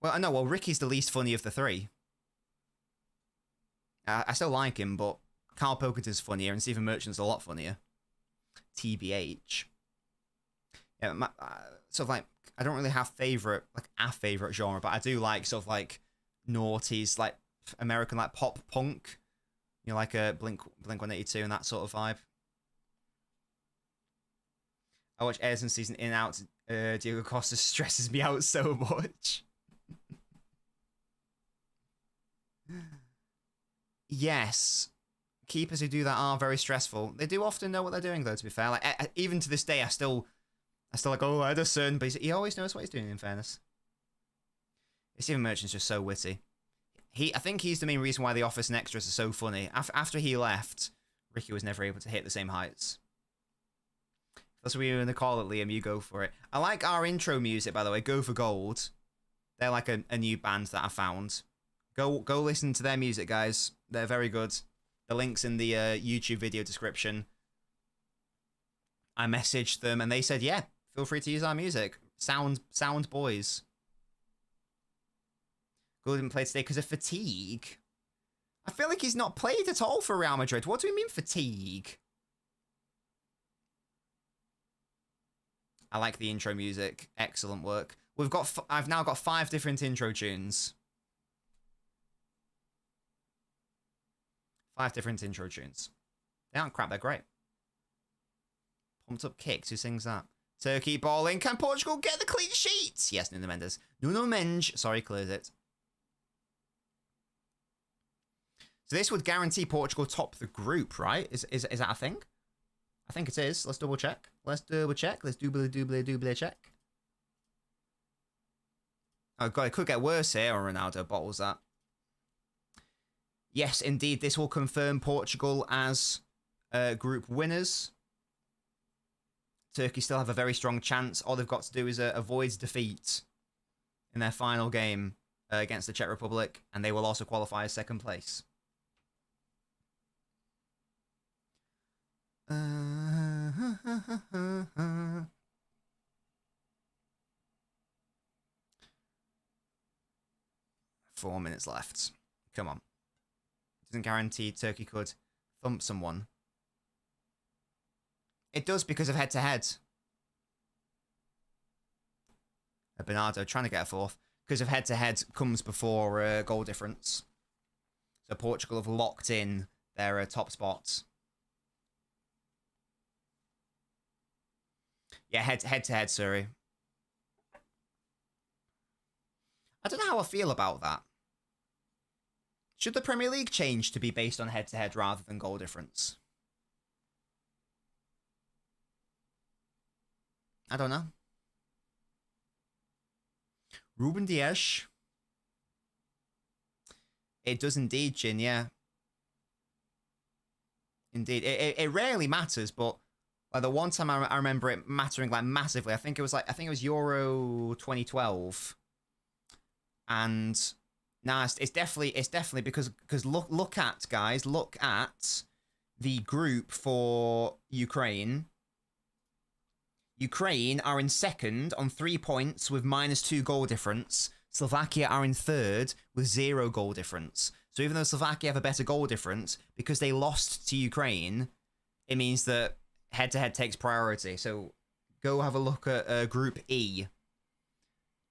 well, I know. Well, Ricky's the least funny of the three. I still like him, but Carl Pilkington's funnier and Stephen Merchant's a lot funnier. TBH. Yeah, sort of like, I don't really have a favorite genre, but I do like sort of like noughties, like American like pop punk. You know, like a Blink 182 and that sort of vibe. I watch Edison season in and out. Diego Costa stresses me out so much. Yes, keepers who do that are very stressful. They do often know what they're doing, though. To be fair, like even to this day, I still like, oh, Edison, but he always knows what he's doing. In fairness, Stephen Merchant's just so witty. I think he's the main reason why The Office and Extras are so funny. After he left, Ricky was never able to hit the same heights. That's what we were in the call at Liam. You go for it. I like our intro music, by the way. Go for Gold. They're like a new band that I found. Go listen to their music, guys. They're very good. The link's in the YouTube video description. I messaged them and they said, yeah, feel free to use our music. Sound boys. Gold didn't play today because of fatigue. I feel like he's not played at all for Real Madrid. What do we mean fatigue? I like the intro music. Excellent work. I've now got 5 different intro tunes. 5 different intro tunes. They aren't crap, they're great. Pumped Up Kicks, who sings that? Turkey balling. Can Portugal get the clean sheet? Yes, Nuno Mendes. Nuno Mendes. Sorry, clears it. So this would guarantee Portugal top the group, right? Is that a thing? I think it is. Let's double check. Let's double check. Let's double check. Oh god, it could get worse here. Or Ronaldo bottles that. Yes, indeed. This will confirm Portugal as group winners. Turkey still have a very strong chance. All they've got to do is avoid defeat in their final game against the Czech Republic, and they will also qualify as second place. 4 minutes left. Come on. Doesn't guarantee Turkey could thump someone. It does because of head-to-head. Bernardo trying to get a fourth. Because of head-to-head comes before goal difference. So Portugal have locked in their top spots. Yeah, head-to-head, sorry. I don't know how I feel about that. Should the Premier League change to be based on head-to-head rather than goal difference? I don't know. Ruben Dias. It does indeed, Jin, yeah. Indeed. It rarely matters, but like the one time I remember it mattering like massively, I think it was Euro 2012. And nah, it's definitely because look at guys, look at the group for Ukraine. Ukraine are in second on 3 points with -2 goal difference. Slovakia are in third with 0 goal difference. So even though Slovakia have a better goal difference, because they lost to Ukraine, it means that head-to-head takes priority. So go have a look at Group E,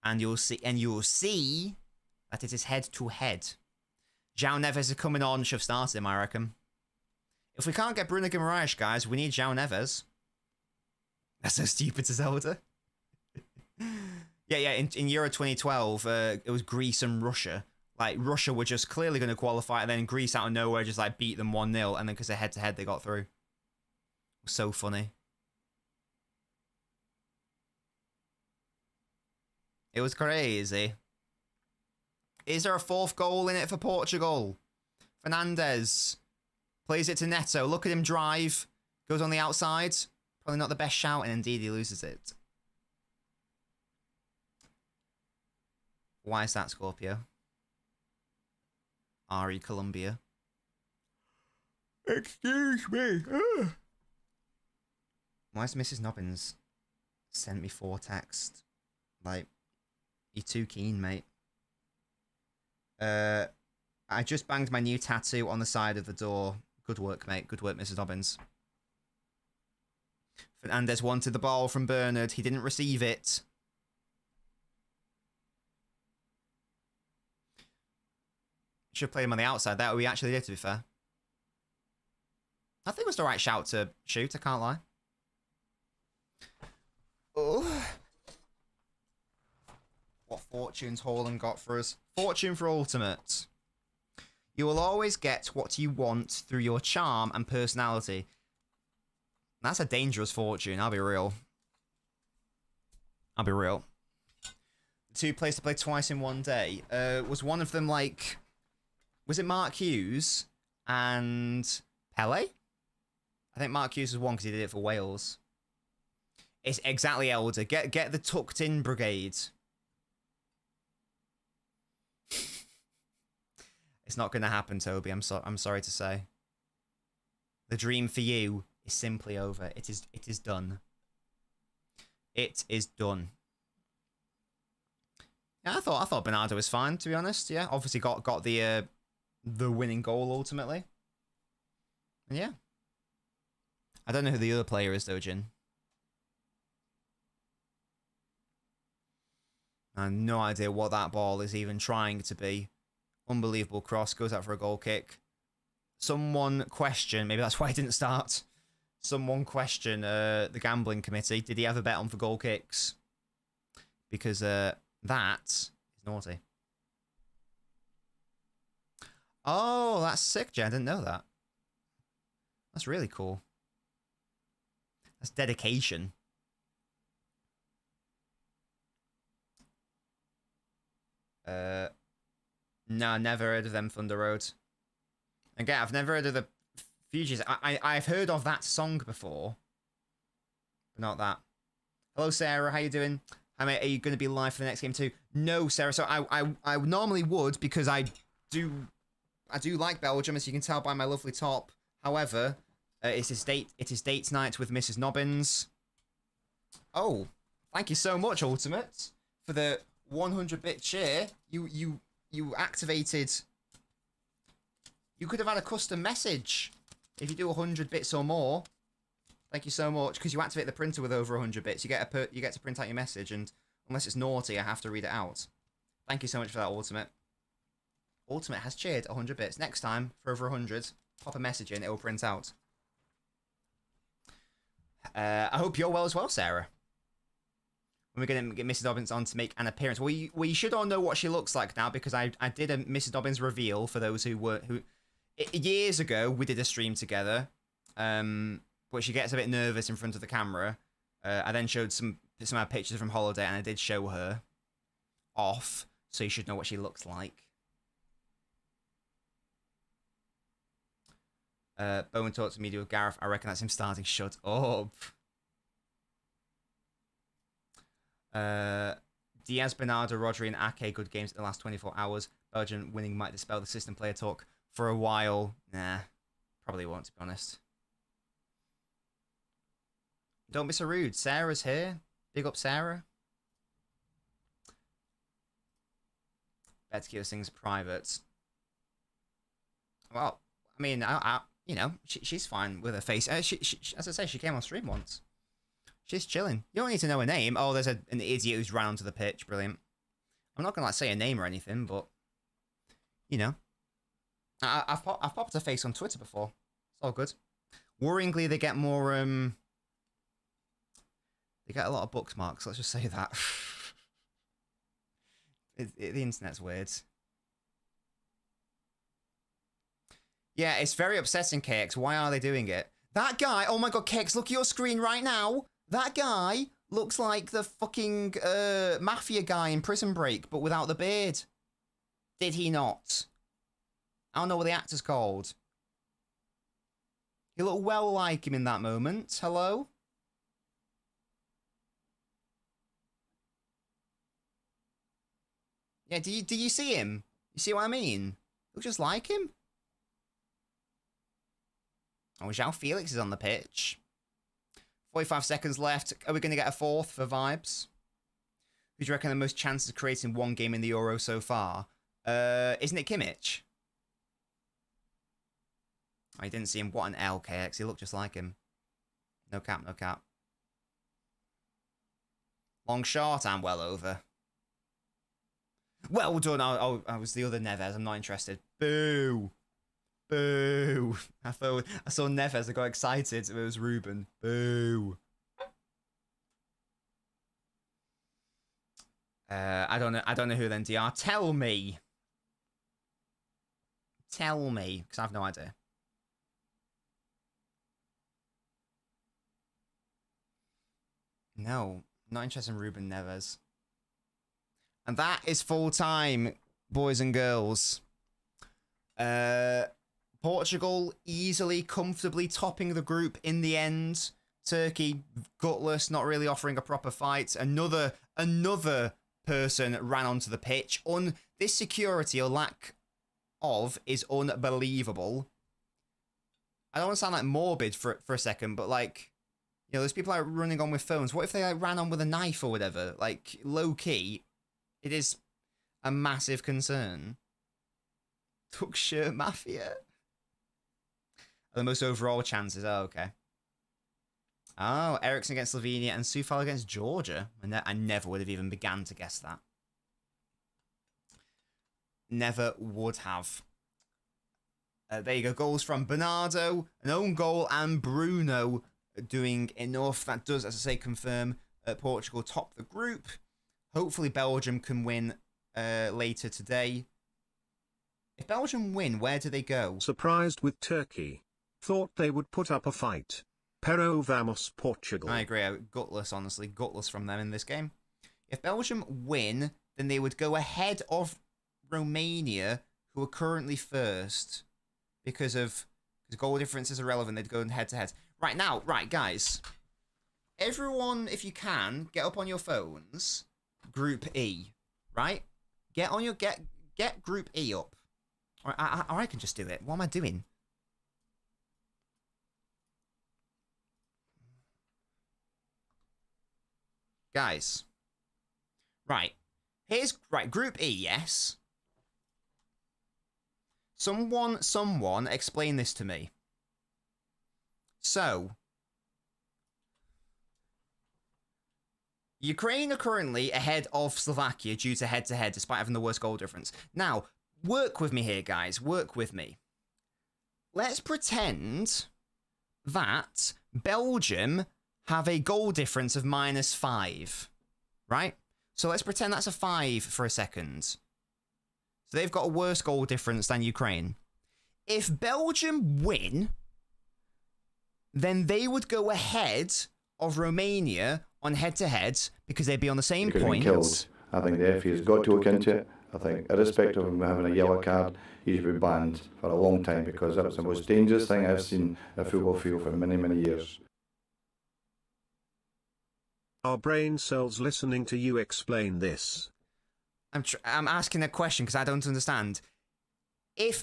and you'll see that it is head-to-head. João Neves is coming on, should have started him, I reckon. If we can't get Bruno Guimaraes, guys, we need João Neves. That's so stupid to Zelda. yeah. In Euro 2012, it was Greece and Russia. Like, Russia were just clearly going to qualify, and then Greece out of nowhere just, like, beat them 1-0, and then because they're head-to-head, they got through. It was so funny. It was crazy. Is there a 4th goal in it for Portugal? Fernandes plays it to Neto. Look at him drive. Goes on the outside. Probably not the best shout, and indeed he loses it. Why is that, Scorpio? RE Colombia. Excuse me. Why has Mrs. Nobbins sent me 4 texts? Like, you're too keen, mate. I just banged my new tattoo on the side of the door. Good work, mate. Good work, Mrs. Nobbins. Fernandes wanted the ball from Bernard. He didn't receive it. Should have played him on the outside. That we actually did, to be fair. I think it was the right shout to shoot. I can't lie. Oh. What fortunes Haaland got for us. Fortune for Ultimate. You will always get what you want through your charm and personality. That's a dangerous fortune, I'll be real. I'll be real. The 2 players to play twice in one day. Was one of them like... Was it Mark Hughes and Pele? I think Mark Hughes was one because he did it for Wales. It's exactly Elder. Get the tucked in brigade. It's not going to happen, Toby. I'm sorry to say. The dream for you is simply over. It is done. It is done. Yeah, I thought Bernardo was fine, to be honest. Yeah, obviously got the winning goal ultimately. And yeah. I don't know who the other player is though, Jin. I have no idea what that ball is even trying to be. Unbelievable cross. Goes out for a goal kick. Someone question, maybe that's why he didn't start. Someone question the gambling committee. Did he ever bet on for goal kicks? Because that is naughty. Oh, that's sick, Jen. I didn't know that. That's really cool. That's dedication. No, never heard of them, Thunder Road. Again, I've never heard of the Fugees. I've heard of that song before, but not that. Hello, Sarah. How you doing? Are you going to be live for the next game too? No, Sarah. So I normally would because I do like Belgium, as you can tell by my lovely top. However, it is date night with Mrs. Nobbins. Oh, thank you so much, Ultimate, for the 100-bit cheer. You activated. You could have had a custom message if you do 100 bits or more. Thank you so much, because you activate the printer with over 100 bits. You get to print out your message, and unless it's naughty, I have to read it out. Thank you so much for that, Ultimate. Ultimate has cheered 100 bits. Next time, for over 100, pop a message in, it will print out. I hope you're well as well, Sarah. When we're going to get Mrs. Dobbins on to make an appearance. We should all know what she looks like now, because I did a Mrs. Dobbins reveal for those who years ago we did a stream together. But she gets a bit nervous in front of the camera. I then showed some of my pictures from holiday, and I did show her off, so you should know what she looks like. Bowen talked to media with Gareth. I reckon that's him starting. Shut up. Diaz, Bernardo, Rodri, and Ake, good games in the last 24 hours. Belgium winning might dispel the system player talk for a while. Nah, probably won't, to be honest. Don't be so rude. Sarah's here. Big up, Sarah. Better keep those things private. Well, I mean, you know, she's fine with her face. She, as I say, she came on stream once. She's chilling. You don't need to know her name. Oh, there's an idiot who's ran onto the pitch. Brilliant. I'm not gonna like say a name or anything, but you know, I've popped her face on Twitter before. It's all good. Worryingly, they get more they get a lot of bookmarks. Let's just say that. The internet's weird. Yeah, it's very upsetting, KX. Why are they doing it? That guy, oh my god, KX, look at your screen right now. That guy looks like the fucking mafia guy in Prison Break, but without the beard. Did he not? I don't know what the actor's called. He looked well like him in that moment. Hello? Yeah, do you see him? You see what I mean? Looks just like him. Oh, João Felix is on the pitch. 45 seconds left. Are we going to get a fourth for vibes? Who do you reckon the most chances of creating one game in the Euro so far? Isn't it Kimmich? I didn't see him. What an LKX. He looked just like him. No cap, no cap. Long shot, I'm well over. Well done. I was the other Neves. I'm not interested. Boo. Boo. I saw Neves. I got excited. It was Ruben. Boo. I don't know who then DR. Tell me. Tell me, because I have no idea. No, not interested in Ruben Neves. And that is full time, boys and girls. Portugal easily, comfortably topping the group in the end. Turkey, gutless, not really offering a proper fight. Another person ran onto the pitch. This security or lack of is unbelievable. I don't want to sound like morbid for a second, but like, you know, there's people like running on with phones. What if they like ran on with a knife or whatever? Like, low key, it is a massive concern. Tuck shirt mafia. The most overall chances. Oh, okay. Oh, Ericsson against Slovenia and Sufal against Georgia. I never would have even began to guess that. Never would have. There you go. Goals from Bernardo, an own goal, and Bruno doing enough. That does, as I say, confirm Portugal top the group. Hopefully Belgium can win later today. If Belgium win, where do they go? Surprised with Turkey. Thought they would put up a fight. Pero vamos Portugal. I agree. Gutless, honestly. Gutless from them in this game. If Belgium win, then they would go ahead of Romania, who are currently first. Because goal difference is irrelevant. They'd go head to head. Right now, right, guys. Everyone, if you can, get up on your phones. Group E. Right? Get Group E up. Or I can just do it. What am I doing? Guys. Right. Group E, yes. Someone explain this to me. So, Ukraine are currently ahead of Slovakia due to head-to-head, despite having the worst goal difference. Now, work with me here, guys. Work with me. Let's pretend that Belgium have a goal difference of -5, right? So let's pretend that's a 5 for a second. So they've got a worse goal difference than Ukraine. If Belgium win, then they would go ahead of Romania on head-to-head because they'd be on the same points. I think the FA has got to look into it. I think, irrespective of him having a yellow card, he should be banned for a long time, because that was the most dangerous thing I've seen in a football field for many, many years. Our brain cells listening to you explain this. I'm asking a question because I don't understand.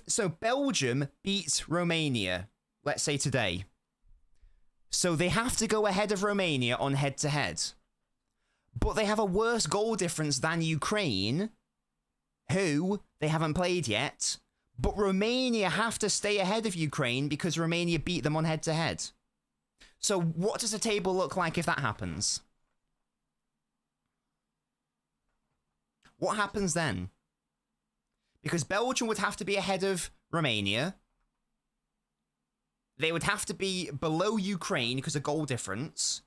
So Belgium beats Romania, let's say today. So they have to go ahead of Romania on head-to-head. But they have a worse goal difference than Ukraine, who they haven't played yet. But Romania have to stay ahead of Ukraine because Romania beat them on head-to-head. So what does the table look like if that happens? What happens then? Because Belgium would have to be ahead of Romania. They would have to be below Ukraine because of goal difference.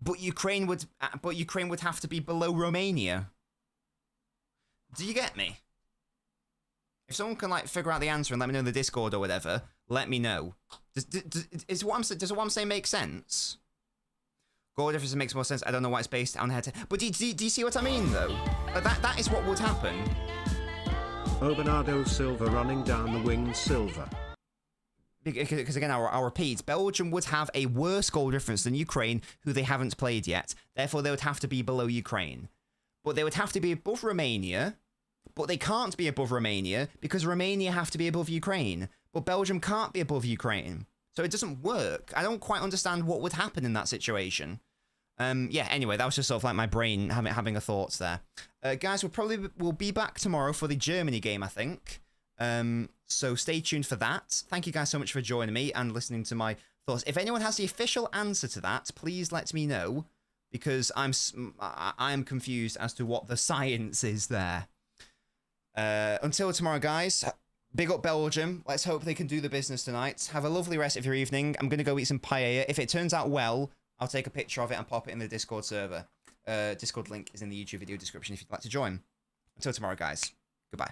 But Ukraine would have to be below Romania. Do you get me? If someone can figure out the answer and let me know in the Discord or whatever, let me know. Does what I'm saying make sense? Goal difference makes more sense. I don't know why it's based on head to. But do you see what I mean though? That is what would happen. Oh, Bernardo Silva running down the wing, Silva. Because again, I'll repeat, Belgium would have a worse goal difference than Ukraine, who they haven't played yet. Therefore, they would have to be below Ukraine. But they would have to be above Romania. But they can't be above Romania because Romania have to be above Ukraine. But Belgium can't be above Ukraine. So it doesn't work. I don't quite understand what would happen in that situation. Yeah, anyway, that was just sort of like my brain having a thoughts there. Guys, we'll be back tomorrow for the Germany game, I think. So stay tuned for that. Thank you guys so much for joining me and listening to my thoughts. If anyone has the official answer to that, please let me know, because I'm confused as to what the science is there. Until tomorrow, guys. Big up Belgium. Let's hope they can do the business tonight. Have a lovely rest of your evening. I'm going to go eat some paella. If it turns out well, I'll take a picture of it and pop it in the Discord server. Discord link is in the YouTube video description if you'd like to join. Until tomorrow, guys. Goodbye.